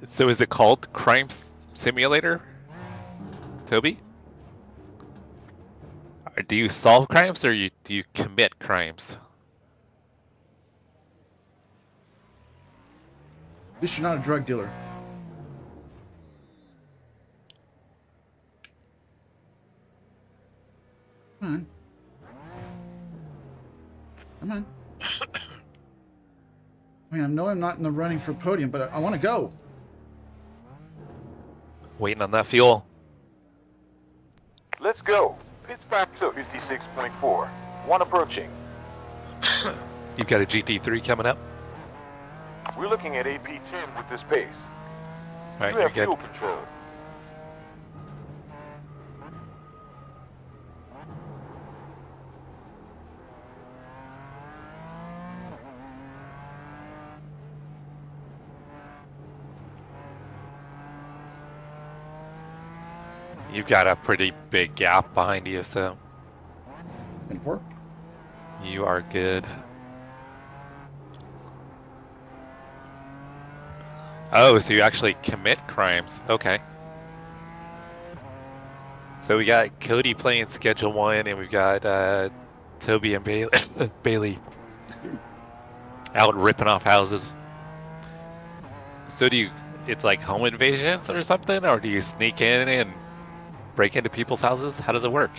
G: So is it called Crime Simulator, Toby? Or do you solve crimes or do you commit crimes?
B: At least you're not a drug dealer. Come on. Come on. I mean, I know I'm not in the running for podium, but I want to go.
G: Waiting on that fuel.
H: Let's go. Pit stop to 56.4. One approaching.
G: You've got a GT3 coming up.
H: We're looking at AP10 with this pace.
G: All right,
H: You
G: you're
H: have
G: good.
H: fuel control.
G: You've got a pretty big gap behind you, so
B: 10-4.
G: you are good. Oh, so you actually commit crimes. Okay. So we got Cody playing Schedule 1, and we've got Toby and Bailey out ripping off houses. So do you, it's like home invasions or something, or do you sneak in and break into people's houses? How does it work?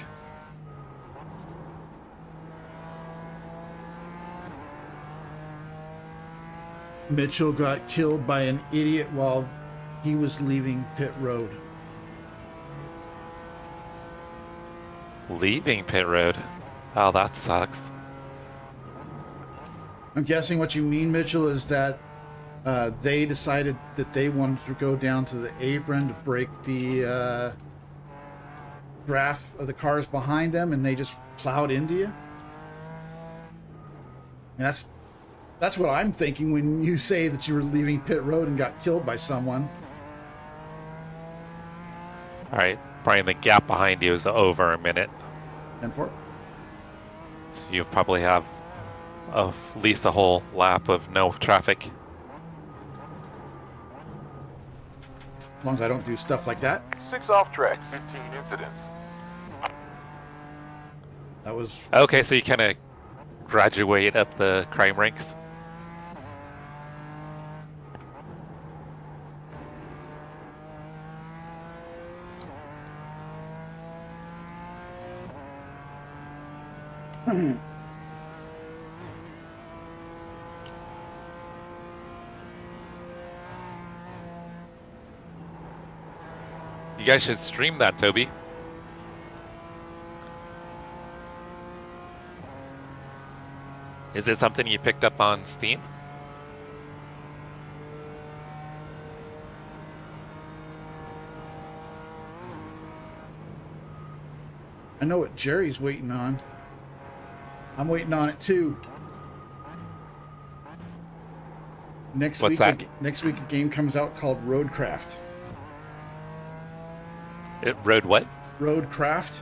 B: Mitchell got killed by an idiot while he was leaving pit road.
G: Leaving pit road. Oh, that sucks.
B: I'm guessing what you mean, Mitchell, is that they decided that they wanted to go down to the apron to break the draft of the cars behind them, and they just plowed into you. And that's what I'm thinking when you say that you were leaving pit road and got killed by someone.
G: All right, Brian, the gap behind you is over a minute.
B: 10-4.
G: So you probably have at least a whole lap of no traffic.
B: As long as I don't do stuff like that.
H: 6 off track, 15 incidents.
B: That was
G: Okay, so you kind of graduate up the crime ranks. You guys should stream that, Toby. Is it something you picked up on Steam?
B: I know what Jerry's waiting on. I'm waiting on it too. Next
G: What's
B: week,
G: that?
B: Next week a game comes out called Roadcraft.
G: It rode what?
B: Roadcraft.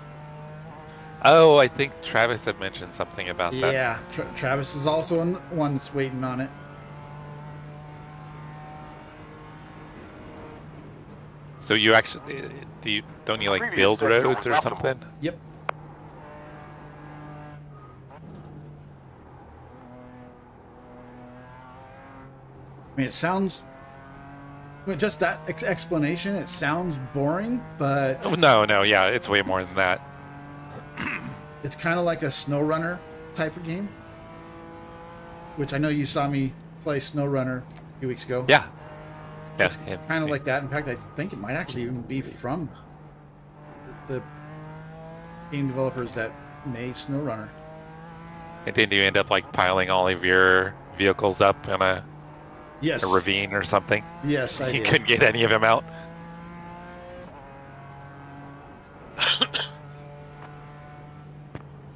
G: Oh, I think Travis had mentioned something about that.
B: Yeah, Travis is also one that's waiting on it.
G: So you actually don't you like
H: Previous
G: build
H: sector
G: roads
H: was
G: or
H: optimal.
G: something?
B: Yep. I mean, it sounds. I mean, just that explanation, it sounds boring, but
G: Oh, no, yeah, it's way more than that.
B: it's kind of like a SnowRunner type of game. Which I know you saw me play SnowRunner a few weeks ago.
G: Yeah. Yeah.
B: It's kind of like that. In fact, I think it might actually even be from the game developers that made SnowRunner.
G: And didn't you end up like piling all of your vehicles up in a
B: Yes.
G: ravine or something?
B: Yes, I
G: You
B: did.
G: couldn't get any of them out.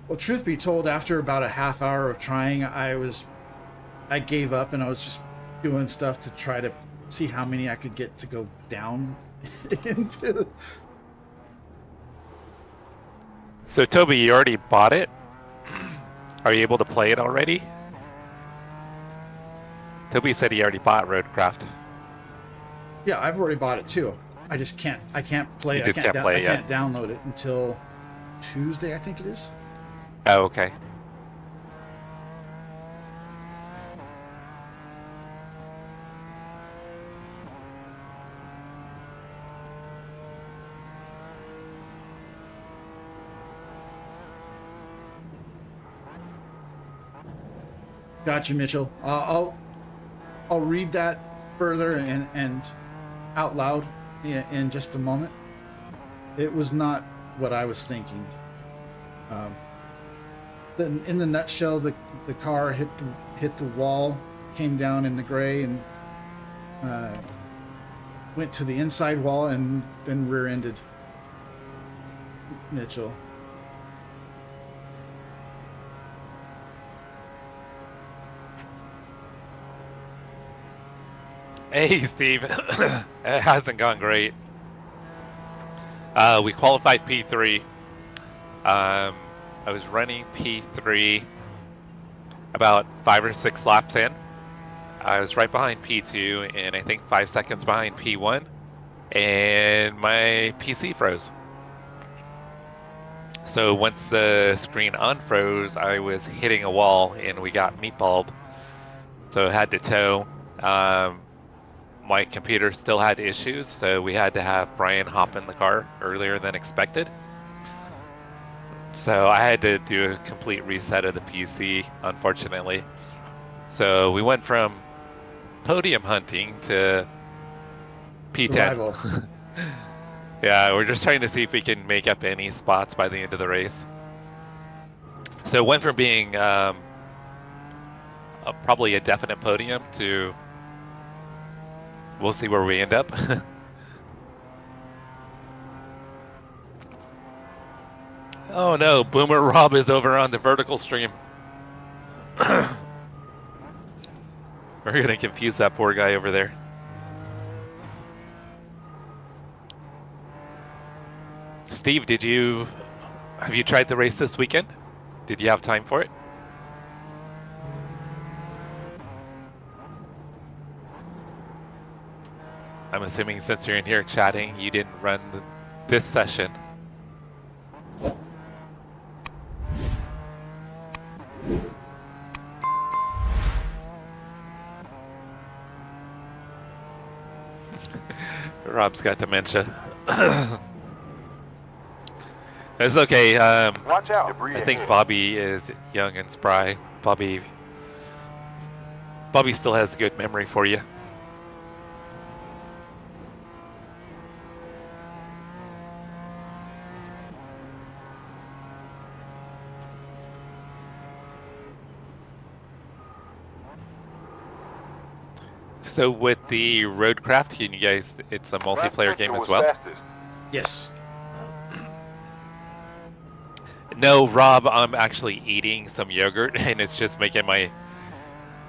B: Well, truth be told, after about a half hour of trying, I gave up and I was just doing stuff to try to see how many I could get to go down into.
G: So Toby, you already bought it? Are you able to play it already? Toby said he already bought Roadcraft.
B: Yeah, I've already bought it too. I just can't. I can't play.
G: You
B: it.
G: just
B: I can't.
G: can't play
B: I
G: it
B: can't download it until Tuesday, I think it is.
G: Oh, okay.
B: Gotcha, Mitchell. I'll read that further and out loud in just a moment. It was not what I was thinking. In the nutshell, the car hit the wall, came down in the gray, and went to the inside wall and then rear-ended Mitchell.
G: Hey, Steve. It hasn't gone great. We qualified P3. I was running P3 about 5 or 6 laps in. I was right behind P2 and I think 5 seconds behind P1, and my PC froze. So once the screen unfroze, I was hitting a wall and we got meatballed. So I had to tow. My computer still had issues, so we had to have Brian hop in the car earlier than expected. So I had to do a complete reset of the PC, unfortunately. So we went from podium hunting to P10. Yeah, we're just trying to see if we can make up any spots by the end of the race. So it went from being probably a definite podium to we'll see where we end up. Oh no, Boomer Rob is over on the vertical stream. We're gonna confuse that poor guy over there. Steve, have you tried the race this weekend? Did you have time for it? I'm assuming since you're in here chatting, you didn't run this session. Rob's got dementia. It's okay.
H: Watch out. Debris
G: I think
H: ahead.
G: Bobby is young and spry. Bobby still has good memory for you. So with the Roadcraft, can you guys, it's a multiplayer game as well?
H: Fastest.
B: Yes.
G: No, Rob, I'm actually eating some yogurt and it's just making my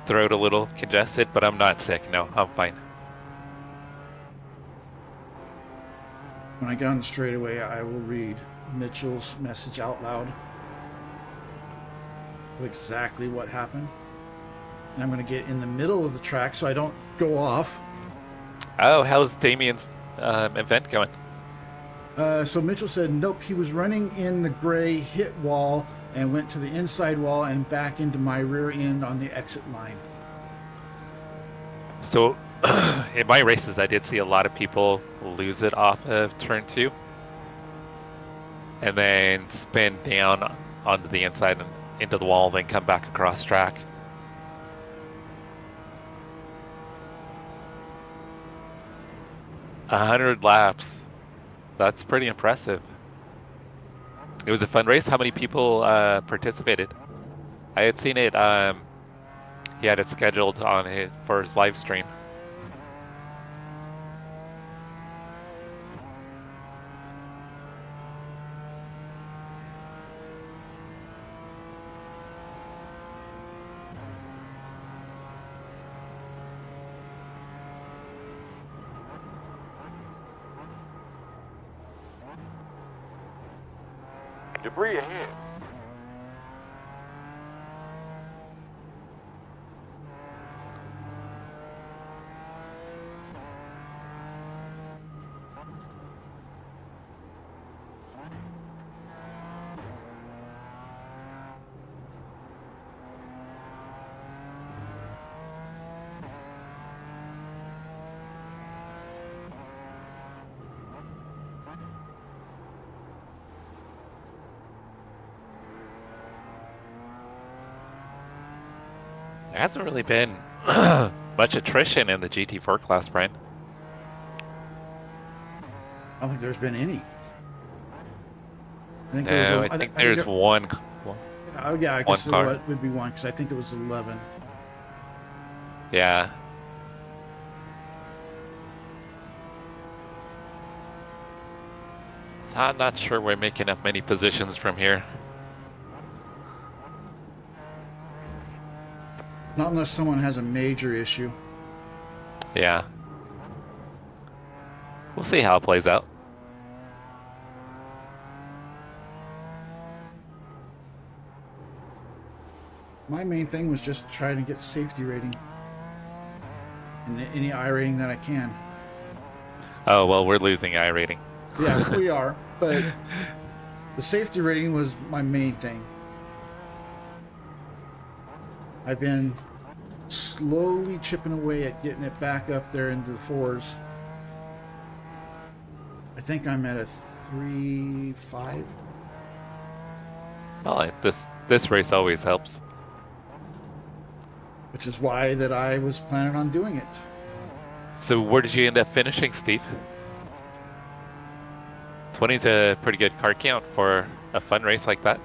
G: throat a little congested, but I'm not sick. No, I'm fine.
B: When I get on the straightaway, I will read Mitchell's message out loud of exactly what happened. And I'm going to get in the middle of the track so I don't go off.
G: Oh, how's Damien's event going?
B: So Mitchell said, nope, he was running in the gray, hit wall, and went to the inside wall and back into my rear end on the exit line.
G: So in my races, I did see a lot of people lose it off of turn 2 and then spin down onto the inside and into the wall, then come back across track. A 100 laps. That's pretty impressive. It was a fun race. How many people participated? I had seen it. He had it scheduled on it for his live stream.
H: Debris ahead.
G: There hasn't really been much attrition in the GT4 class, Brian.
B: I don't think there's been any. I think
G: No, I think there's one.
B: Oh yeah, I
G: one
B: guess
G: car.
B: it would be one because I think it was 11.
G: Yeah. So I'm not sure we're making up many positions from here.
B: Not unless someone has a major issue.
G: Yeah. We'll see how it plays out.
B: My main thing was just trying to get safety rating and any I rating that I can.
G: Oh, well, we're losing I rating.
B: Yeah, we are, but the safety rating was my main thing. I've been slowly chipping away at getting it back up there into the 4s. I think I'm at a 3.5.
G: Well, this race always helps.
B: Which is why that I was planning on doing it.
G: So where did you end up finishing, Steve? 20 is a pretty good car count for a fun race like that.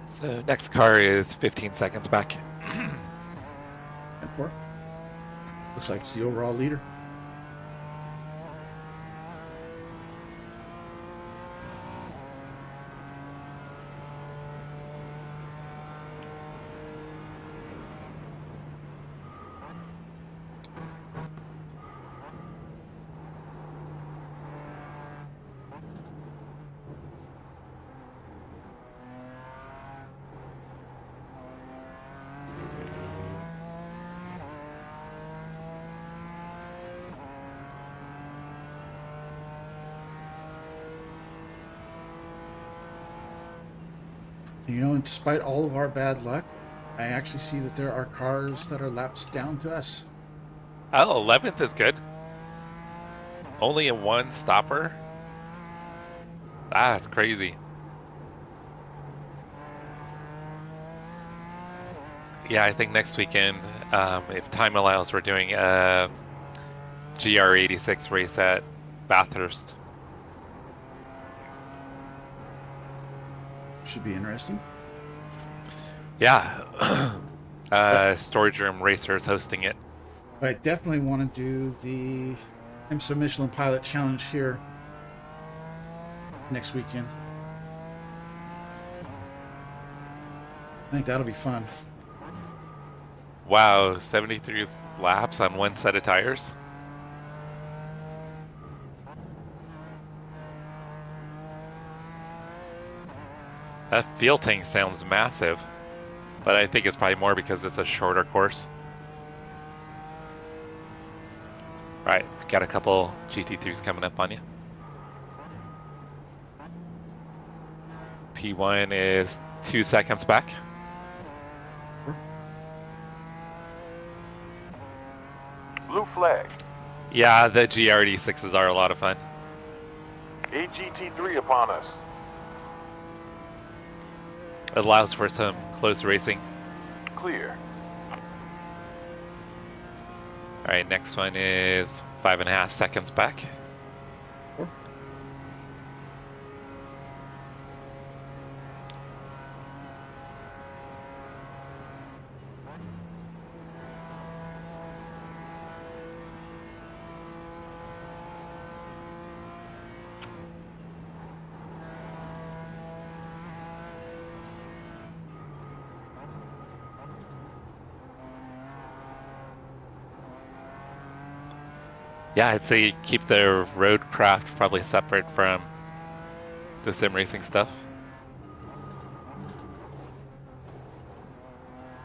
G: So next car is 15 seconds back.
B: Looks like it's the overall leader. You know, and despite all of our bad luck, I actually see that there are cars that are laps down to us.
G: Oh, 11th is good. Only a one stopper? That's crazy. Yeah, I think next weekend, if time allows, we're doing a GR86 race at Bathurst.
B: Should be interesting.
G: Yeah. Storage Room Racers hosting it.
B: But I definitely want to do the IMSA Michelin Pilot Challenge here next weekend. I think that'll be fun.
G: Wow, 73 laps on one set of tires? That fuel tank sounds massive, but I think it's probably more because it's a shorter course. Right, got a couple GT3s coming up on you. P1 is 2 seconds back.
H: Blue flag.
G: Yeah, the GR86s are a lot of fun.
H: AGT3 upon us.
G: It allows for some close racing.
H: Clear.
G: All right, next one is 5.5 seconds back. Yeah, I'd say keep the roadcraft probably separate from the sim racing stuff.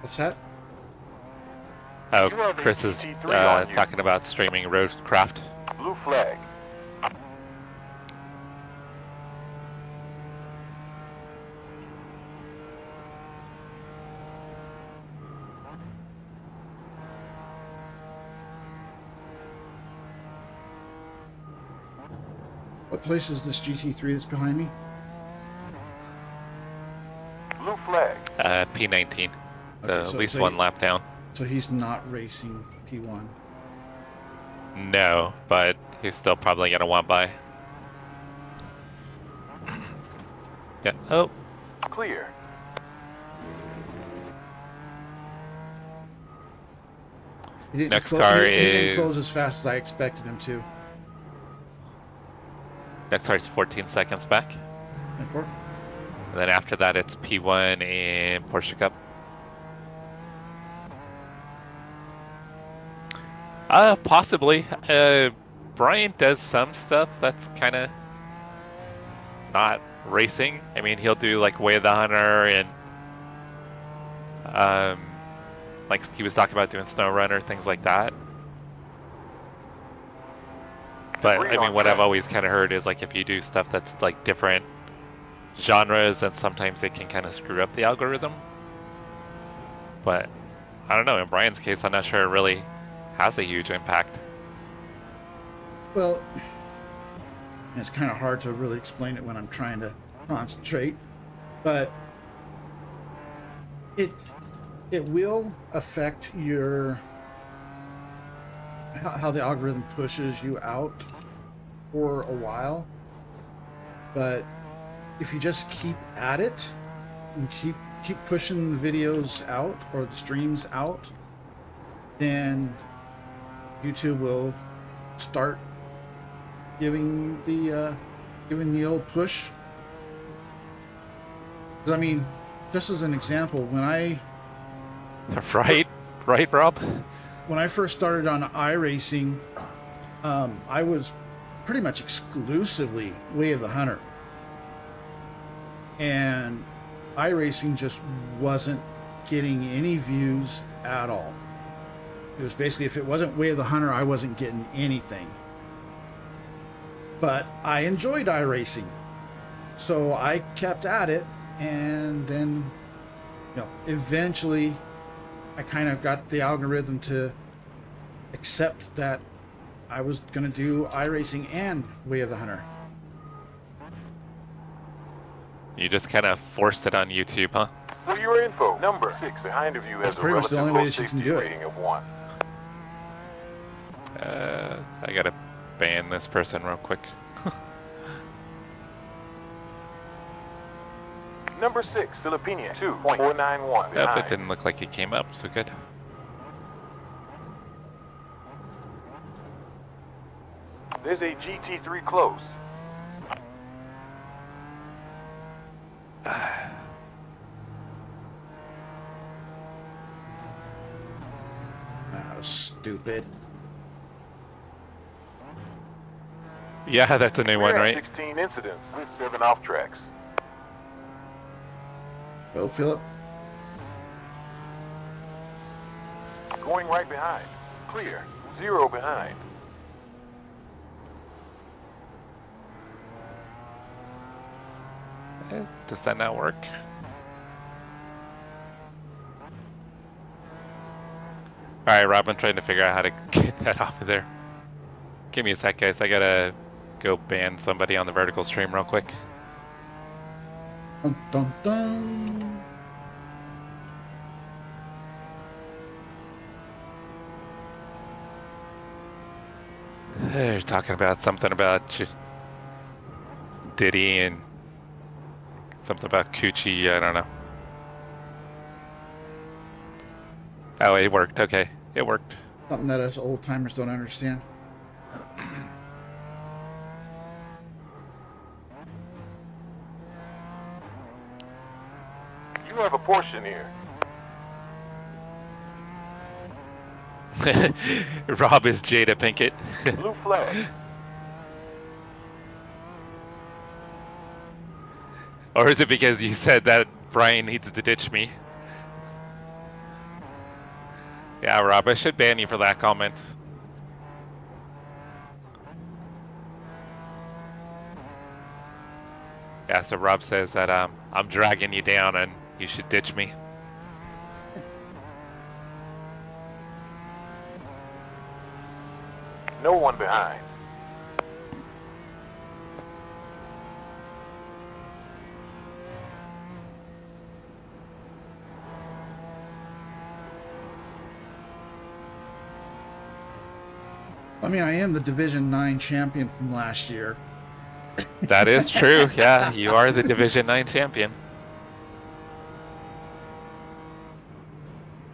B: What's that?
G: Oh,
H: You have
G: Chris is
H: ATT3 on you.
G: talking about streaming roadcraft.
H: Blue flag.
B: What place is this GT3 that's behind me?
H: Blue flag.
G: P19. So
B: Okay,
G: at least
B: so
G: one lap down.
B: So he's not racing P1.
G: No, but he's still probably gonna want by. Yeah. Oh,
H: Clear.
B: He didn't
G: Next
B: clo-
G: car
B: he didn't
G: is-
B: close as fast as I expected him to.
G: next car's 14 seconds back.
B: And for-
G: And then after that, it's P1 in Porsche Cup. Possibly. Brian does some stuff that's kind of not racing. I mean, he'll do like Way of the Hunter and like he was talking about doing Snow Runner, things like that. But I mean, what I've always kind of heard is like if you do stuff that's like different genres, then sometimes it can kind of screw up the algorithm. But I don't know. In Brian's case, I'm not sure it really has a huge impact.
B: Well, it's kind of hard to really explain it when I'm trying to concentrate, but it will affect your how the algorithm pushes you out for a while. But if you just keep at it and keep pushing the videos out or the streams out, then YouTube will start giving the old push. 'Cause I mean, just as an example, when I
G: Right, Rob?
B: when I first started on iRacing, I was pretty much exclusively Way of the Hunter, and iRacing just wasn't getting any views at all. It was basically, if it wasn't Way of the Hunter, I wasn't getting anything. But I enjoyed iRacing, so I kept at it, and then, eventually I kind of got the algorithm to accept that I was going to do iRacing and Way of the Hunter.
G: You just kind of forced it on YouTube, huh?
H: For your info, number 6 behind of you has
B: That's
H: a
B: pretty much the
H: relative
B: only way
H: low
B: that you can
H: safety
B: do it.
H: rating of 1.
G: I gotta ban this person real quick.
H: Number 6, Filipina, 2.491
G: Yep,
H: behind.
G: it didn't look like it came up, so good.
H: There's a GT3 close.
B: Oh, stupid.
G: Yeah, that's a new one,
H: We're at
G: right?
H: 16 incidents with 7 off tracks.
B: Well, Philip,
H: Going right behind. Clear. 0 behind.
G: Does that not work? Alright, Rob, I'm trying to figure out how to get that off of there. Give me a sec, guys. I gotta go ban somebody on the vertical stream real quick.
B: dun, dun, dun.
G: They're talking about something about Diddy and something about Coochie. I don't know. Oh, it worked. Okay, it worked.
B: Something that us old timers don't understand.
H: You have a portion here.
G: Rob is Jada Pinkett.
H: Blue flag.
G: Or is it because you said that Brian needs to ditch me? Yeah, Rob, I should ban you for that comment. Yeah, so Rob says that I'm dragging you down and you should ditch me.
H: No one behind.
B: I mean, I am the Division 9 champion from last year.
G: That is true. Yeah, you are the Division 9 champion.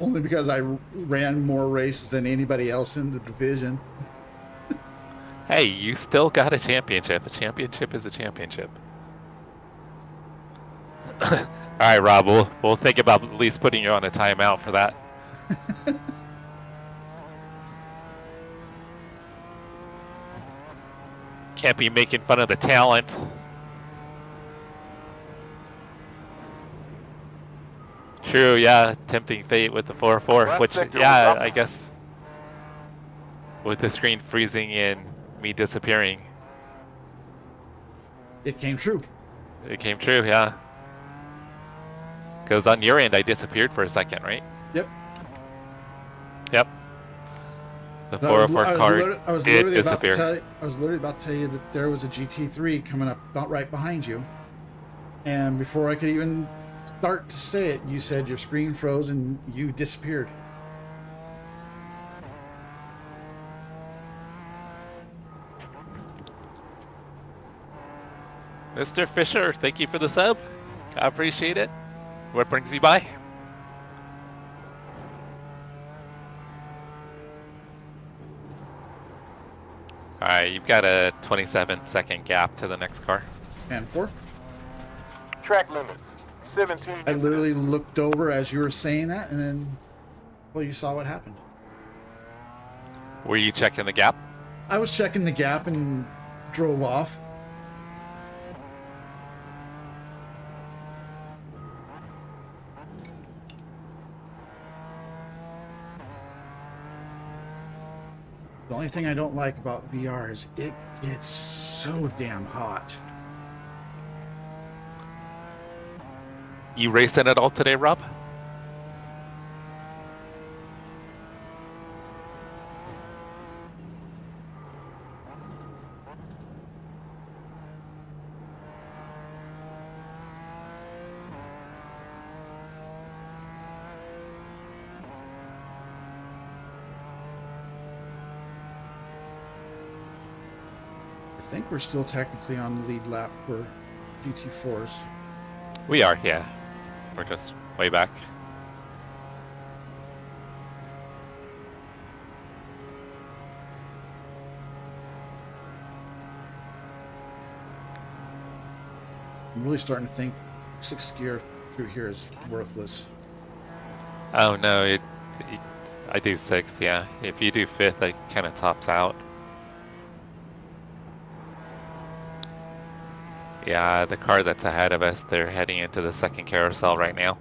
B: Only because I ran more races than anybody else in the division.
G: Hey, you still got a championship. A championship is a championship. All right, Rob, we'll think about at least putting you on a timeout for that. Can't be making fun of the talent. True, yeah, tempting fate with the 4-4, which, yeah, I guess with the screen freezing and me disappearing.
B: It came true.
G: It came true, yeah. Because on your end, I disappeared for a second, right?
B: Yep.
G: Yep. The 404 card did disappear.
B: I was literally about to tell you that there was a GT3 coming up about right behind you. And before I could even start to say it, you said your screen froze and you disappeared.
G: Mr. Fisher, thank you for the sub. I appreciate it. What brings you by? Alright, you've got a 27-second gap to the next car.
B: And 4.
H: Track limits. 17.
B: I literally looked over as you were saying that, and then, well, you saw what happened.
G: Were you checking the gap?
B: I was checking the gap and drove off. The only thing I don't like about VR is it gets so damn hot.
G: You racing at all today, Rob?
B: I think we're still technically on the lead lap for GT4s.
G: We are, yeah. We're just way back.
B: I'm really starting to think 6th gear through here is worthless.
G: Oh no, I do 6th, yeah. If you do 5th, it kind of tops out. Yeah, the car that's ahead of us, they're heading into the 2nd carousel right now.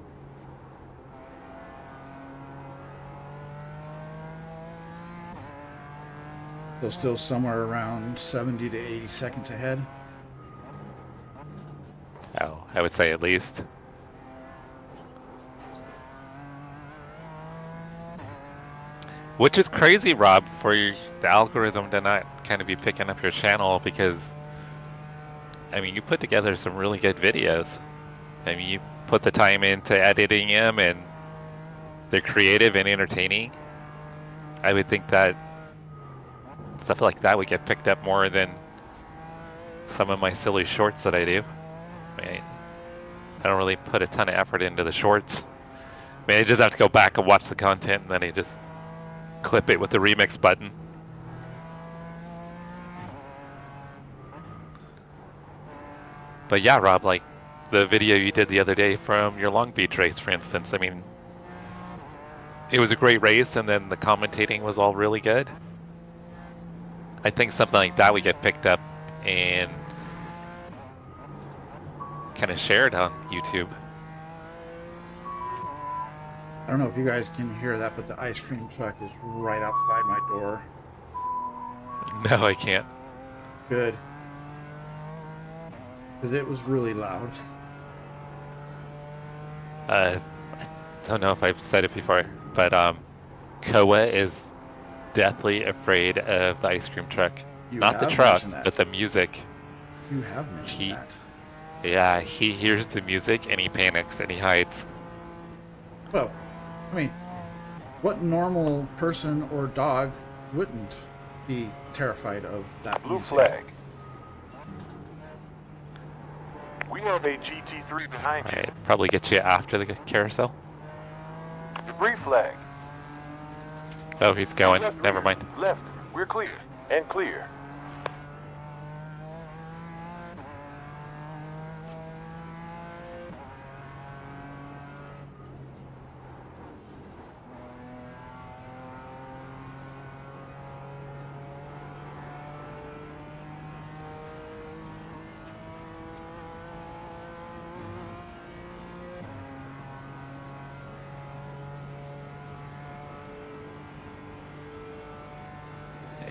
B: So still somewhere around 70 to 80 seconds ahead.
G: Oh, I would say at least. Which is crazy, Rob, for the algorithm to not kind of be picking up your channel, because I mean, you put together some really good videos. I mean, you put the time into editing them, and they're creative and entertaining. I would think that stuff like that would get picked up more than some of my silly shorts that I do. I mean, I don't really put a ton of effort into the shorts. I mean, I just have to go back and watch the content, and then I just clip it with the remix button. But yeah, Rob, like the video you did the other day from your Long Beach race, for instance, I mean, it was a great race, and then the commentating was all really good. I think something like that would get picked up and kind of shared on YouTube.
B: I don't know if you guys can hear that, but the ice cream truck is right outside my door.
G: No, I can't.
B: Good. Because it was really loud.
G: I don't know if I've said it before, but Koa is deathly afraid of the ice cream truck. Not the truck, but the music.
B: You have mentioned that.
G: Yeah, he hears the music and he panics and he hides.
B: Well, I mean, what normal person or dog wouldn't be terrified of that
H: Blue
B: music.
H: flag. We have a GT3 behind you.
G: Alright, probably get you after the carousel.
H: Debris flag.
G: Oh, he's going.
H: Left
G: Never
H: rear.
G: mind.
H: Left. We're clear. And clear.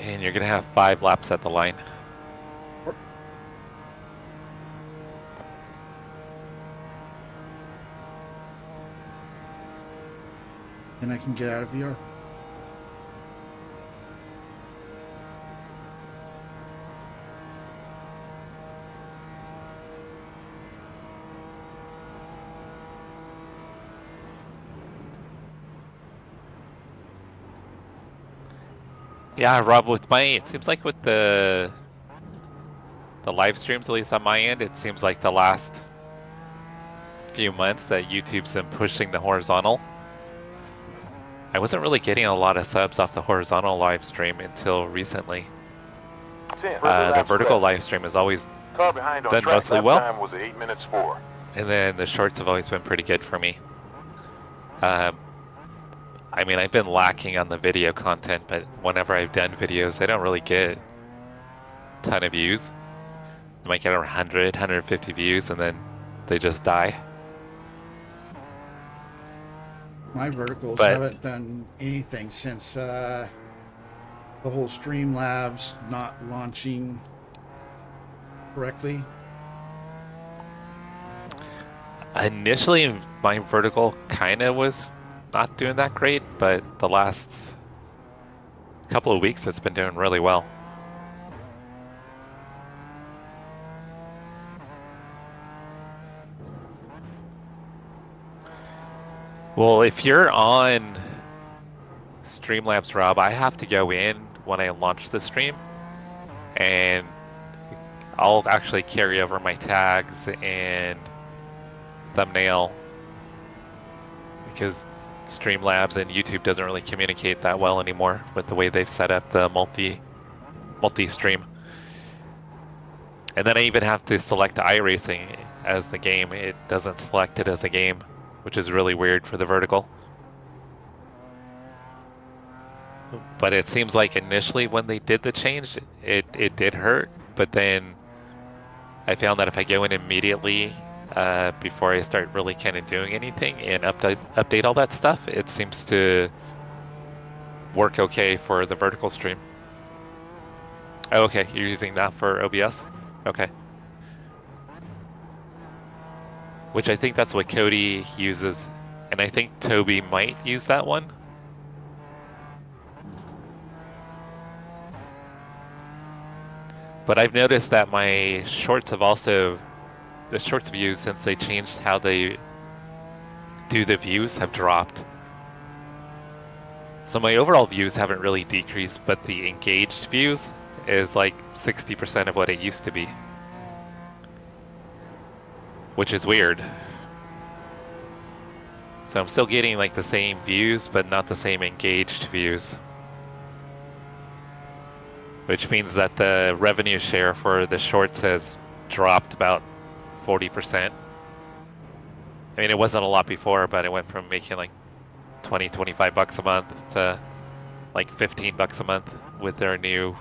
G: And you're gonna have 5 laps at the line.
B: And I can get out of VR.
G: Yeah, Rob, with my, it seems like with the live streams, at least on my end, it seems like the last few months that YouTube's been pushing the horizontal. I wasn't really getting a lot of subs off the horizontal live stream until recently.
H: 10.
G: The vertical live stream has always
H: Car behind on
G: done
H: track.
G: mostly
H: Lap
G: well.
H: time was 8 minutes 4.
G: And then the shorts have always been pretty good for me. I mean, I've been lacking on the video content, but whenever I've done videos, I don't really get a ton of views. I might get 100, 150 views, and then they just die.
B: My verticals
G: But-
B: haven't done anything since the whole Streamlabs not launching correctly.
G: Initially, my vertical kind of was not doing that great, but the last couple of weeks, it's been doing really well. Well, if you're on Streamlabs, Rob, I have to go in when I launch the stream, and I'll actually carry over my tags and thumbnail, because Streamlabs and YouTube doesn't really communicate that well anymore with the way they've set up the multi-stream. And then I even have to select iRacing as the game. It doesn't select it as the game, which is really weird for the vertical. But it seems like initially when they did the change, it did hurt, but then I found that if I go in immediately before I start really kind of doing anything and update all that stuff, it seems to work okay for the vertical stream. Oh, okay, you're using that for OBS? Okay. Which I think that's what Cody uses, and I think Toby might use that one. But I've noticed that my shorts have also, the shorts views, since they changed how they do the views, have dropped. So my overall views haven't really decreased, but the engaged views is like 60% of what it used to be. Which is weird. So I'm still getting like the same views, but not the same engaged views. Which means that the revenue share for the shorts has dropped about 40%. I mean, it wasn't a lot before, but it went from making like 20, 25 bucks a month to like 15 bucks a month with the new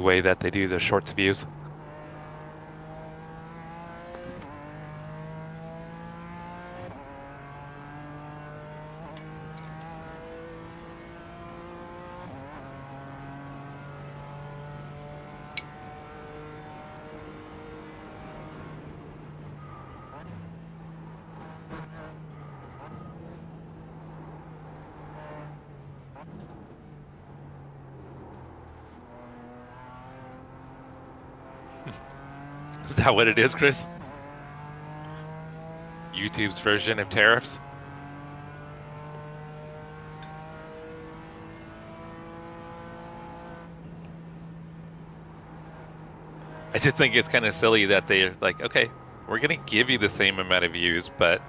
G: way that they do the shorts views. Is that what it is, Chris? YouTube's version of tariffs? I just think it's kind of silly that they're like, okay, we're gonna give you the same amount of views, but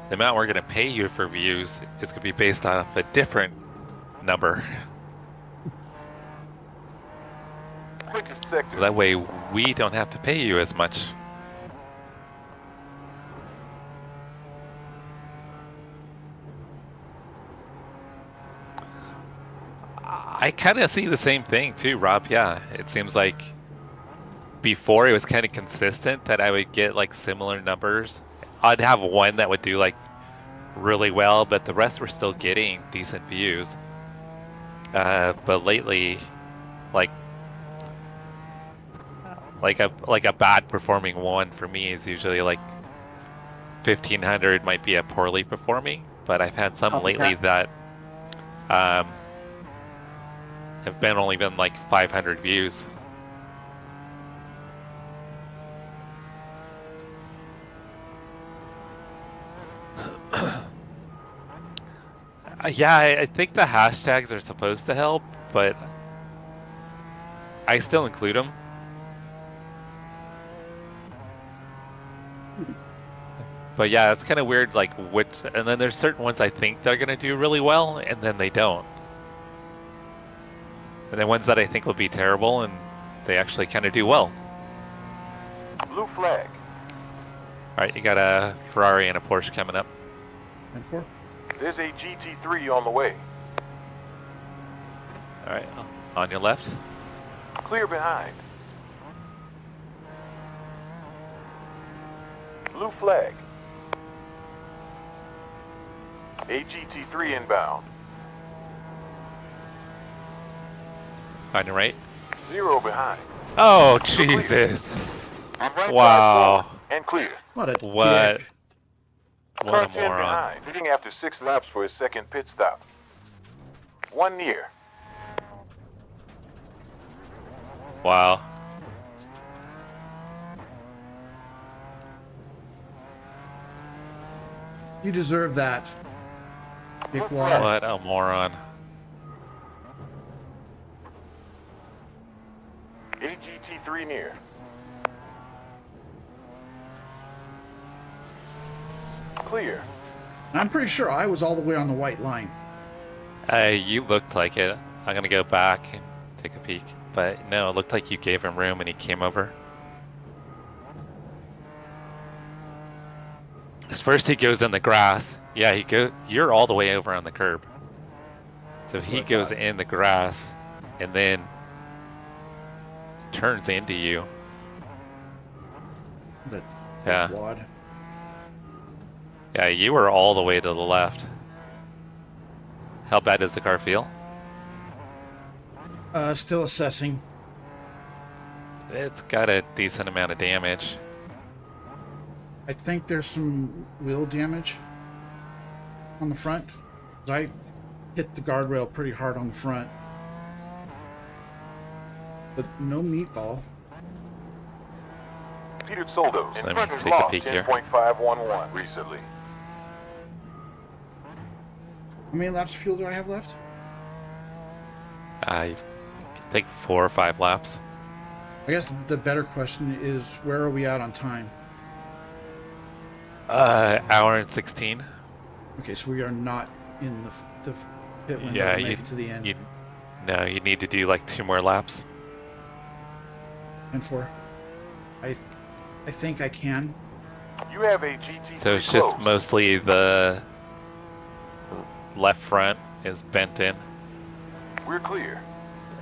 G: the amount we're gonna pay you for views is gonna be based off a different number.
H: Quickest sector.
G: So that way we don't have to pay you as much. I kind of see the same thing too, Rob. Yeah, it seems like before it was kind of consistent that I would get like similar numbers. I'd have one that would do like really well, but the rest were still getting decent views. But lately, like a bad performing one for me is usually like 1,500 might be a poorly performing, but I've had some lately that have only been like 500 views. Yeah, I think the hashtags are supposed to help, but I still include them. But yeah, it's kind of weird, like and then there's certain ones I think they're gonna do really well, and then they don't. And then ones that I think will be terrible, and they actually kind of do well.
H: Blue flag.
G: All right, you got a Ferrari and a Porsche coming up.
B: 10-4.
H: There's a GT3 on the way.
G: All right, on your left.
H: Clear behind. Blue flag. A GT3 inbound.
G: On your right.
H: 0 behind.
G: Oh, Jesus.
H: On right
G: Wow.
H: side, and clear.
B: What a
G: What?
B: dick.
G: What
H: Car
G: a
H: 10
G: moron.
H: behind, hitting after 6 laps for his second pit stop. 1 near.
G: Wow.
B: You deserve that. Big
H: Blue
B: wad.
H: flag.
G: What a moron.
H: A GT3 near. Clear.
B: I'm pretty sure I was all the way on the white line.
G: You looked like it. I'm gonna go back and take a peek. But no, it looked like you gave him room and he came over. 'Cause first he goes in the grass. Yeah, you're all the way over on the curb. So he goes in the grass and then turns into you.
B: But
G: Yeah.
B: wad.
G: Yeah, you were all the way to the left. How bad does the car feel?
B: Still assessing.
G: It's got a decent amount of damage.
B: I think there's some wheel damage on the front. I hit the guardrail pretty hard on the front. But no meatball.
H: Peter Soldos. In
G: Let me
H: front has
G: take a
H: lost
G: peek here.
H: 10.511 recently.
B: How many laps of fuel do I have left?
G: I think 4 or 5 laps.
B: I guess the better question is, where are we at on time?
G: Hour and 16.
B: Okay, so we are not in the pit window
G: Yeah,
B: to make it to the end.
G: No, you need to do like 2 more laps.
B: And 4. I think I can.
H: You have a GT3
G: So it's just
H: close.
G: mostly the left front is bent in.
H: We're clear.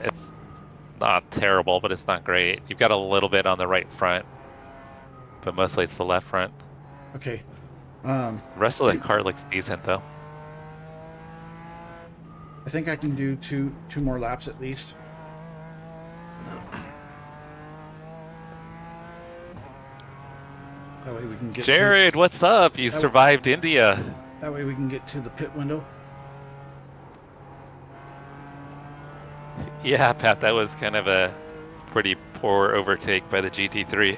G: It's not terrible, but it's not great. You've got a little bit on the right front, but mostly it's the left front.
B: Okay.
G: The rest of the car looks decent though.
B: I think I can do two more laps at least. That way we can get
G: Jared, what's up? You
B: That-
G: survived India.
B: that way we can get to the pit window.
G: Yeah, Pat, that was kind of a pretty poor overtake by the GT3.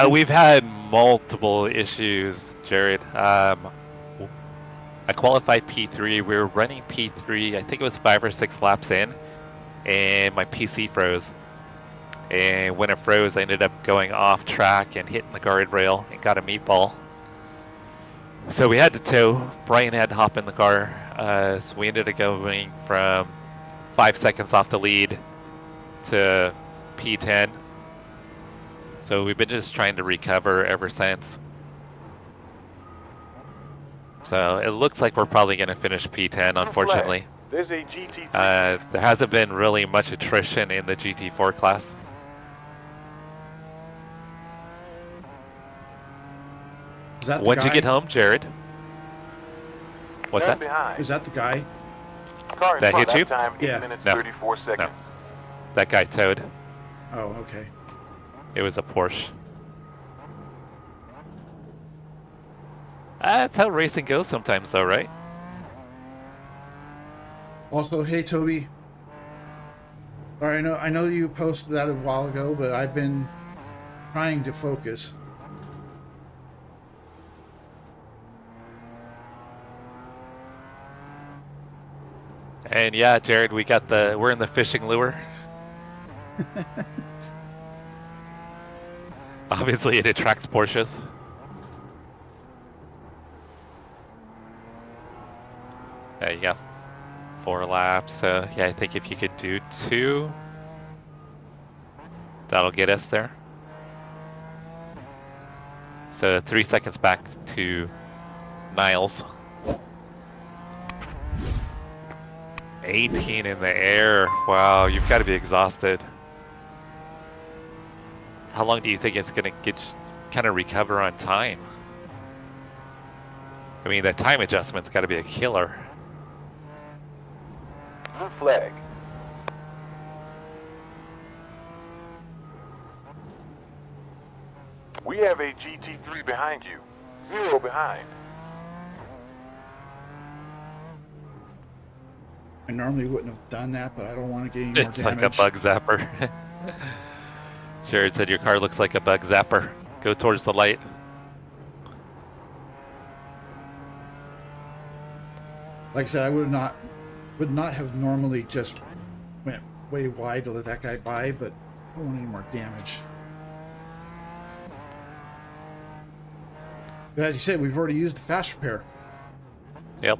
G: We've had multiple issues, Jared. I qualified P3. We were running P3. I think it was 5 or 6 laps in, and my PC froze. And when it froze, I ended up going off track and hitting the guardrail and got a meatball. So we had to tow. Brian had to hop in the car. So we ended up going from 5 seconds off the lead to P10. So we've been just trying to recover ever since. So it looks like we're probably going to finish P10, unfortunately.
H: There's a GT3.
G: There hasn't been really much attrition in the GT4 class.
B: Is that the
G: Once
B: guy?
G: you get home, Jared. What's
H: Stand
G: that?
H: behind.
B: Is that the guy?
H: Car in
G: That
H: front,
G: hit you?
H: time 8
B: Yeah.
H: minutes
G: No.
H: 34 seconds.
G: That guy towed.
B: Oh, okay.
G: It was a Porsche. That's how racing goes sometimes, though, right?
B: Also, hey Toby. Sorry, I know you posted that a while ago, but I've been trying to focus.
G: And yeah, Jared, we're in the fishing lure. Obviously, it attracts Porsches. Yeah, you got 4 laps. So yeah, I think if you could do 2, that'll get us there. So 3 seconds back to Niles. 18 in the air. Wow, you've got to be exhausted. How long do you think it's going to kind of recover on time? I mean, that time adjustment's got to be a killer.
H: Blue flag. We have a GT3 behind you. 0 behind.
B: I normally wouldn't have done that, but I don't want to get any more
G: It's
B: damage.
G: like a bug zapper. Jared said your car looks like a bug zapper. Go towards the light.
B: Like I said, I would not have normally just went way wide to let that guy by, but I don't want any more damage. But as you said, we've already used the fast repair.
G: Yep.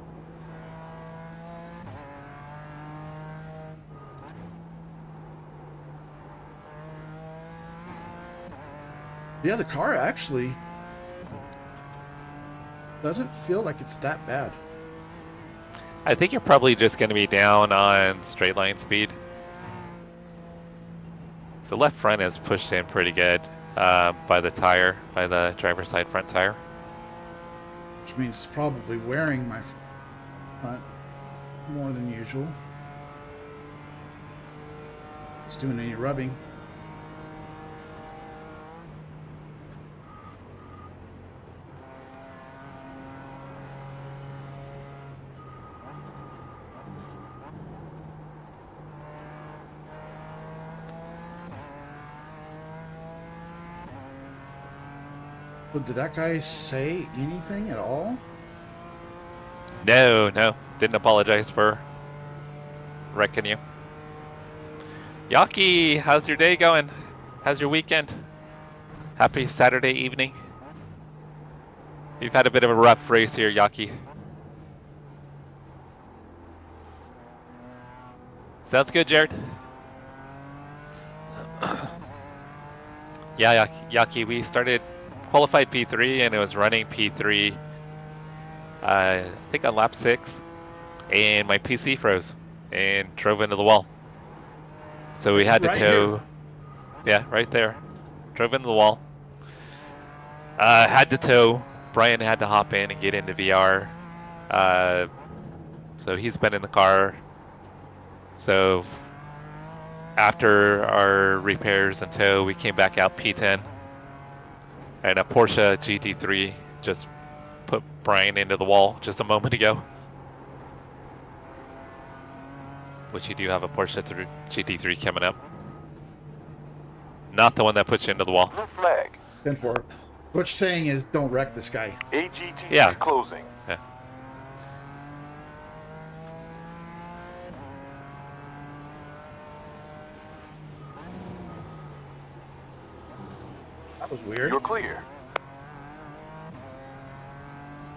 B: Yeah, the car actually doesn't feel like it's that bad.
G: I think you're probably just going to be down on straight line speed. The left front is pushed in pretty good by the driver's side front tire.
B: Which means it's probably wearing my front more than usual. It's doing any rubbing. But did that guy say anything at all?
G: No, didn't apologize for wrecking you. Yaki, how's your day going? How's your weekend? Happy Saturday evening. You've had a bit of a rough race here, Yaki. Sounds good, Jared. Yeah, Yaki, we qualified P3 and it was running P3, I think on lap 6, and my PC froze and drove into the wall. So we had to tow. Yeah, right there. Drove into the wall. Had to tow. Brian had to hop in and get into VR. So he's been in the car. So after our repairs and tow, we came back out P10. And a Porsche GT3 just put Brian into the wall just a moment ago. Which you do have a Porsche GT3 coming up. Not the one that puts you into the wall.
H: Blue flag.
B: 10-4. What you're saying is don't wreck this guy.
H: AGT
G: Yeah.
H: closing.
B: That was weird.
H: You're clear.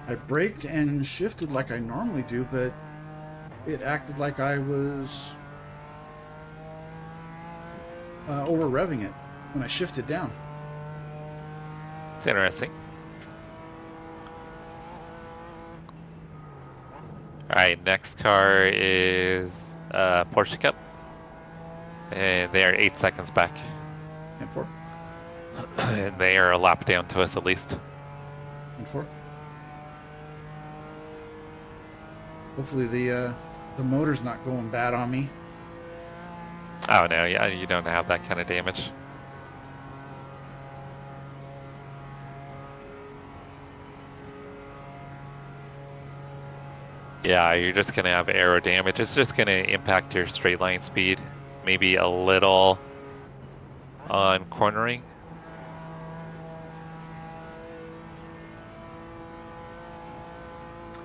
B: I braked and shifted like I normally do, but it acted like I was over revving it when I shifted down.
G: It's interesting. All right, next car is Porsche Cup, and they are 8 seconds back,
B: And 4.
G: and they are a lap down to us at least.
B: And 4. Hopefully the motor's not going bad on me.
G: Oh no, yeah, you don't have that kind of damage. Yeah, you're just gonna have aero damage. It's just gonna impact your straight line speed, maybe a little on cornering.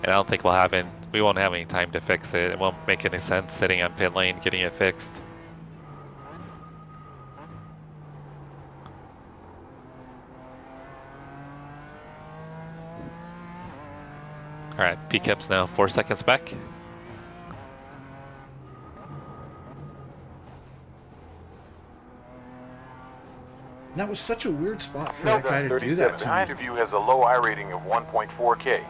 G: And I don't think we won't have any time to fix it. It won't make any sense sitting on pit lane getting it fixed. All right, P-Cap's now 4 seconds back.
B: That was such a weird spot for that guy to do that to
H: behind
B: me.
H: of you has a low I rating of 1.4K.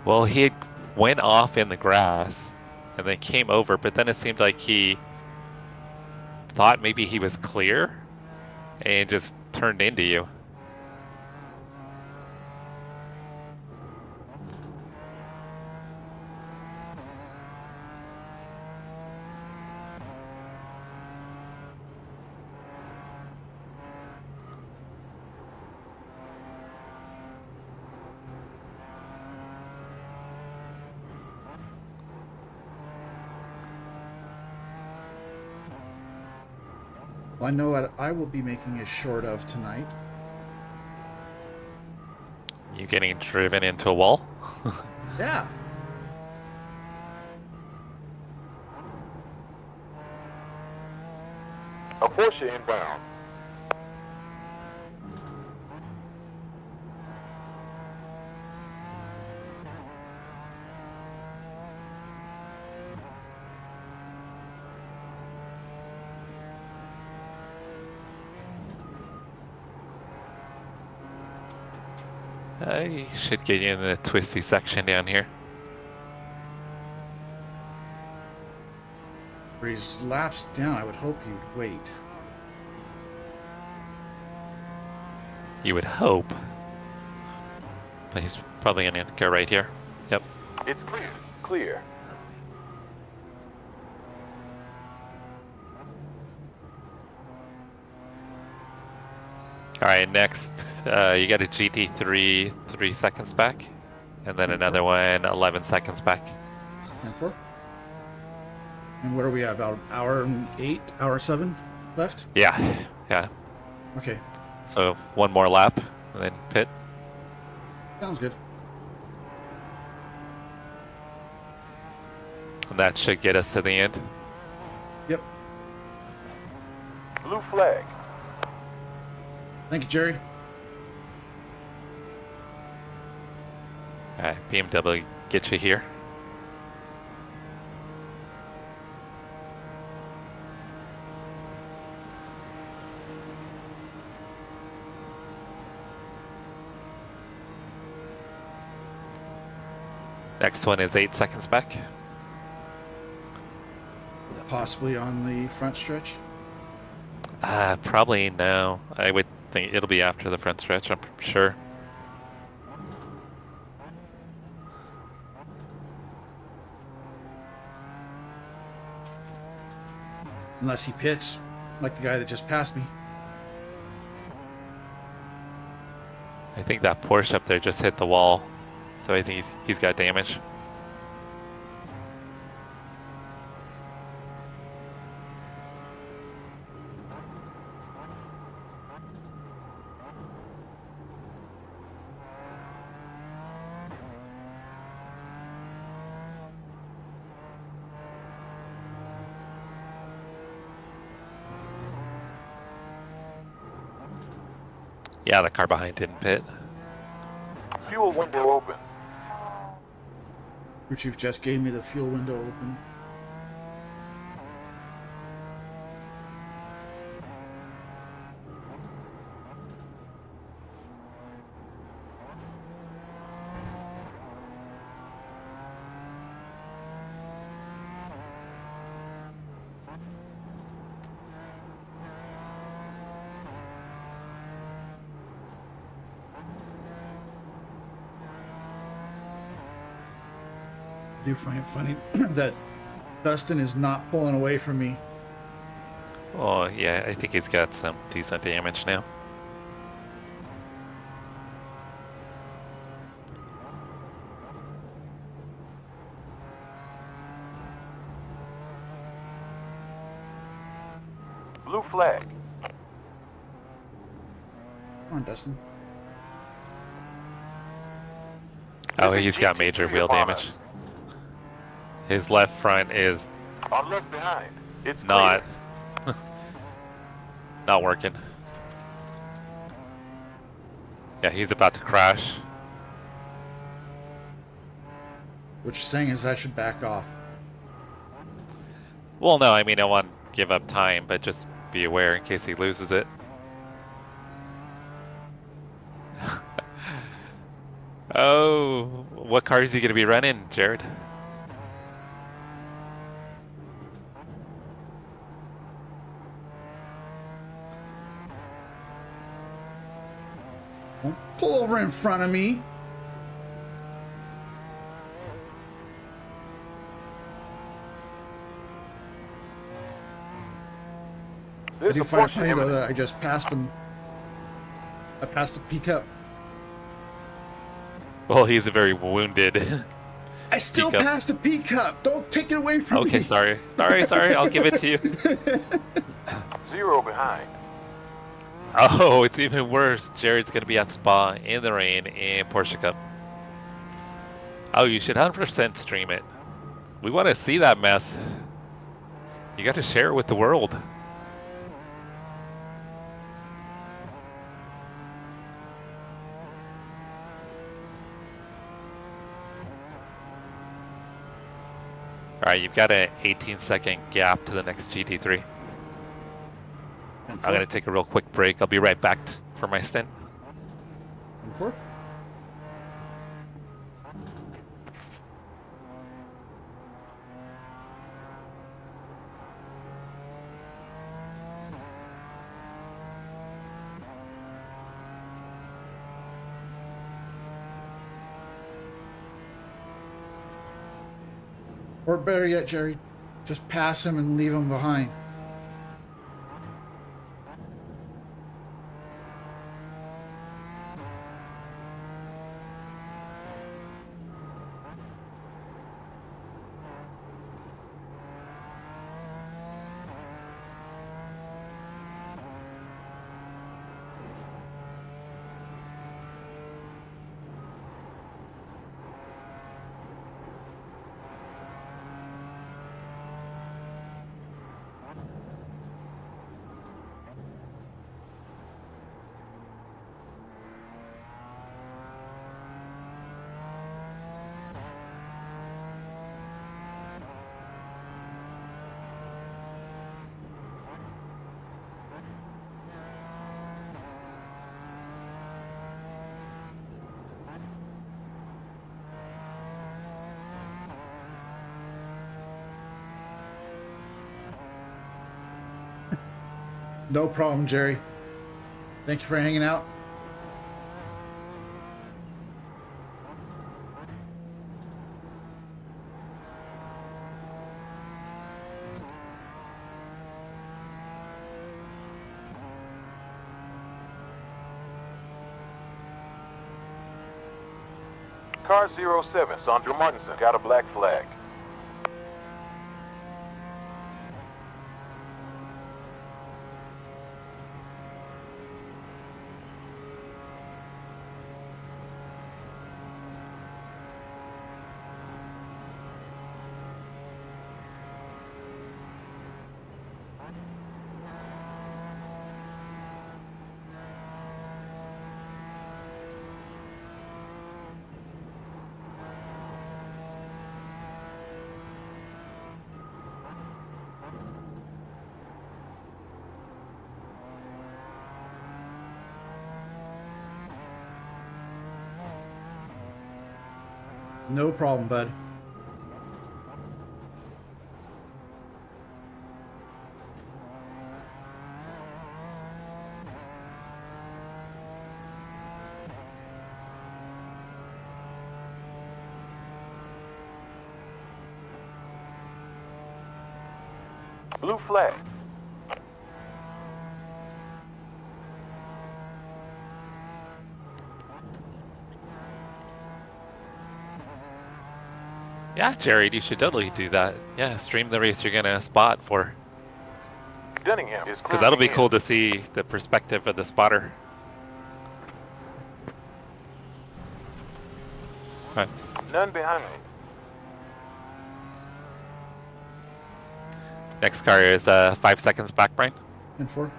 G: Well, he had went off in the grass and then came over, but then it seemed like he thought maybe he was clear and just turned into you.
B: Well, I know what I will be making a short of tonight.
G: You getting driven into a wall?
B: Yeah.
H: A Porsche inbound.
G: I should get you in the twisty section down here.
B: Where he's laps down, I would hope he'd wait.
G: You would hope. But he's probably gonna go right here. Yep.
H: It's clear. Clear.
G: All right, next, you got a GT3 3 seconds back, and then another one 11 seconds back.
B: And 4. And what are we at? About hour and 8, hour 7 left?
G: Yeah, yeah.
B: Okay.
G: So one more lap, and then pit.
B: Sounds good.
G: And that should get us to the end.
B: Yep.
H: Blue flag.
B: Thank you, Jerry.
G: All right, BMW, get you here. Next one is 8 seconds back.
B: Possibly on the front stretch.
G: Probably no. I would think it'll be after the front stretch, I'm sure.
B: Unless he pits, like the guy that just passed me.
G: I think that Porsche up there just hit the wall, so I think he's got damage. Yeah, the car behind didn't pit.
H: Fuel window open.
B: Crew chief just gave me the fuel window open. I do find it funny that Dustin is not pulling away from me.
G: Oh, yeah, I think he's got some decent damage now.
H: Blue flag.
B: Come on, Dustin.
G: Oh, he's got major wheel damage. His left front is
H: On left behind. It's
G: not not working. Yeah, he's about to crash.
B: What you're saying is I should back off.
G: Well, no, I mean, I want to give up time, but just be aware in case he loses it. Oh, what car is he going to be running, Jared?
B: Don't pull over in front of me. I
H: There's
B: do
H: a
B: find it
H: Porsche
B: funny though
H: imminent.
B: that I just passed him. I passed the pickup.
G: Well, he's a very wounded.
B: I still
G: Pickup.
B: passed a pickup. Don't take it away from me.
G: Okay, sorry. Sorry. I'll give it to you.
H: 0 behind.
G: Oh, it's even worse. Jared's going to be at Spa in the rain in Porsche Cup. Oh, you should 100% stream it. We want to see that mess. You got to share it with the world. All right, you've got an 18-second gap to the next GT3. I'm going to take a real quick break. I'll be right back for my stint.
B: And four. Or better yet, Jerry, just pass him and leave him behind. No problem, Jerry. Thank you for hanging out.
H: Car 07, Sandra Martinson, got a black flag.
B: No problem, bud.
H: Blue flag.
G: Yeah, Jared, you should totally do that. Yeah, stream the race you're gonna spot for,
H: Dunningham is
G: because that'll be
H: closing
G: cool
H: in.
G: to see the perspective of the spotter. Right.
H: None behind.
G: Next car is 5 seconds back, Brian.
B: And 4.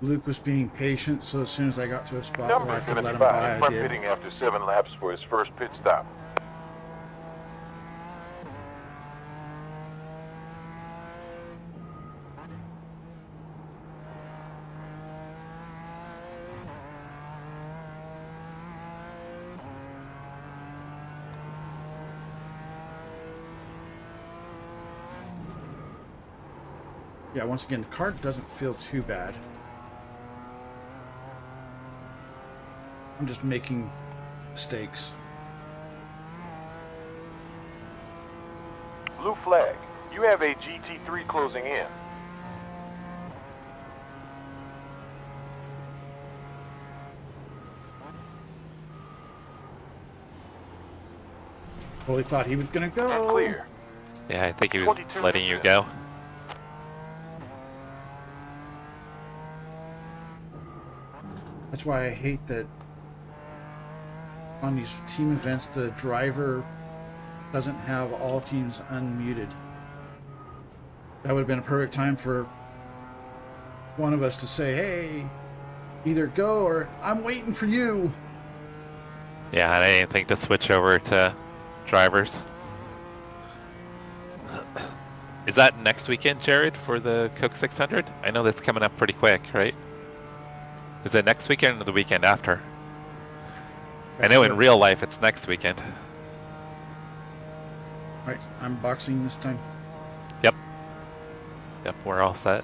B: Luke was being patient, so as soon as I got to a spot where
H: Number
B: I could let him by,
H: 75.
B: I
H: Front
B: did.
H: pitting after 7 laps for his first pit stop.
B: Yeah, once again, the car doesn't feel too bad. I'm just making mistakes.
H: Blue flag. You have a GT3 closing in.
B: Totally thought he was gonna go.
H: And clear.
G: Yeah, I think he was
H: 22
G: letting you
H: meters.
G: go.
B: That's why I hate that on these team events, the driver doesn't have all teams unmuted. That would have been a perfect time for one of us to say, hey, either go or I'm waiting for you.
G: Yeah, and I didn't think to switch over to drivers. Is that next weekend, Jared, for the Coke 600? I know that's coming up pretty quick, right? Is it next weekend or the weekend after? I know in real life it's next weekend.
B: Right, I'm boxing this time.
G: Yep. Yep, we're all set.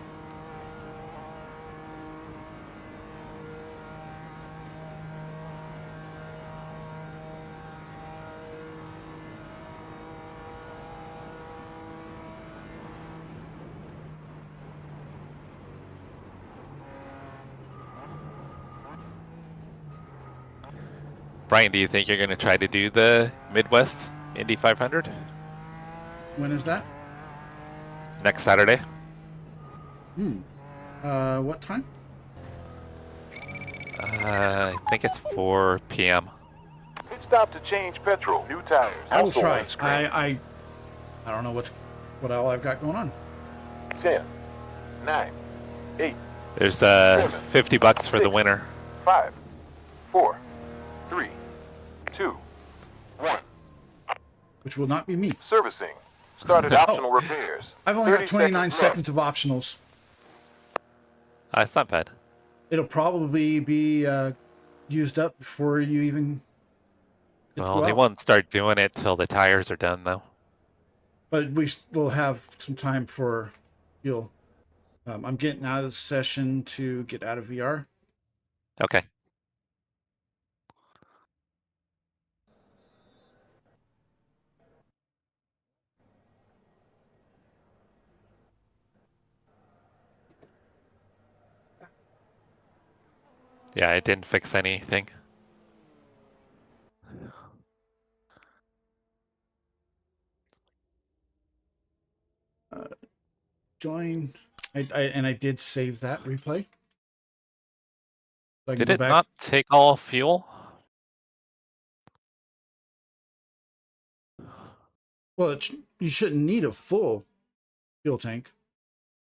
G: Brian, do you think you're going to try to do the Midwest Indy 500
B: When is that?
G: next Saturday?
B: What time?
G: I think it's 4 p.m.
H: Pit stop to change petrol. New tires.
B: I will
H: Also
B: try.
H: windscreen.
B: I don't know what all I've got going on.
H: 10, 9, 8,
G: There's $50 for the winner.
H: 5, 4, 3, 2, 1.
B: Which will not be me.
H: Servicing. Started
B: Oh.
H: optional repairs.
B: I've only got
H: 30
B: 29
H: seconds
B: seconds of optionals.
G: It's not bad.
B: It'll probably be used up before you even get to
G: Well,
B: go
G: they
B: out.
G: won't start doing it till the tires are done, though.
B: But we will have some time for fuel. I'm getting out of the session to get out of VR.
G: Okay. Yeah, I didn't fix anything.
B: Join. And I did save that replay. So I can
G: Did
B: go
G: it
B: back.
G: not take all fuel?
B: Well, you shouldn't need a full fuel tank.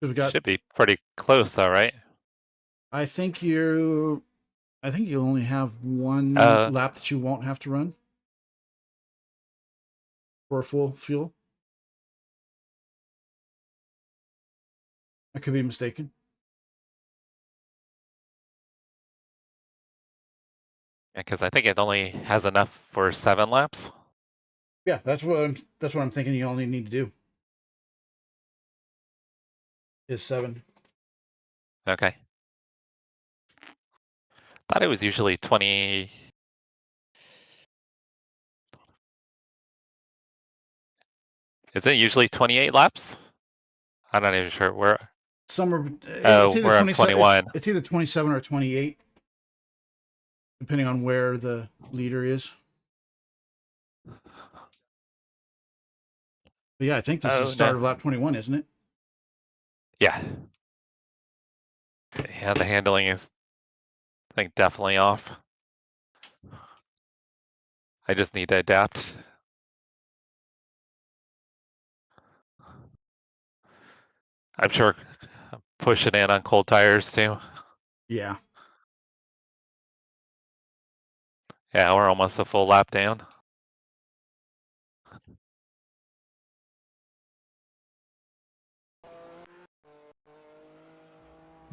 B: 'Cause we got.
G: Should be pretty close, though, right?
B: I think you only have one
G: Uh,
B: lap that you won't have to run for a full fuel. I could be mistaken.
G: Because I think it only has enough for 7 laps.
B: Yeah, that's what I'm thinking. You only need to do is 7.
G: Okay. Thought it was usually 20. Is it usually 28 laps? I'm not even sure.
B: Somewhere
G: Oh,
B: it's either
G: we're on
B: 27.
G: 21.
B: It's either 27 or 28, depending on where the leader is. But yeah, I think this is the start of lap 21, isn't it?
G: Yeah. Yeah, the handling is, I think, definitely off. I just need to adapt. I'm sure I'm pushing in on cold tires too.
B: Yeah.
G: Yeah, we're almost a full lap down.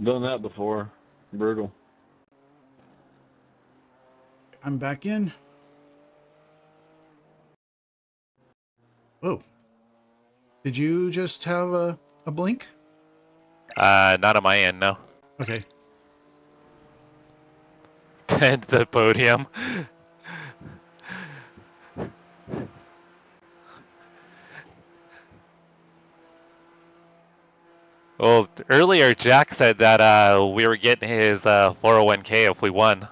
I: Done that before. Brutal.
B: I'm back in. Oh. Did you just have a blink?
G: Not on my end, no.
B: Okay.
G: 10th the podium. Well, earlier Jack said that we were getting his 401k if we won.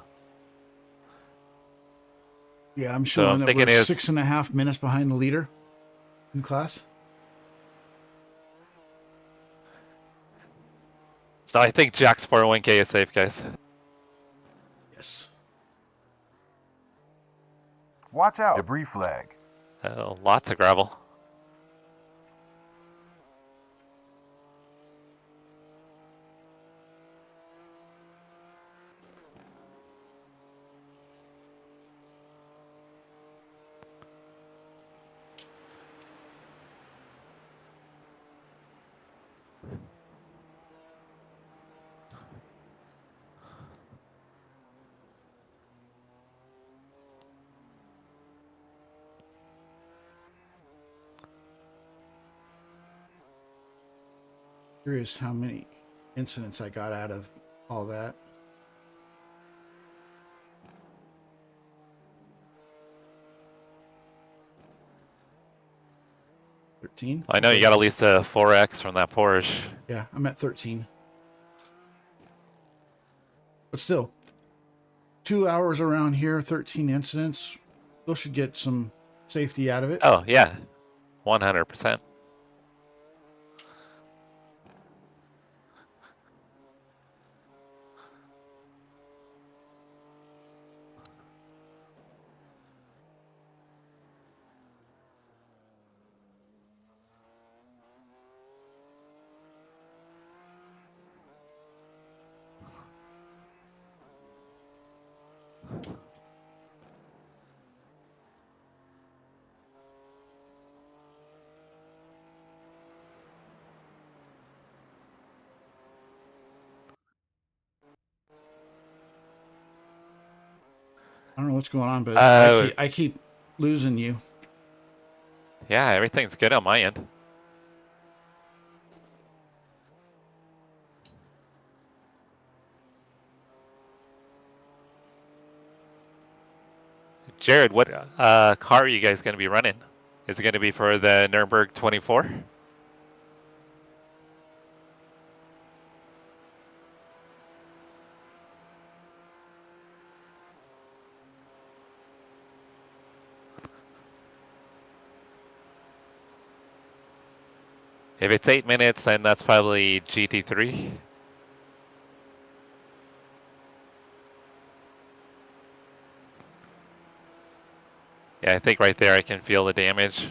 B: Yeah, I'm
G: So I'm
B: showing that
G: thinking
B: we're
G: is
B: 6.5 minutes behind the leader in class.
G: so I think Jack's 401k is safe, guys.
B: Yes.
H: Watch out. Debris flag.
G: Lots of gravel.
B: Curious how many incidents I got out of all that.
G: I know you got at least a 4x from that Porsche.
B: Yeah, I'm at 13. But still, 2 hours around here, 13 incidents. Still should get some safety out of it.
G: Oh, yeah. 100%.
B: I don't know what's going on, but I keep losing you.
G: Yeah, everything's good on my end. Jared, what car are you guys going to be running? Is it going to be for the Nürburgring 24? If it's 8 minutes, then that's probably GT3. Yeah, I think right there I can feel the damage.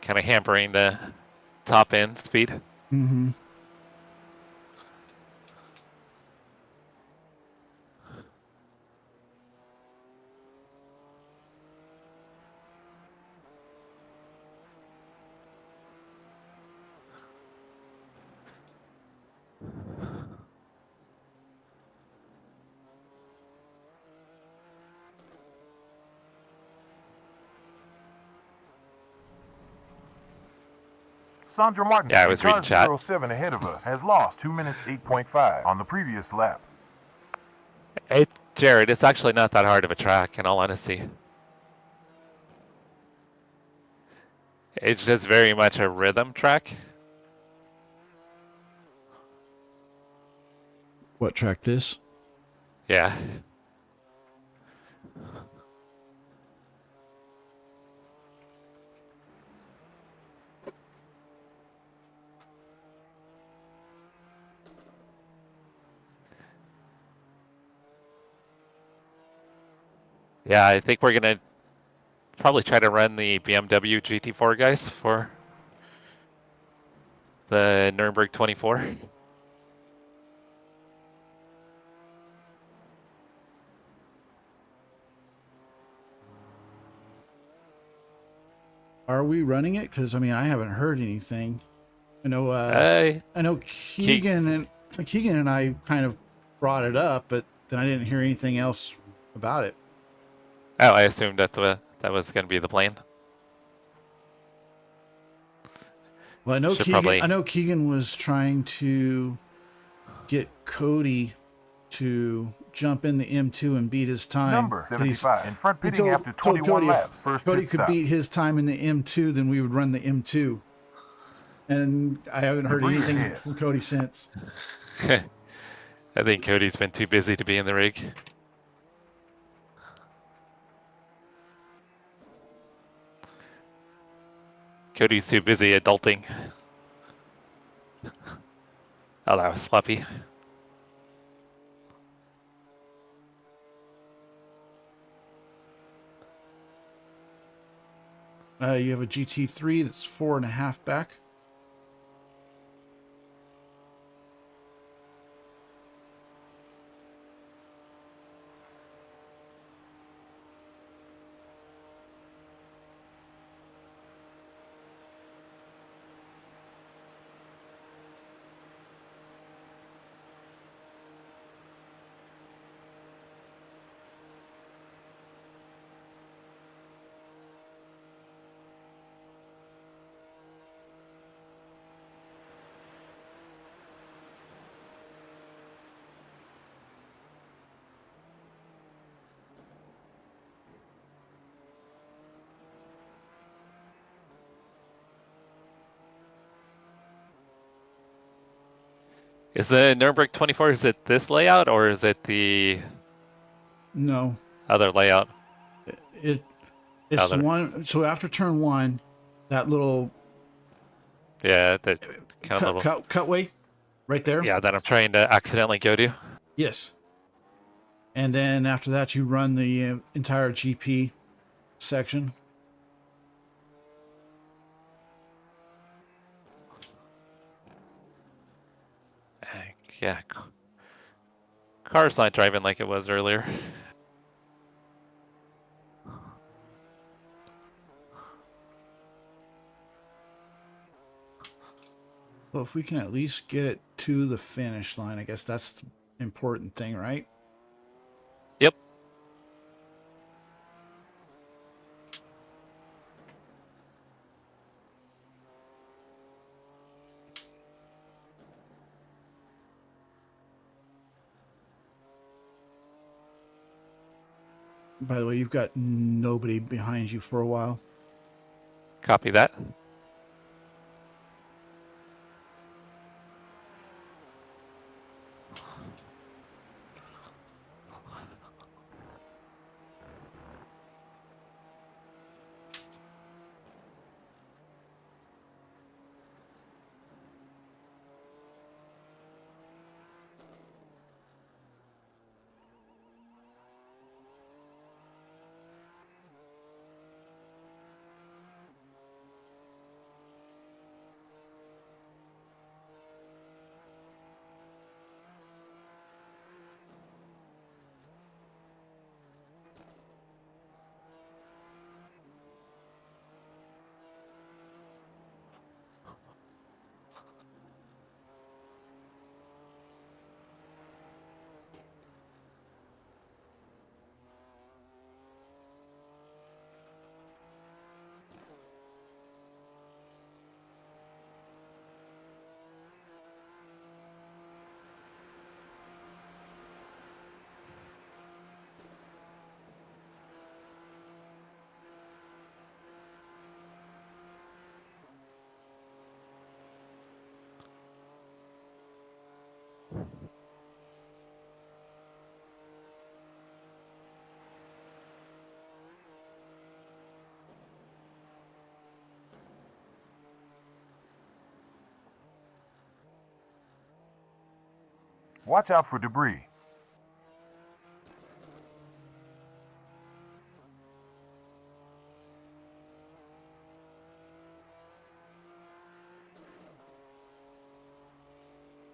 G: Kind of hampering the top end speed.
B: Mm-hmm.
H: Sandra Martin,
G: Yeah, I was
H: car
G: reading chat.
H: 07 ahead of us, has lost 2 minutes 8.5 on the previous lap.
G: It's Jared. It's actually not that hard of a track, in all honesty. It's just very much a rhythm track.
B: What track this?
G: Yeah. Yeah, I think we're gonna probably try to run the BMW GT4 guys for the Nürburgring 24.
B: Are we running it? Because I mean, I haven't heard anything. I know. I know Keegan and I kind of brought it up, but then I didn't hear anything else about it.
G: Oh, I assumed that was going to be the plan.
B: Well, I know
G: Should
B: Keegan.
G: probably-
B: I know Keegan was trying to get Cody to jump in the M2 and beat his time.
H: Number 75 in front,
B: He
H: pitting after
B: told
H: 21
B: Cody
H: laps.
B: if
H: First
B: Cody
H: pit
B: could
H: stop.
B: beat his time in the M2, then we would run the M2. And I haven't heard
H: Debris
B: anything
H: ahead.
B: from Cody since.
G: I think Cody's been too busy to be in the rig. Cody's too busy adulting. Oh, that was sloppy.
B: You have a GT3 that's 4.5 back.
G: Is the Nürburgring 24, is it this layout or is it the
B: No,
G: other layout?
B: it's
G: Other.
B: one. So after turn one, that little
G: Yeah, the kind of little
B: cutway right there.
G: Yeah, that I'm trying to accidentally go to.
B: Yes. And then after that, you run the entire GP section.
G: Yeah. Car's not driving like it was earlier.
B: Well, if we can at least get it to the finish line, I guess that's the important thing, right?
G: Yep.
B: By the way, you've got nobody behind you for a while.
G: Copy that.
H: Watch out for debris.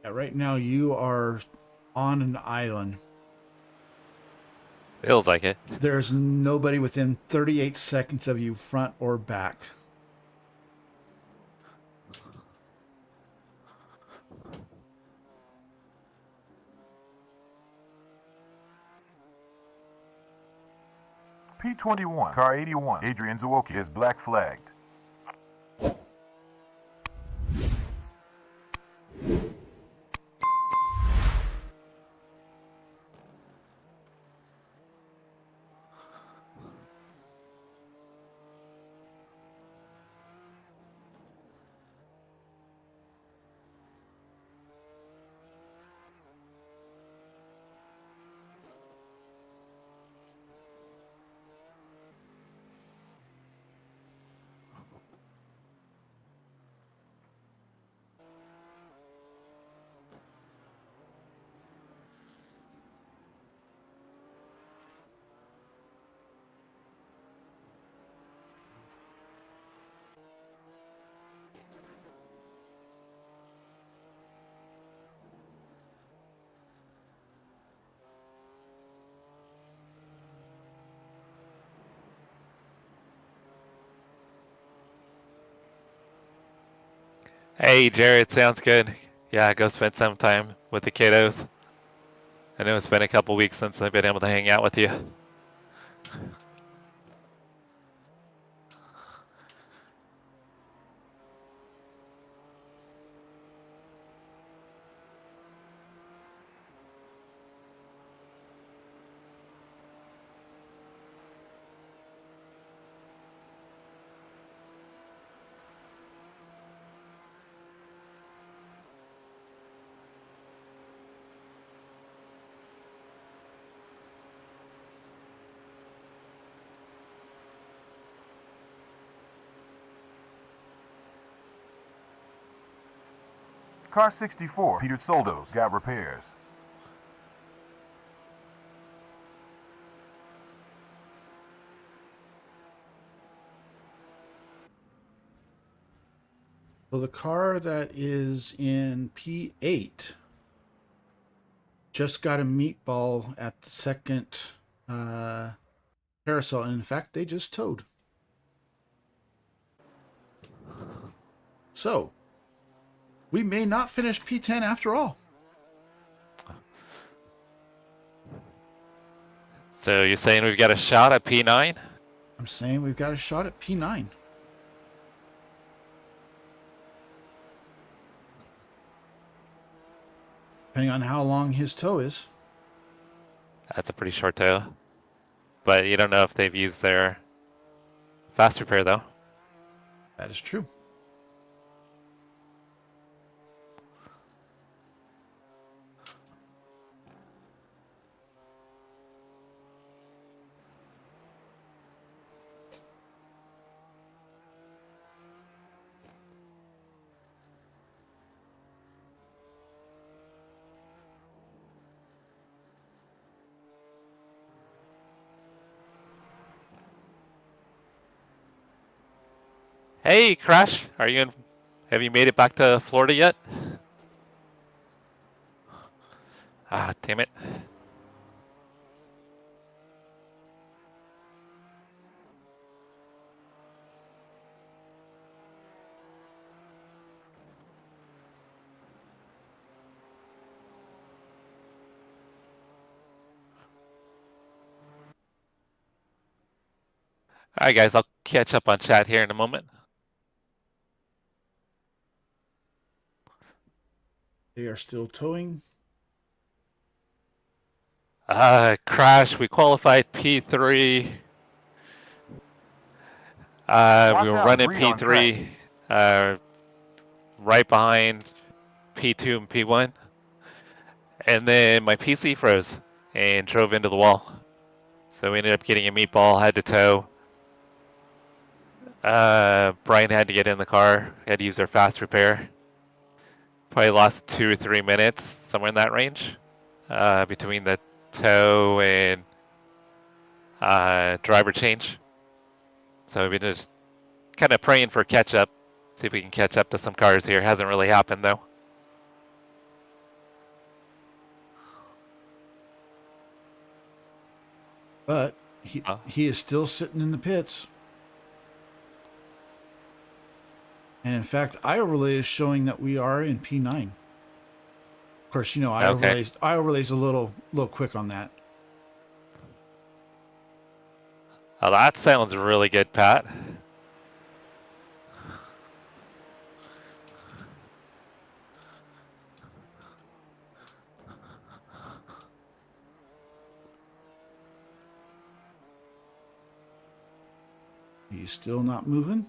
B: Yeah, right now you are on an island.
G: Feels like it.
B: There's nobody within 38 seconds of you, front or back.
H: P21, car 81, Adrian Zawoki is black flagged.
G: Hey, Jared, sounds good. Yeah, go spend some time with the kiddos. I know it's been a couple weeks since I've been able to hang out with you.
H: Car 64, Peter Soldos, got repairs.
B: So the car that is in P8 just got a meatball at the second carousel. And in fact, they just towed. So we may not finish P10 after all.
G: So you're saying we've got a shot at P9?
B: I'm saying we've got a shot at P9. Depending on how long his tow is.
G: That's a pretty short tow. But you don't know if they've used their fast repair, though.
B: That is true.
G: Hey, Crash, have you made it back to Florida yet? Ah, damn it. All right, guys, I'll catch up on chat here in a moment.
B: They are still towing.
G: Crash, we qualified P3. We were running P3 right behind P2 and P1. And then my PC froze and drove into the wall. So we ended up getting a meatball, had to tow. Brian had to get in the car, had to use our fast repair. Probably lost 2 or 3 minutes, somewhere in that range, between the tow and driver change. So we've been just kind of praying for catch up. See if we can catch up to some cars here. Hasn't really happened though.
B: But he is still sitting in the pits. And in fact, iOverlay is showing that we are in P9. Of course, you know, iOverlay's a little quick on that.
G: Oh, that sounds really good, Pat.
B: He's still not moving.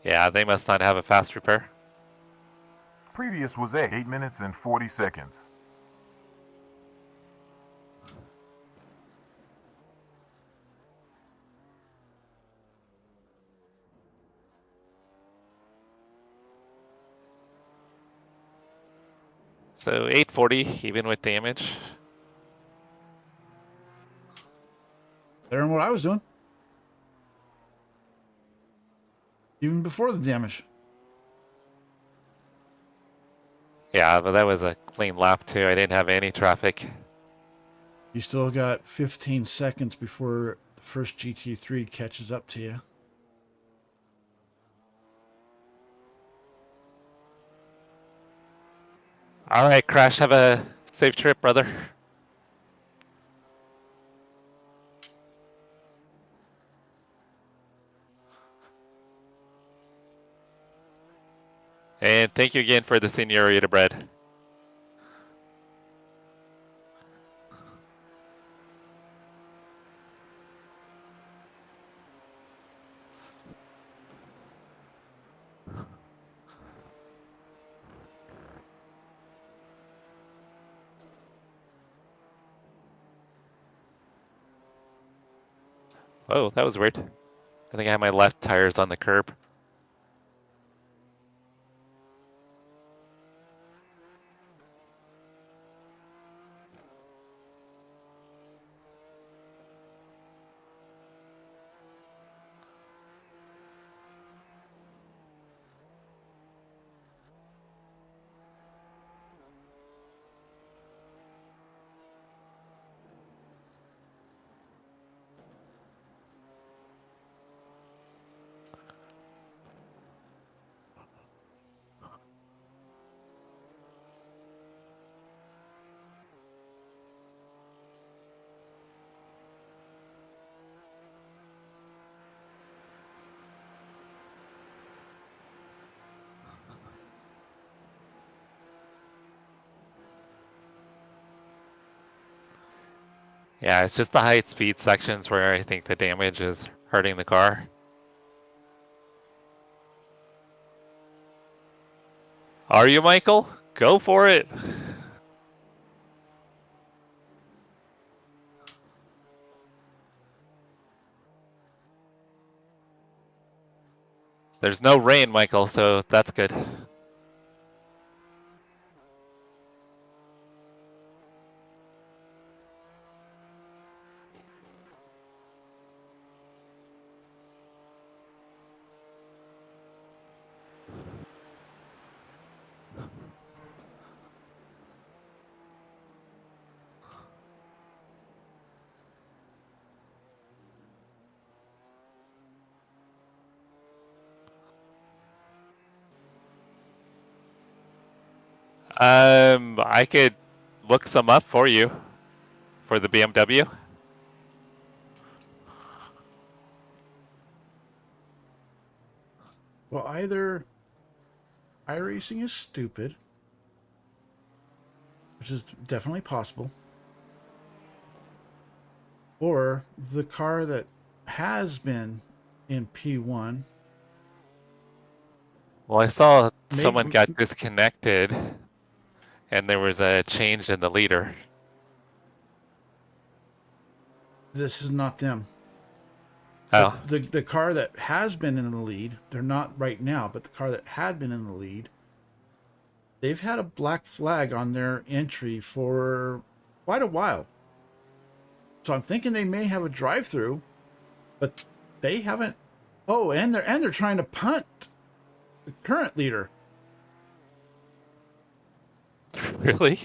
G: Yeah, they must not have a fast repair.
H: Previous was 8 minutes and 40 seconds.
G: So 840, even with damage.
B: Better than what I was doing. Even before the damage.
G: Yeah, but that was a clean lap too. I didn't have any traffic.
B: You still got 15 seconds before the first GT3 catches up to you.
G: All right, Crash, have a safe trip, brother. And thank you again for the senorita bread. Oh, that was weird. I think I had my left tires on the curb. Yeah, it's just the high speed sections where I think the damage is hurting the car. Are you, Michael? Go for it. There's no rain, Michael, so that's good. I could look some up for you for the BMW.
B: Well, either iRacing is stupid, which is definitely possible, or the car that has been in P1.
G: Well, I saw someone got disconnected, and there was a change in the leader.
B: This is not them.
G: Oh,
B: But the car that has been in the lead, they're not right now, but the car that had been in the lead, they've had a black flag on their entry for quite a while. So I'm thinking they may have a drive-through, but they haven't. Oh, and they're trying to punt the current leader.
G: really?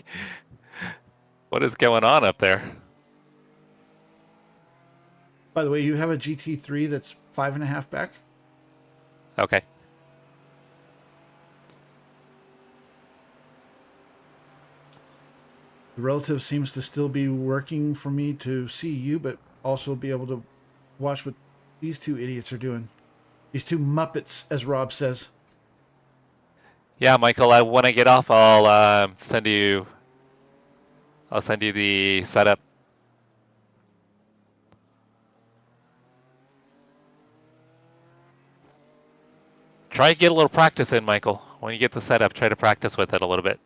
G: What is going on up there?
B: By the way, you have a GT3 that's 5.5 back.
G: Okay.
B: The relative seems to still be working for me to see you, but also be able to watch what these two idiots are doing. These two Muppets, as Rob says.
G: Yeah, Michael. When I get off, I'll send you. I'll send you the setup. Try to get a little practice in, Michael. When you get the setup, try to practice with it a little bit.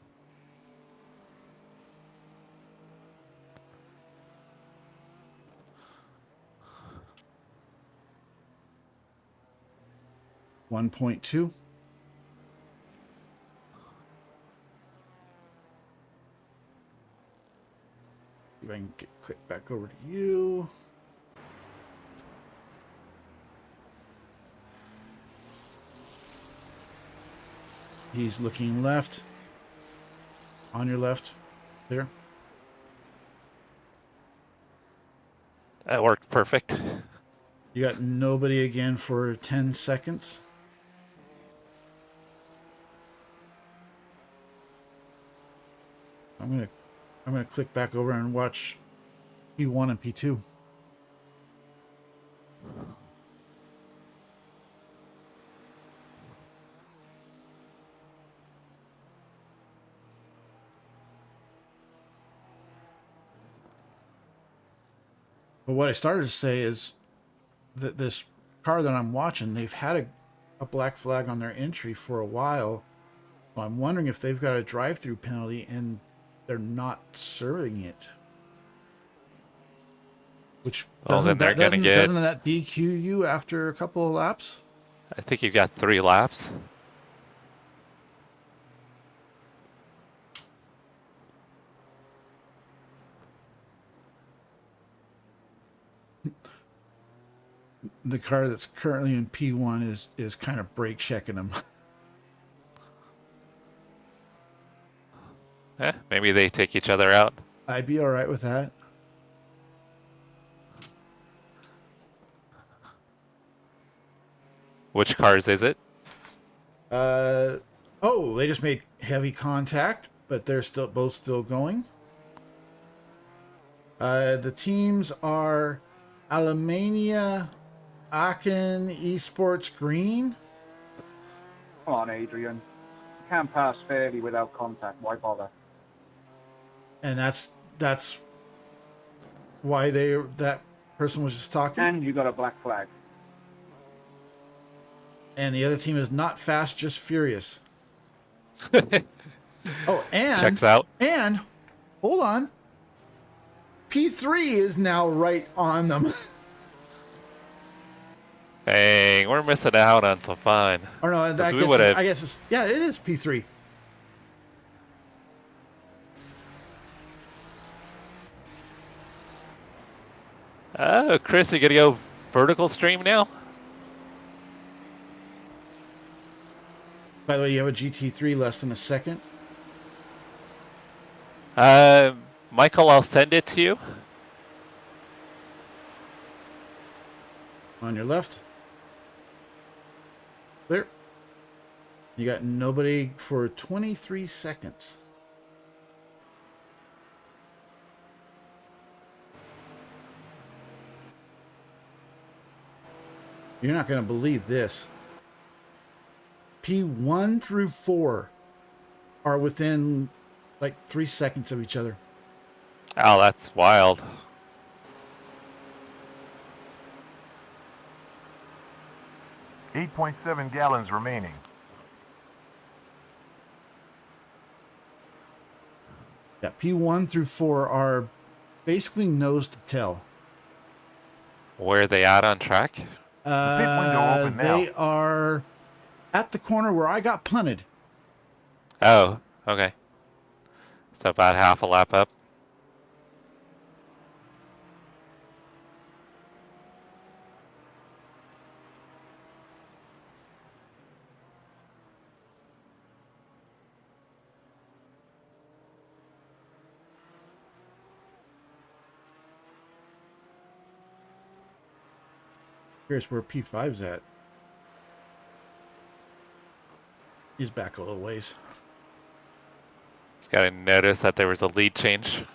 B: .2. See if I can click back over to you. He's looking left. On your left. There.
G: That worked perfect.
B: You got nobody again for 10 seconds. I'm gonna click back over and watch P1 and P2. But what I started to say is that this car that I'm watching, they've had a black flag on their entry for a while. So I'm wondering if they've got a drive-through penalty and they're not serving it. Which doesn't that DQ you after a couple of laps?
G: I think you've got 3 laps.
B: The car that's currently in P1 is kind of brake checking them.
G: Maybe they take each other out.
B: I'd be all right with that.
G: Which cars is it?
B: Oh, they just made heavy contact, but they're both still going. The teams are Alemania, Aachen, Esports Green.
E: Come on, Adrian. You can't pass fairly without contact. Why bother?
B: And that's why that person was just talking.
E: And you got a black flag.
B: And the other team is not fast, just furious. Oh, and
G: checks out.
B: And hold on. P3 is now right on them.
G: Dang, we're missing out on some fun.
B: Or no, I guess it's, yeah, it is P3.
G: Oh, Chris, you gonna go vertical stream now?
B: By the way, you have a GT3 less than a second.
G: Michael, I'll send it to you.
B: On your left. Clear. You got nobody for 23 seconds. You're not going to believe this. P1 through 4 are within like 3 seconds of each other.
G: Oh, that's wild.
H: .7 gallons remaining.
B: Yeah, P1 through 4 are basically nose to tail.
G: Where are they at on track?
H: The pit window open now.
B: They are at the corner where I got punted.
G: Oh, okay. So about half a lap up.
B: Here's where P5's at. He's back a little ways.
G: Just gotta notice that there was a lead change.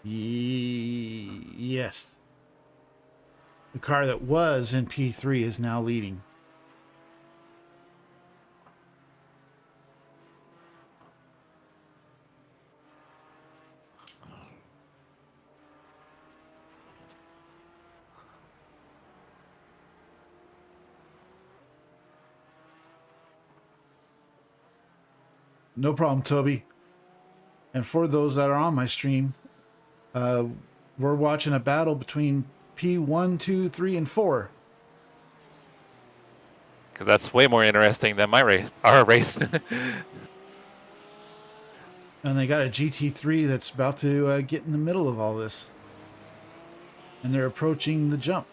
B: Yes. The car that was in P3 is now leading. No problem, Toby. And for those that are on my stream, we're watching a battle between P1, 2, 3, and 4.
G: Because that's way more interesting than my race, our race.
B: And they got a GT3 that's about to get in the middle of all this. And they're approaching the jump.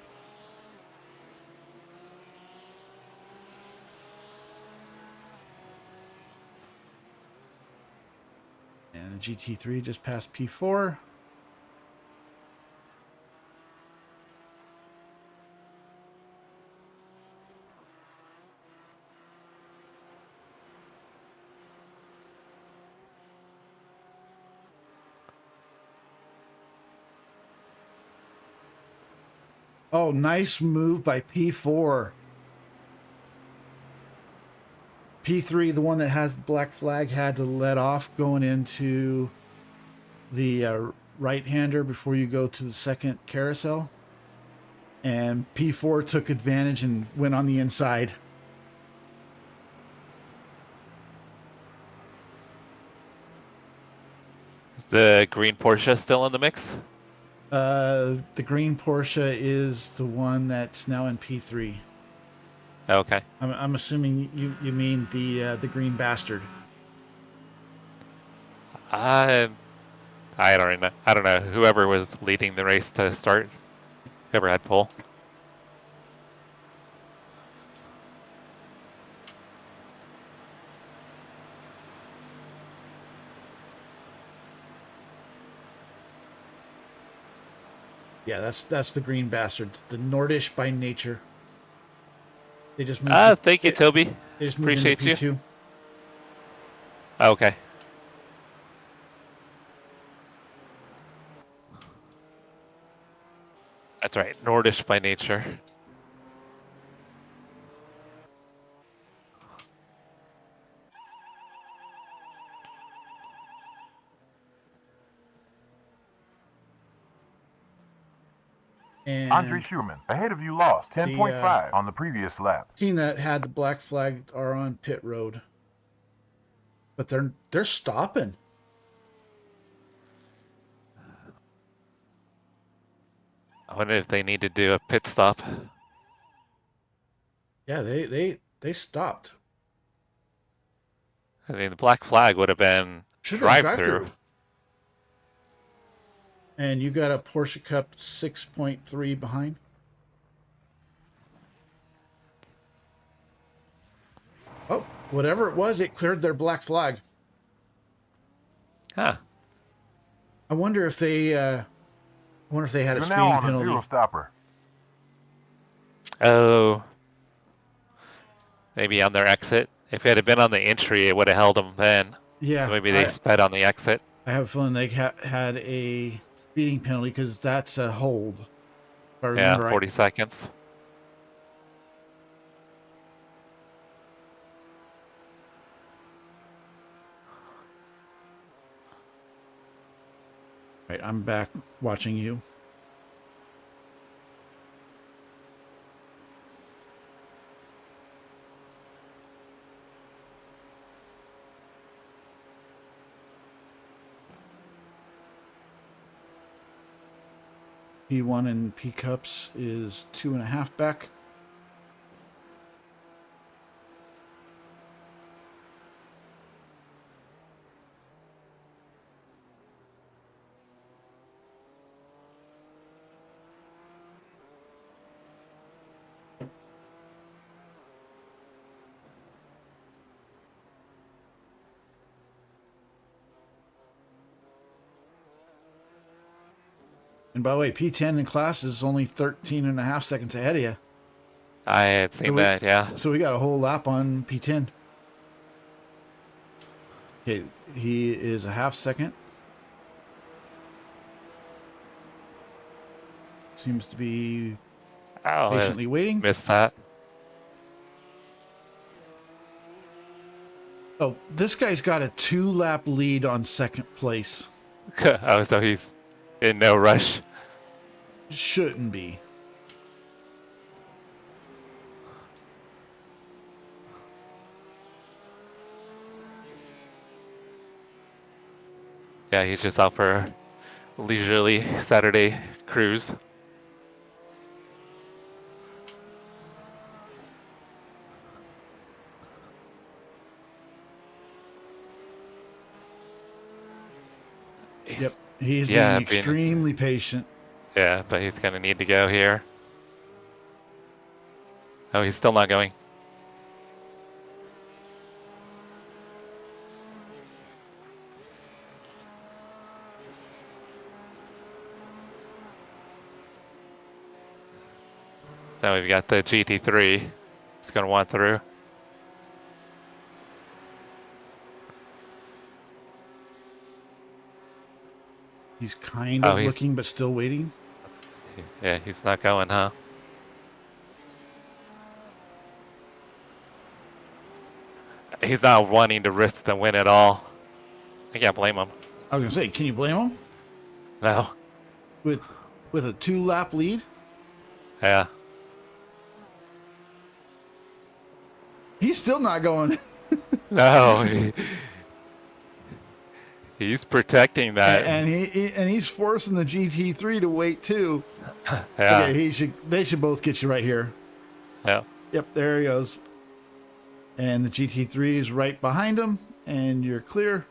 B: And the GT3 just passed P4. Oh, nice move by P4. P3, the one that has the black flag, had to let off going into the right-hander before you go to the second carousel. And P4 took advantage and went on the inside.
G: Is the green Porsche still in the mix?
B: The green Porsche is the one that's now in P3.
G: Okay.
B: I'm assuming you mean the green bastard.
G: I don't know. I don't know. Whoever was leading the race to start, whoever had pole.
B: Yeah, that's the green bastard. The Nordish by nature. They just moved.
G: Thank you, Toby.
B: They just moved
G: Appreciate
B: into
G: you.
B: P2.
G: Okay. That's right. Nordish by nature.
B: And
H: Andre Schumann, ahead of you, lost 10.5 on the previous lap.
B: team that had the black flag are on pit road, but they're stopping.
G: I wonder if they need to do a pit stop.
B: Yeah, they stopped.
G: I mean, the black flag would have been
B: Should have been
G: drive-through.
B: drive-through. And you got a Porsche Cup 6.3 behind. Oh, whatever it was, it cleared their black flag.
G: Huh.
B: I wonder if they had a
H: You're now
B: speeding
H: on a
B: penalty.
H: zero stopper.
G: Oh. Maybe on their exit. If it had been on the entry, it would have held them then.
B: Yeah,
G: So maybe they sped on the exit.
B: I have a feeling they had a speeding penalty because that's a hold. If I
G: Yeah,
B: remember
G: 40
B: right.
G: seconds.
B: Right, I'm back watching you. P1 and P cups is 2.5 back. And by the way, P10 in class is only 13.5 seconds ahead of you.
G: I had seen that, yeah.
B: So we got a whole lap on P10. Okay, he is a half second. Seems to be
G: Oh,
B: patiently waiting.
G: missed that.
B: Oh, this guy's got a 2-lap lead on second place.
G: Oh, so he's in no rush.
B: Shouldn't be.
G: Yeah, he's just out for a leisurely Saturday cruise.
B: Yep, he's being extremely patient.
G: Yeah, but he's going to need to go here. Oh, he's still not going. So we've got the GT3. It's going to want through.
B: He's kind of looking, but still waiting.
G: Yeah, he's not going, huh? He's not wanting to risk the win at all. I can't blame him.
B: I was gonna say, can you blame him?
G: No.
B: With a 2-lap lead?
G: Yeah.
B: He's still not going.
G: No. He's protecting that.
B: And he's forcing the GT3 to wait too.
G: Yeah.
B: Okay, they should both get you right here.
G: Yeah.
B: Yep, there he goes. And the GT3 is right behind him, and you're clear.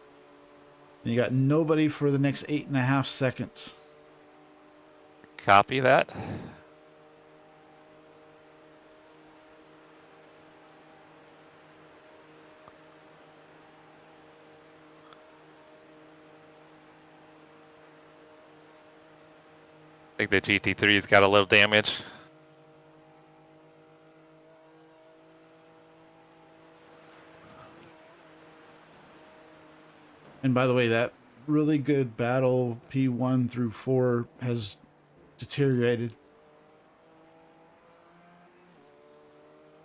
B: And you got nobody for the next 8.5 seconds.
G: Copy that. I think the GT3's got a little damage.
B: And by the way, that really good battle P1 through 4 has deteriorated.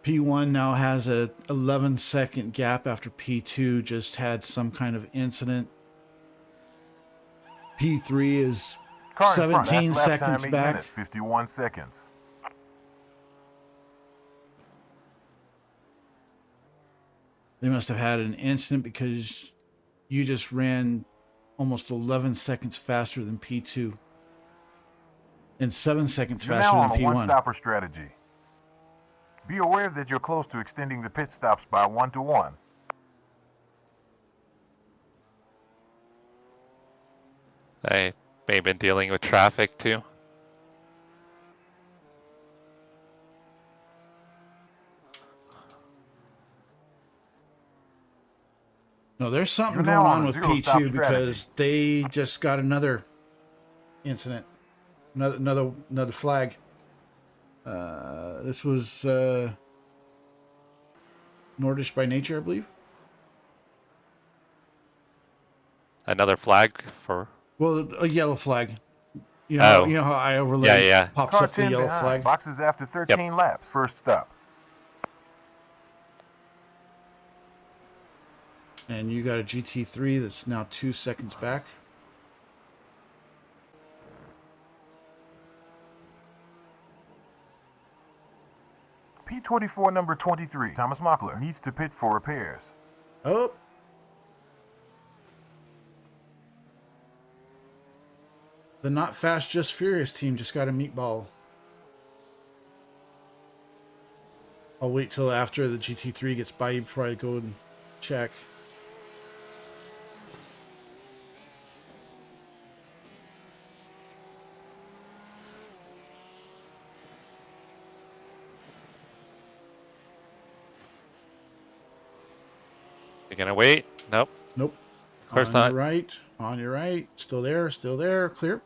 B: P1 now has a 11-second gap after P2 just had some kind of incident. P3 is 17 seconds
H: time, 8
B: back.
H: minutes, 51 seconds.
B: They must have had an incident because you just ran almost 11 seconds faster than P2 and 7 seconds
H: You're
B: faster
H: now
B: than
H: on a
B: P1.
H: one-stopper strategy. Be aware that you're close to extending the pit stops by 1 to 1.
G: They may have been dealing with traffic too.
B: No, there's something
H: You're
B: going
H: now
B: on
H: on a
B: with
H: zero-stop
B: P2 because they just got another incident, another flag. This was Nordish by nature, I believe.
G: Another flag for.
B: Well, a yellow flag. You know, you know how I overlay pops
H: Car
B: up the
H: 10
B: yellow
H: behind.
B: flag.
H: Boxes after 13 laps. First stop.
B: And you got a GT3 that's now 2 seconds back.
H: P24 number 23, Thomas Mockler, needs to pit for repairs.
B: Oh. The Not Fast Just Furious team just got a meatball. I'll wait till after the GT3 gets by you before I go and check.
G: You gonna wait? Nope.
B: Nope.
G: Of course
B: On
G: not.
B: your right. On your right. Still there. Still there. Clear.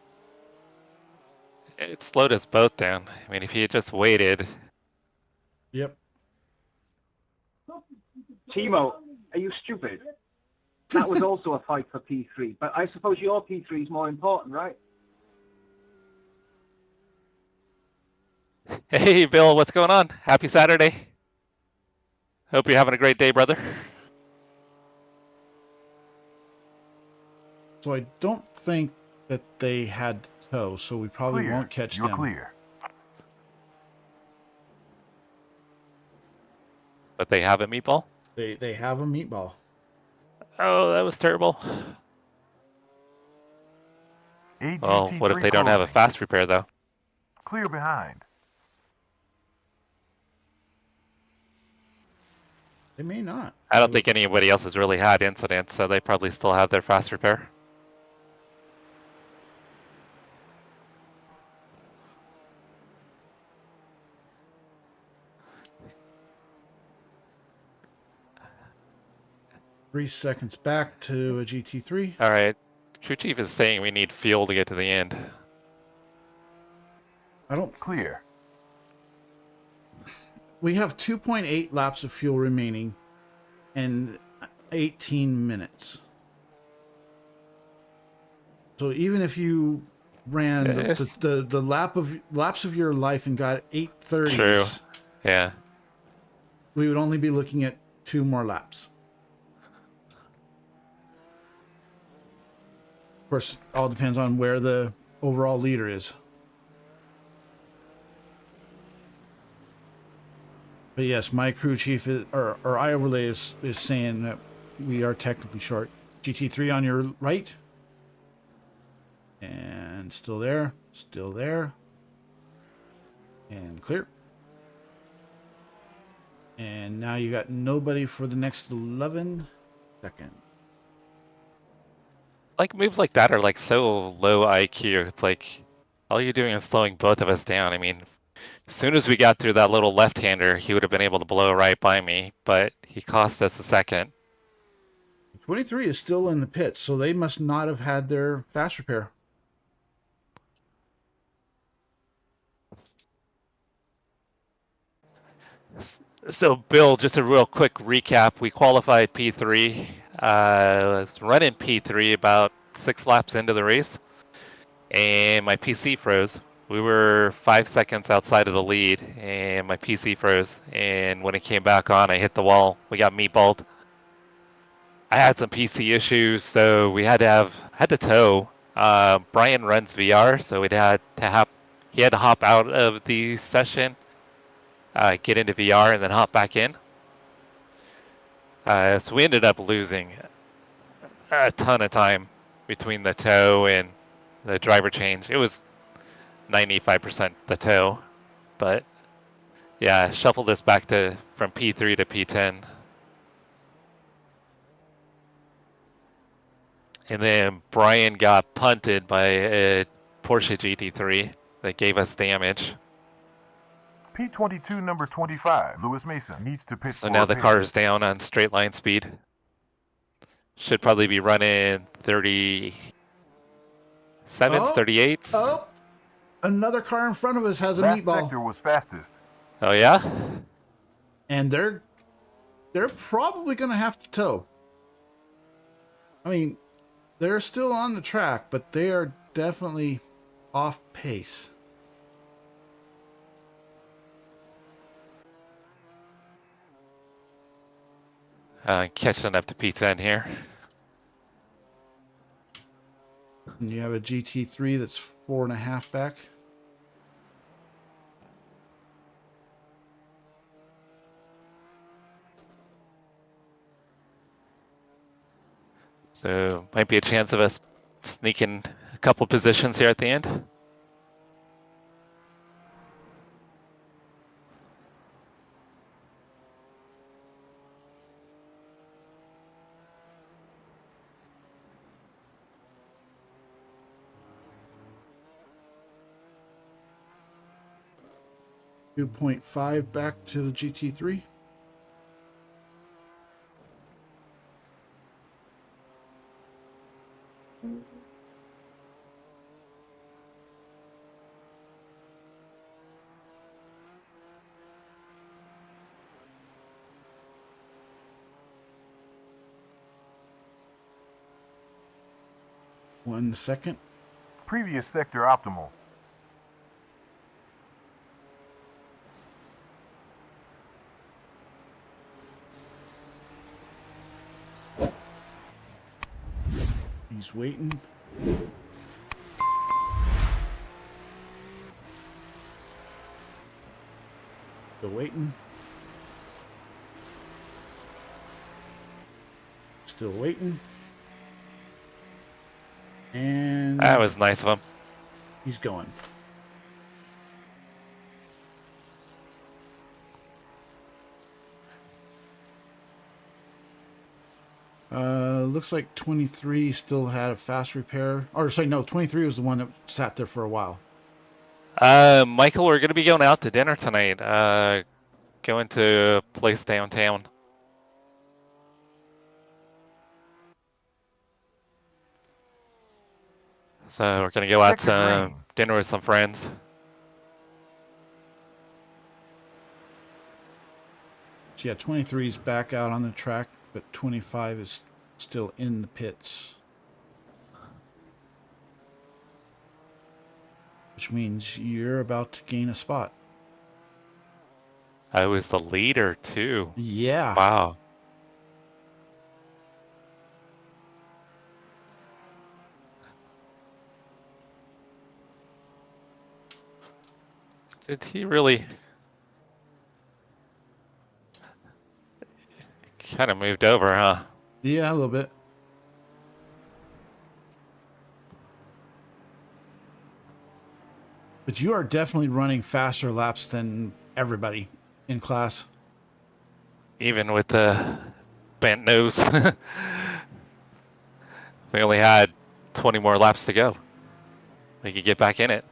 G: It slowed us both down. I mean, if he had just waited.
B: Yep.
E: Timo, are you stupid? That was also a fight for P3, but I suppose your P3 is more important, right?
G: Hey, Bill, what's going on? Happy Saturday. Hope you're having a great day, brother.
B: So I don't think that they had tow, so we probably
H: Clear.
B: won't catch
H: You're
B: them.
H: clear.
G: But they have a meatball?
B: They have a meatball.
G: Oh, that was terrible. Well, what if
H: AGT3
G: they don't have a
H: closing.
G: fast repair, though?
H: Clear behind.
B: They may not.
G: I don't think anybody else has really had incidents, so they probably still have their fast repair.
B: Three seconds back to a GT3.
G: All right. Crew Chief is saying we need fuel to get to the end.
B: I don't.
H: Clear.
B: We have 2.8 laps of fuel remaining and 18 minutes. So even if you ran the laps of your life and got 8:30s,
G: True. Yeah.
B: we would only be looking at 2 more laps. Of course, all depends on where the overall leader is. But yes, my crew chief is, or iOverlay is saying that we are technically short. GT3 on your right. And still there. Still there. And clear. And now you got nobody for the next 11 seconds.
G: Like, moves like that are, like, so low IQ. It's like, all you're doing is slowing both of us down. I mean, as soon as we got through that little left-hander, he would have been able to blow right by me, but he cost us a second.
B: 23 is still in the pits, so they must not have had their fast repair.
G: So, Bill, just a real quick recap. We qualified P3. Was running P3 about 6 laps into the race, and my PC froze. We were 5 seconds outside of the lead, and my PC froze. And when it came back on, I hit the wall. We got meatballed. I had some PC issues, so we had to tow. Brian runs VR, so he had to hop out of the session, get into VR, and then hop back in. So we ended up losing a ton of time between the tow and the driver change. It was 95% the tow, but yeah, shuffled us back from P3 to P10. And then Brian got punted by a Porsche GT3 that gave us damage.
H: P22 number 25, Lewis Mason, needs to pit
G: So
H: for
G: now
H: a
G: the
H: pit.
G: car is down on straight line speed. Should probably be running 37s, 38s.
B: Oh, another car in front of us has a
H: Last
B: meatball.
H: sector was fastest.
G: Oh yeah?
B: And they're probably going to have to tow. I mean, they're still on the track, but they are definitely off pace.
G: Catching up to P10 here.
B: And you have a GT3 that's 4.5 back.
G: So might be a chance of us sneaking couple positions here at the end.
B: .5 back to the GT3. One second.
H: Previous sector optimal.
B: He's waiting. Still waiting. Still waiting. And
G: That was nice of him.
B: he's going. Looks like 23 still had a fast repair. Or sorry, no, 23 was the one that sat there for a while.
G: Michael, we're gonna be going out to dinner tonight. Going to a place downtown. So we're gonna go out
H: Sector
G: to
H: green.
G: dinner with some friends.
B: So yeah, 23 is back out on the track, but 25 is still in the pits. Which means you're about to gain a spot.
G: I was the leader too.
B: Yeah.
G: Wow. Did he really? Kind of moved over, huh?
B: Yeah, a little bit. But you are definitely running faster laps than everybody in class.
G: Even with the bent nose. We only had 20 more laps to go. We could get back in it.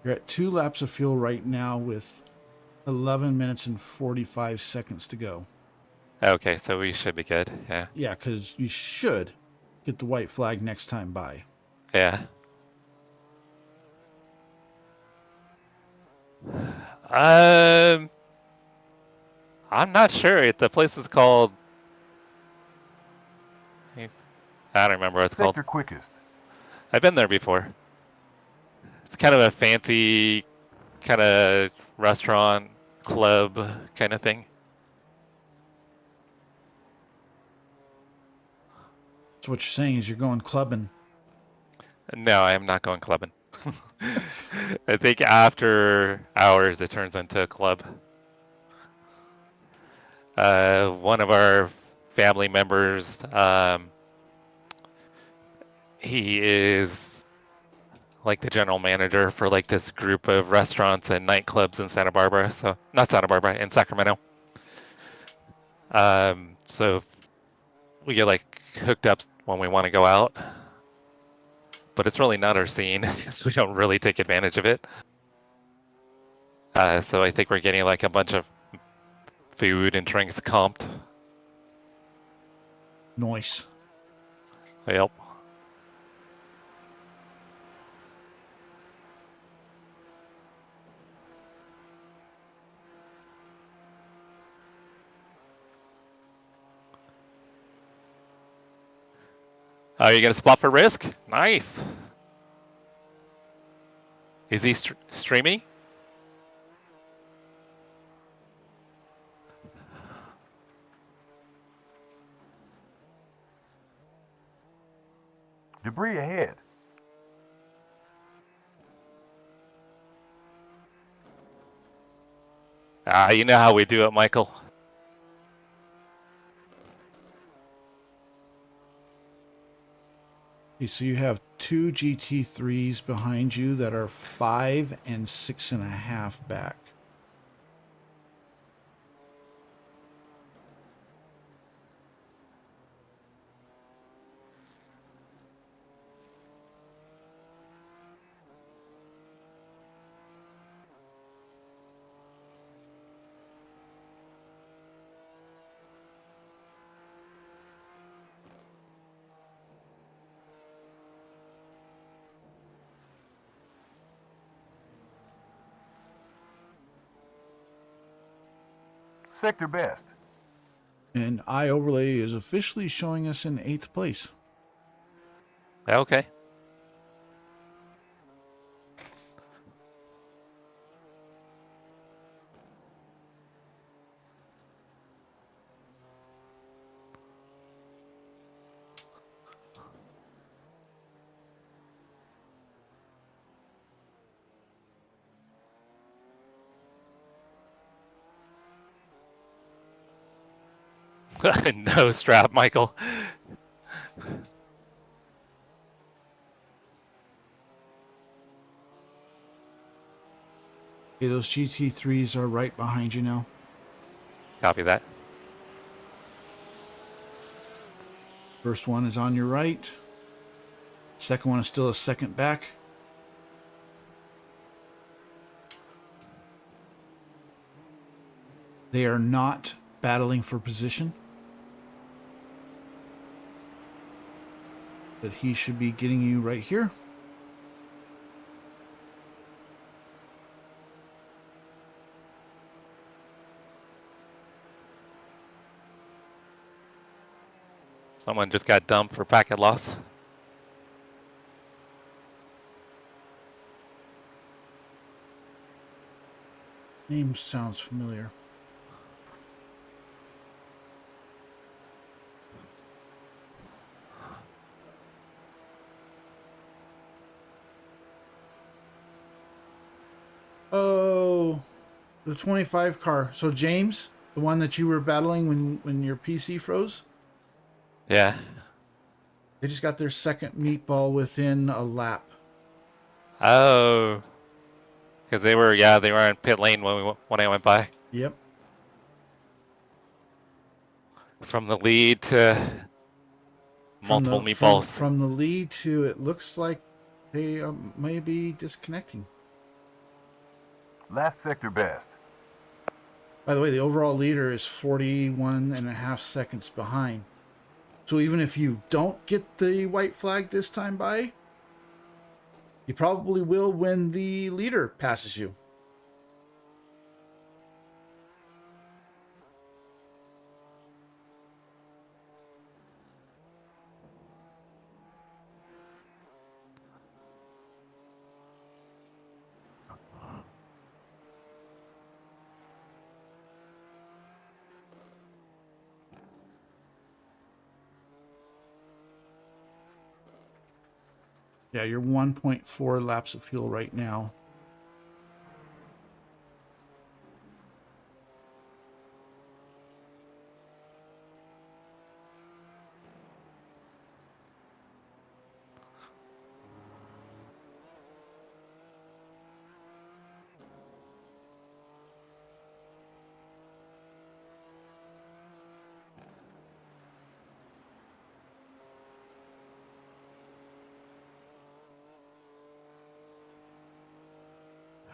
B: You're at 2 laps of fuel right now with 11 minutes and 45 seconds to go.
G: Okay, so we should be good. Yeah.
B: Yeah, because you should get the white flag next time by.
G: Yeah. I'm not sure. The place is called. I don't remember what it's called.
H: Sector quickest.
G: I've been there before. It's kind of a fancy, kind of restaurant, club kind of thing.
B: So what you're saying is you're going clubbing.
G: No, I am not going clubbing. I think after hours it turns into a club. One of our family members, he is like the general manager for like this group of restaurants and nightclubs in Santa Barbara. So not Santa Barbara, in Sacramento. So we get like hooked up when we want to go out, but it's really not our scene because we don't really take advantage of it. So I think we're getting like a bunch of food and drinks comped.
B: Nice.
G: Yep. Oh, you gonna spot for risk? Nice. Is he streaming?
H: Debris ahead.
G: You know how we do it, Michael.
B: Okay, so you have two GT3s behind you that are 5 and 6.5 back.
H: Sector best.
B: And iOverlay is officially showing us in 8th place.
G: Okay. No strap, Michael.
B: Okay, those GT3s are right behind you now.
G: Copy that.
B: First one is on your right. Second one is still a second back. They are not battling for position. But he should be getting you right here.
G: Someone just got dumped for packet loss.
B: Name sounds familiar. Oh, the 25 car. So James, the one that you were battling when your PC froze,
G: Yeah.
B: they just got their second meatball within a lap.
G: Oh. Because they were in pit lane when I went by.
B: Yep.
G: From the lead to multiple meatballs.
B: From the lead to, it looks like they may be disconnecting.
H: Last sector best.
B: By the way, the overall leader is 41.5 seconds behind. So even if you don't get the white flag this time by, you probably will when the leader passes you. Yeah, you're 1.4 laps of fuel right now.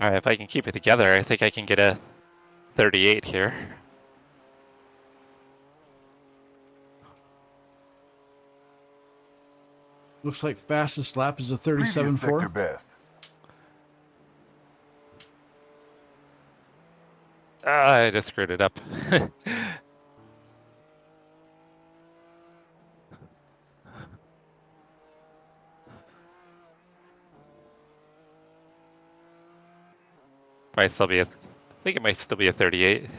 G: Alright, if I can keep it together, I think I can get a 38 here.
B: Looks like fastest lap is a
H: Previous sector
B: 37.4.
H: best.
G: I just screwed it up. Might still be I think it might still be a 38.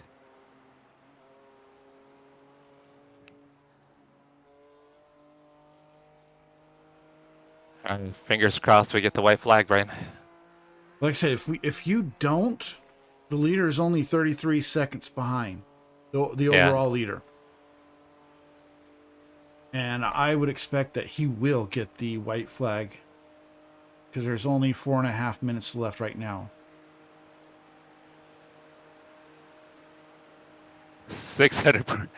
G: Fingers crossed we get the white flag, Brian.
B: Like I said, if you don't The leader is only 33 seconds behind the
G: Yeah.
B: overall leader. And I would expect that he will get the white flag because there's only 4.5 minutes left right now.
G: 600.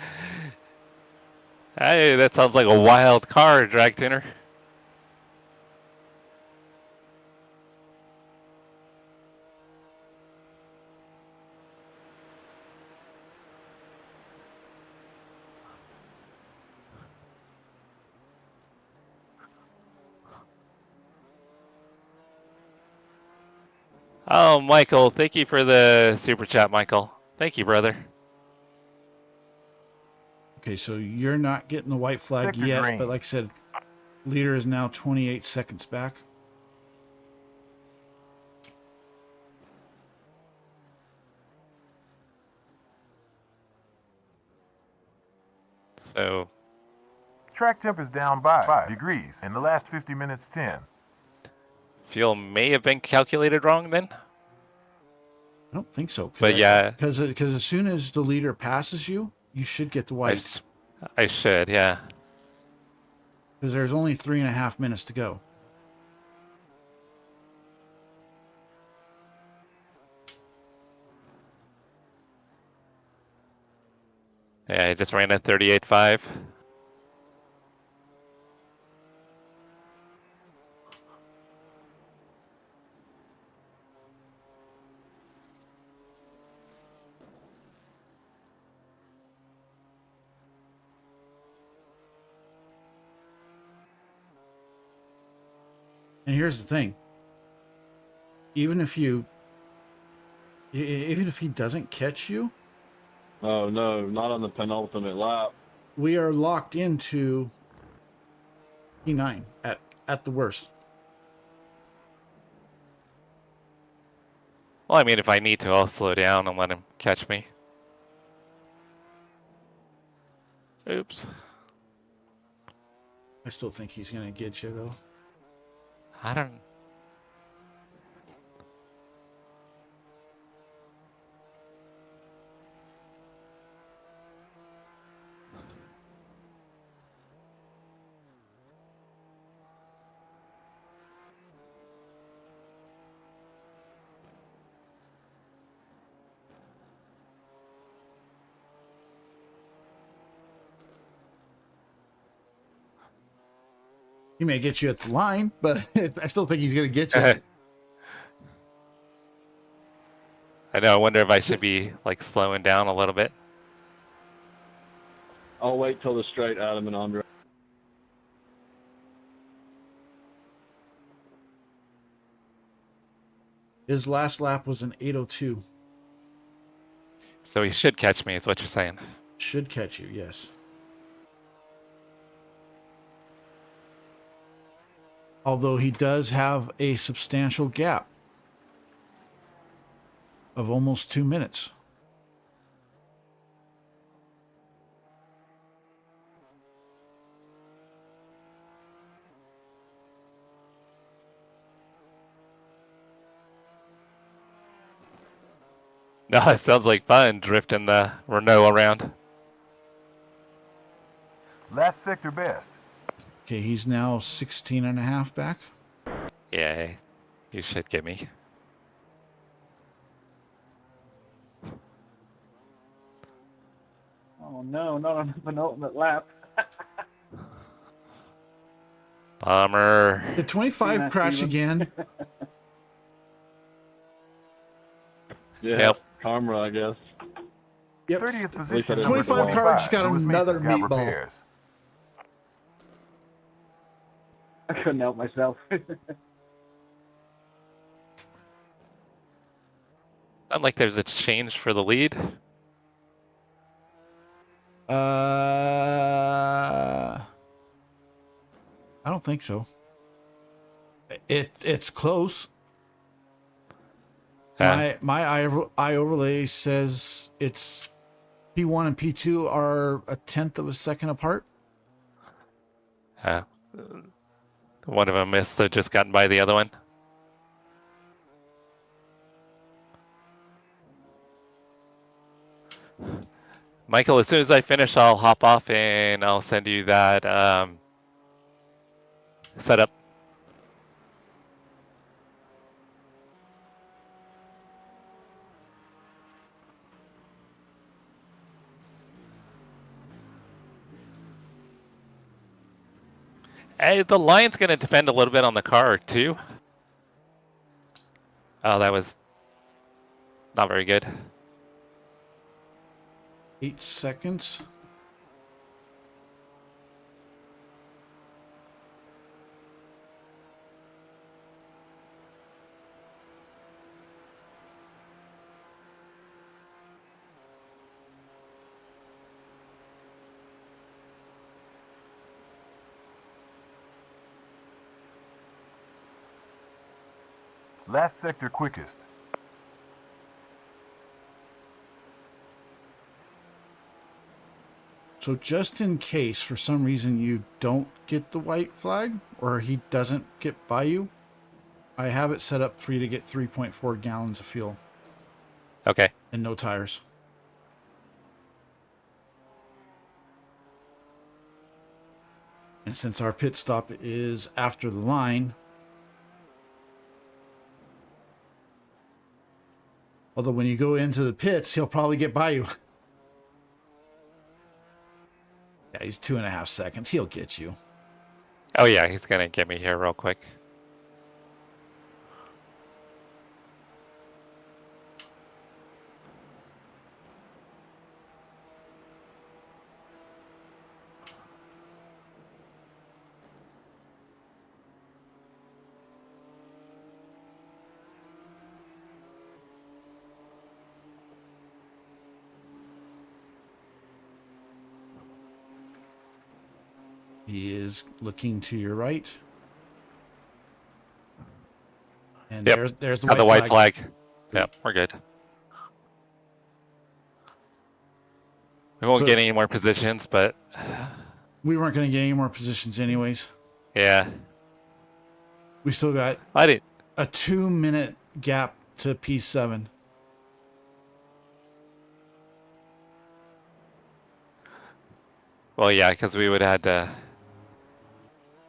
G: Hey, that sounds like a wild car, drag tuner. Oh, Michael, thank you for the super chat, Michael. Thank you, brother.
B: Okay, so you're not getting the white flag
H: Sector
B: yet,
H: green.
B: but like I said, leader is now 28 seconds back.
G: So,
H: Track temp is down by 5 degrees. In the last 50 minutes, 10.
G: fuel may have been calculated wrong then.
B: I don't think so.
G: But yeah,
B: Because as soon as the leader passes you, you should get the white.
G: I should, yeah.
B: Because there's only 3.5 minutes to go.
G: Yeah, I just ran at 38.5.
B: And here's the thing. Even if he doesn't catch you,
I: Oh no, not on the penultimate lap.
B: we are locked into P9 at the worst.
G: Well, I mean, if I need to, I'll slow down and let him catch me. Oops.
B: I still think he's going to get you, though.
G: I don't...
B: He may get you at the line, but I still think he's going to get you.
G: I know, I wonder if I should be, like, slowing down a little bit.
I: I'll wait till the straight, Adam and Andre.
B: His last lap was an 8:02.
G: So he should catch me, is what you're saying.
B: Should catch you, yes. Although he does have a substantial gap of almost 2 minutes.
G: No, it sounds like fun, drifting the Renault around.
H: Last sector best.
B: Okay, he's now 16.5 back.
G: Yeah, you should get me.
E: Oh no, not on the penultimate lap.
G: Bummer.
B: Did 25
E: Yeah,
B: crash
E: Steven.
B: again?
I: Yeah,
G: Yep.
I: Karma, I guess.
B: Yep.
H: 30th
I: I
H: position.
I: didn't
H: number
B: 25 car just got
H: Lewis
B: another
H: Mason got
B: meatball.
H: repairs.
E: I couldn't help myself.
G: Not like there's a change for the lead.
B: I don't think so. It's close. My eye overlay says it's P1 and P2 are 1/10 of a second apart.
G: One of them missed, so just gotten by the other one. Michael, as soon as I finish, I'll hop off and I'll send you that setup. Hey, the line's going to depend a little bit on the car, too. Oh, that was not very good.
B: 8 seconds.
H: Last sector quickest.
B: So just in case for some reason you don't get the white flag or he doesn't get by you, I have it set up for you to get 3.4 gallons of fuel
G: Okay.
B: and no tires. And since our pit stop is after the line, although when you go into the pits, he'll probably get by you. Yeah, he's 2.5 seconds. He'll get you.
G: Oh, yeah, he's going to get me here real quick.
B: He is looking to your right. And
G: Yep.
B: there's the
G: Got the white flag. Yep, we're good. We won't get any more positions, but
B: we weren't going to get any more positions anyways.
G: Yeah.
B: We still got a 2-minute gap to P7.
G: Well, yeah, because we would have had to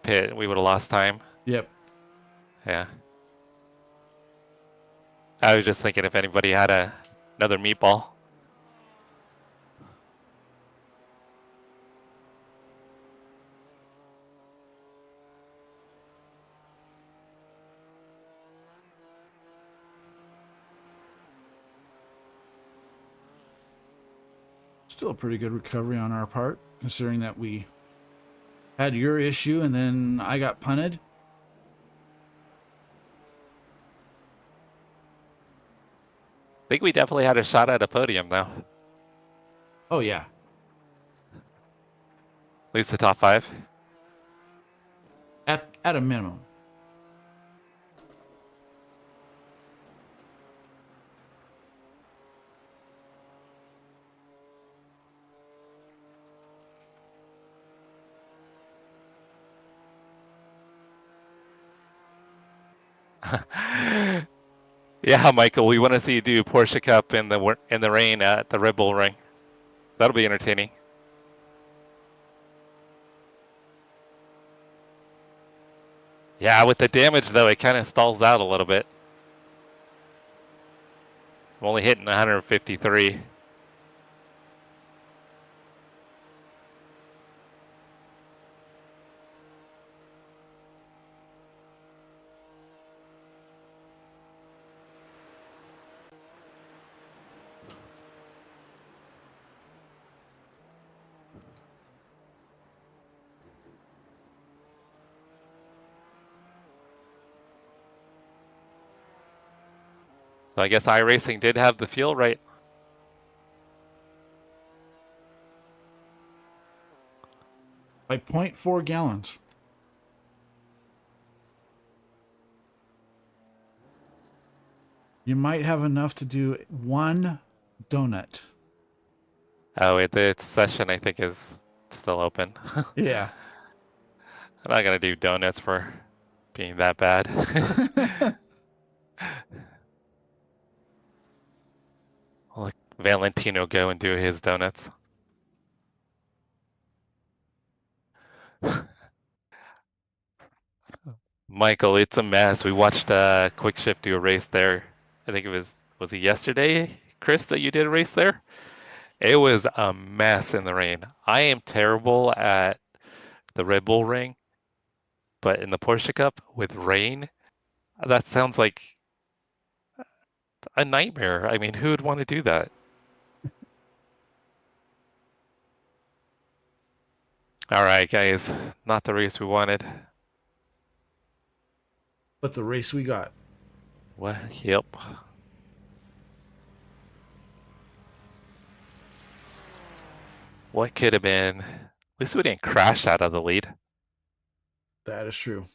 G: pit. We would have lost time.
B: Yep.
G: Yeah. I was just thinking if anybody had another meatball.
B: Still a pretty good recovery on our part, considering that we had your issue and then I got punted.
G: I think we definitely had a shot at a podium, though.
B: Oh, yeah.
G: At least the top 5.
B: At a minimum.
G: Yeah, Michael, we want to see you do Porsche Cup in the rain at the Red Bull Ring. That'll be entertaining. Yeah, with the damage though, it kind of stalls out a little bit. I'm only hitting 153. So I guess iRacing did have the fuel right.
B: By 0.4 gallons. You might have enough to do 1 donut.
G: Oh, the session I think is still open.
B: Yeah.
G: I'm not gonna do donuts for being that bad. I'll let Valentino go and do his donuts. Michael, it's a mess. We watched Quick Shift do a race there. I think was it yesterday, Chris, that you did a race there? It was a mess in the rain. I am terrible at the Red Bull Ring, but in the Porsche Cup with rain, that sounds like a nightmare. I mean, who would want to do that? All right, guys, not the race we wanted.
B: But the race we got.
G: What? Yep. What could have been? At least we didn't crash out of the lead.
B: That is true.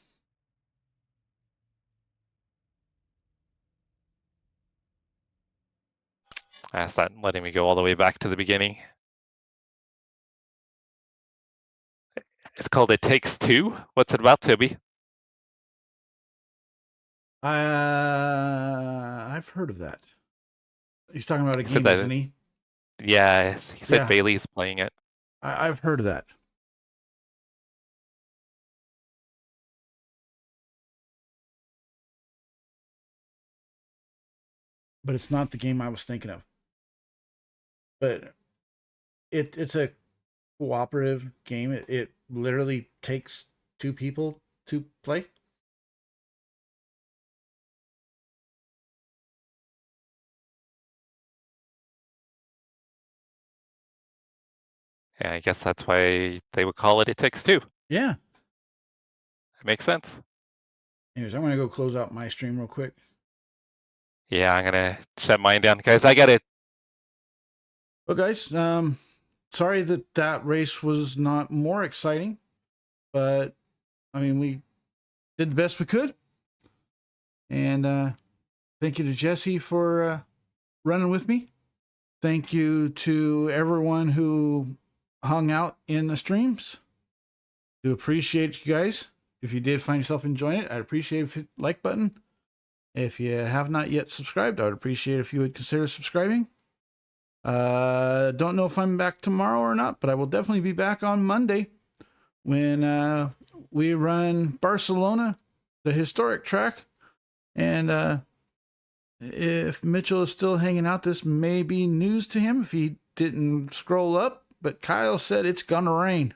G: That's not letting me go all the way back to the beginning. It's called It Takes Two. What's it about, Toby?
B: I've heard of that. He's talking about a
G: He said
B: game,
G: that-
B: isn't he?
G: Yeah, he said
B: Yeah.
G: Bailey's playing it.
B: I've heard of that. But it's not the game I was thinking of. But it's a cooperative game. It literally takes two people to play.
G: Yeah, I guess that's why they would call it It Takes Two.
B: Yeah.
G: It makes sense.
B: Anyways, I'm gonna go close out my stream real quick.
G: Yeah, I'm gonna shut mine down, guys. I got it.
B: Well, guys, sorry that race was not more exciting, but I mean, we did the best we could. And thank you to Jesse for running with me. Thank you to everyone who hung out in the streams. Do appreciate you guys. If you did find yourself enjoying it, I'd appreciate if you hit the like button. If you have not yet subscribed, I would appreciate if you would consider subscribing. Don't know if I'm back tomorrow or not, but I will definitely be back on Monday when we run Barcelona, the historic track. And if Mitchell is still hanging out, this may be news to him if he didn't scroll up. But Kyle said it's gonna rain.